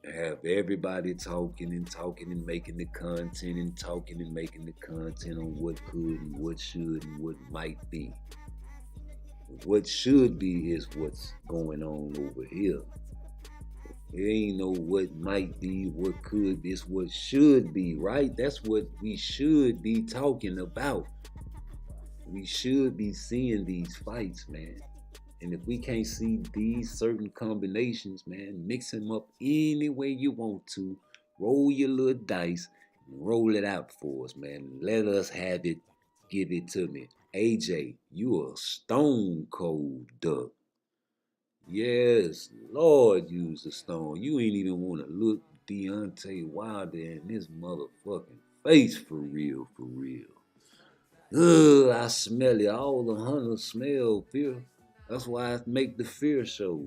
Have everybody talking and making the content and talking and making the content on what could and what should and what might be. What should be is what's going on over here. It ain't no what might be, what could be, it's what should be, right? That's what we should be talking about. We should be seeing these fights, man. And if we can't see these certain combinations, man, mix them up any way you want to. Roll your little dice, and roll it out for us, man. Let us have it. Give it to me. AJ, you a stone cold duck. Yes, Lord, use the stone. You ain't even want to look Deontay Wilder in this motherfucking face for real, for real. Ugh, I smell it. All the hunters smell fear. That's why I make the fear show.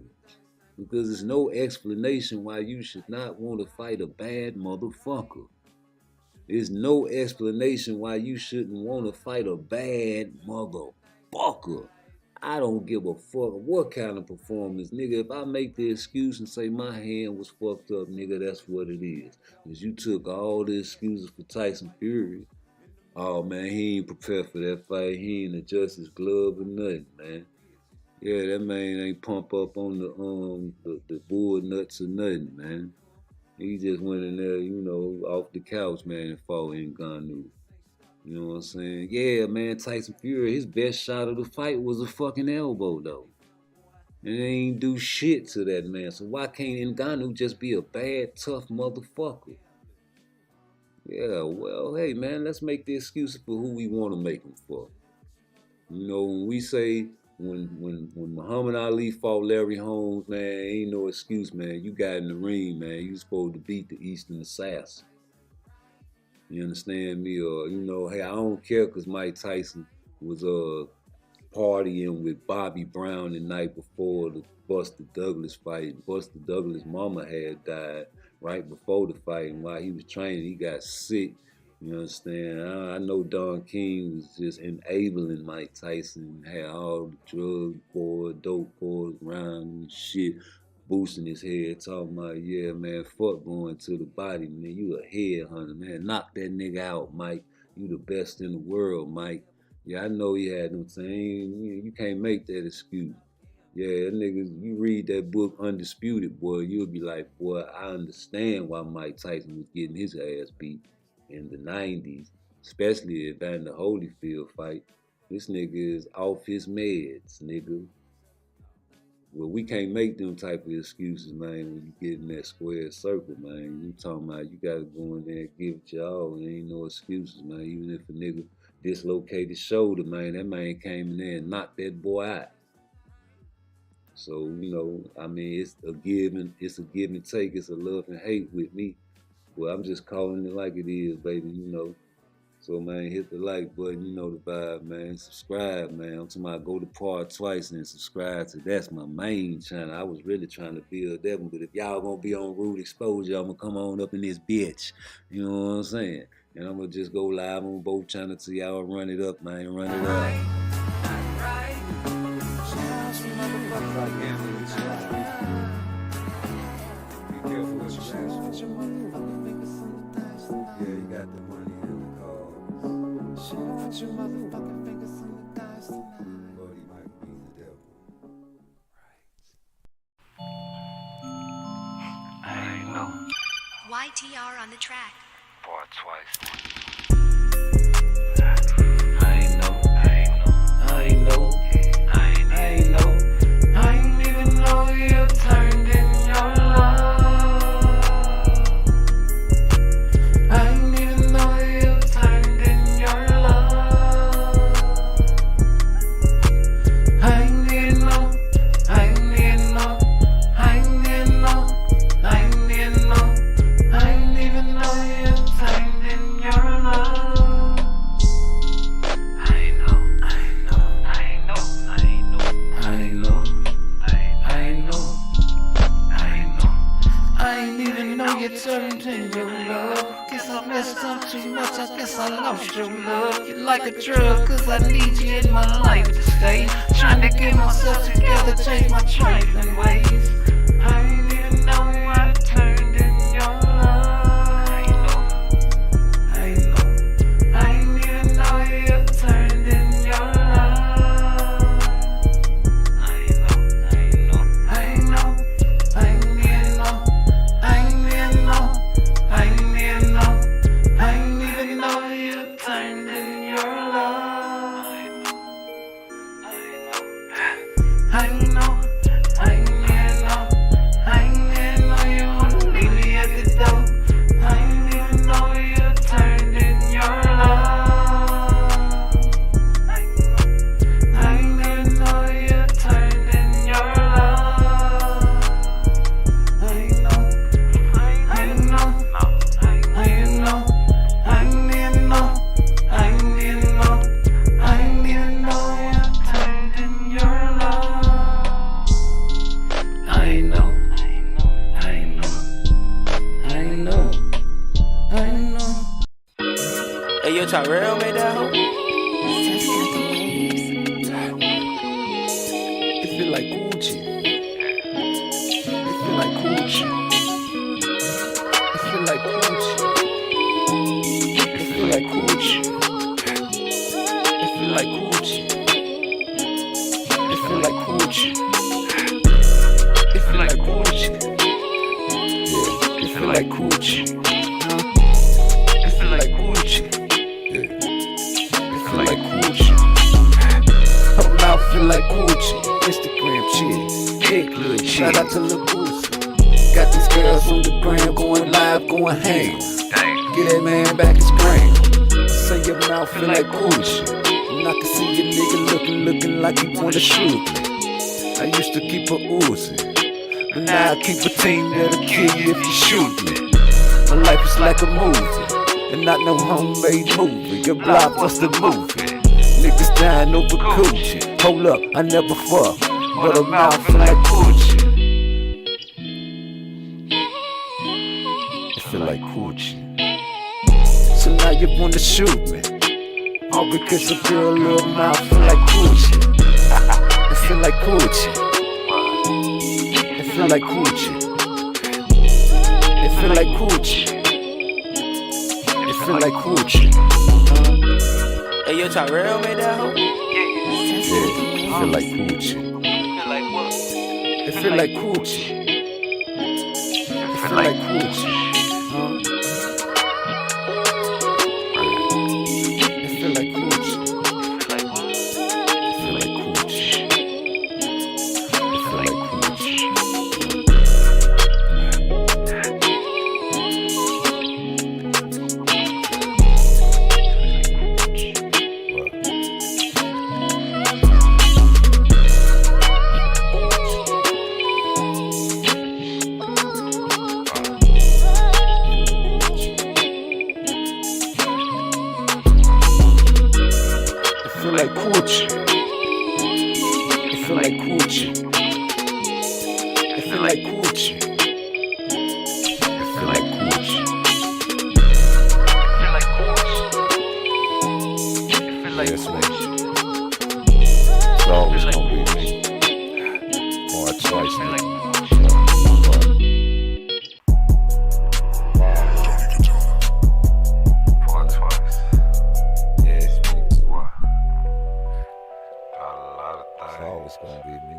Because there's no explanation why you should not want to fight a bad motherfucker. There's no explanation why you shouldn't want to fight a bad motherfucker. I don't give a fuck what kind of performance, nigga. If I make the excuse and say my hand was fucked up, nigga, that's what it is. Because you took all the excuses for Tyson Fury. Oh, man, he ain't prepared for that fight. He ain't adjust his glove or nothing, man. Yeah, that man ain't pump up on the bull nuts or nothing, man. He just went in there, you know, off the couch, man, and fought Ngannou. You know what I'm saying? Yeah, man, Tyson Fury, his best shot of the fight was a fucking elbow, though. And they ain't do shit to that man. So why can't Ngannou just be a bad, tough motherfucker? Yeah, well, hey, man, let's make the excuses for who we want to make them for. You know, when we say, when Muhammad Ali fought Larry Holmes, man, ain't no excuse, man. You got in the ring, man. You supposed to beat the Eastern Assassin. You understand me? Or, you know, hey, I don't care because Mike Tyson was partying with Bobby Brown the night before the Buster Douglas fight. Buster Douglas' mama had died right before the fight, and while he was training, he got sick. You understand? I know Don King was just enabling Mike Tyson, had all the drug boys, dope boys around and shit, boosting his head, talking about, yeah, man, fuck going to the body, man. You a headhunter, man. Knock that nigga out, Mike. You the best in the world, Mike. Yeah, I know he had them saying, you can't make that excuse. Yeah, niggas, you read that book, Undisputed, boy, you'll be like, boy, I understand why Mike Tyson was getting his ass beat in the 90s, especially if in the Holyfield fight. This nigga is off his meds, nigga. Well, we can't make them type of excuses, man, when you get in that square circle, man. You talking about you gotta go in there and give it your all. There ain't no excuses, man. Even if a nigga dislocated his shoulder, man, that man came in there and knocked that boy out. So, you know, I mean, it's a give and take. It's a love and hate with me. Well, I'm just calling it like it is, baby, you know. So, man, hit the like button, you know the vibe, man. Subscribe, man. I'm talking about go to PARTTWICE and subscribe to that's my main channel. I was really trying to build that one, but if y'all gonna be on Rude Exposure, I'm gonna come on up in this bitch. You know what I'm saying? And I'm gonna just go live on both channels till y'all run it up, man. Run it up. Be careful what you ask for. Yeah, you got the money and the cars. Put your motherfucking fingers on the dice tonight. Lord, he might be the devil. Right. I ain't know. YTR on the track. PARTTWICE. I ain't know. I ain't know. I ain't know. I ain't even know you turned in your love. I ain't even know you turned in your love. I ain't even know. I ain't even know. I ain't even know. I ain't even know. I ain't even know you turned in your love. I know. I know. I know. I ain't even know you turned in your love. Guess I messed up too much, I guess I lost your love. You're like a drug, cause I need you in my life to stay. Trying to get myself together, change my trifling ways. I ain't even know I turned in your love. I ain't even know you turned in your love. I ain't know. I ain't even know. I ain't even know. I ain't even know you turned in your love. I ain't know. I ain't even know. I Hey, yo, Tyrell made that hoe? It feel like Gucci. It feel like Gucci. It feel like Gucci. It feel like Gucci. It feel like Gucci. It feel like Gucci. It feel like Gucci. Yeah, it feel like Gucci. It feel like Gucci. Yeah, it feel like Gucci. Her mouth feel like Gucci. Instagram chick, big little chick. Shout out to Lil Boosie. Got these girls on the gram going live, going ham. Get that man back his gram. Say your mouth feel like Gucci. And I can see your nigga looking like he wanna shoot me. I used to keep a Uzi, but now I keep a team that'll kill you if you shoot me. My life is like a movie, and not no homemade movie. Your blockbuster movie. Niggas dying over coochie. Hold up, I never fuck, but her mouth feel like Gucci. It feel like Gucci. So now you wanna shoot me, all because a girl little mouth feel like Gucci. It feel like Gucci. It feel like Gucci. It feel like Gucci. It feel like Gucci. Hey, yo, Tyrell made that hoe? Yeah, it feel like Gucci. Feel like what? It feel like Gucci. It feel like Gucci. It feel like Gucci. Feel like what? It feel like Gucci. It feel like Gucci. It feel like Gucci. It feel like Gucci. It feel like Gucci. It feel like Gucci. Feel like Gucci. Feel like Yes, man. Gucci. It's always gonna be me. PARTTWICE, Feel like nigga. PARTTWICE. Yeah, it's me. What? Got a lot of It's things. always gonna be me.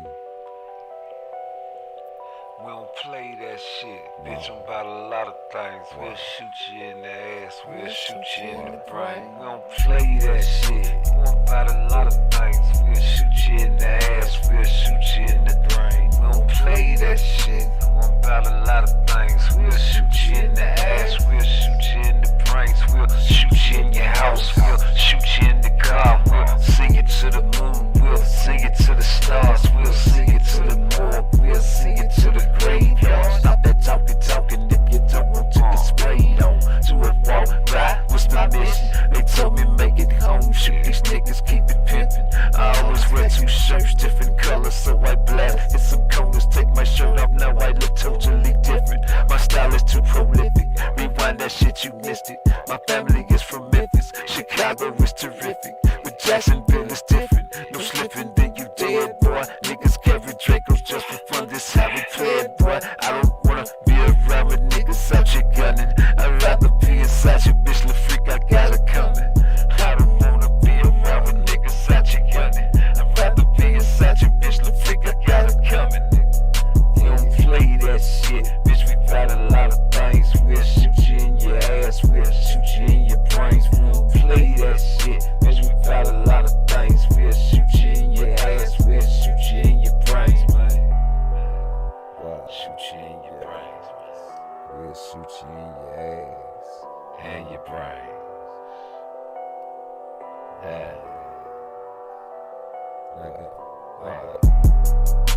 We don't play that shit, bitch. I'm about a lot of things. We'll shoot you in the ass, we'll shoot you in the brain. We don't play that shit. I'm about a lot of things. We'll shoot you in the ass, we'll shoot you in the brain. We don't play that shit. I'm about a lot of things. We'll shoot you in the ass, we'll shoot you in the brains. We'll shoot you in your house, we'll shoot you in the car. We'll sing it to the moon, we'll sing it to the stars. We'll sing it to the morgue, we'll sing it to the graveyard. Stop that talking if you don't want to get sprayed on. To a walk right, what's my mission? They told me make it home, shoot these niggas, keep it pimpin'. I always wear two shirts, different colors, so I black. Hit some corners, take my shirt off, now I look totally different. My style is too prolific, rewind that shit, you missed it. My family is from Memphis, Chicago is terrific, but Jacksonville is different. No slipping, then you dead, boy. Niggas carry Dracos just for fun, this how we play it, boy. I don't wanna be around with niggas out here gunning. I'd rather be inside your bitch, little freak, I got it coming. I don't wanna be around with niggas out here gunning. I'd rather be inside your bitch, little freak, I got it coming, nigga. You don't play that shit, bitch, we got a lot of things. We'll shoot you in your ass, we'll shoot you in your brains. We don't play that shit, bitch, we got a lot of things. We'll shoot you in your ass, we'll shoot you in your brains, man. Wow. Shoot you in your brains, man. We'll shoot you in your ass. And your brains. Yeah. Like that.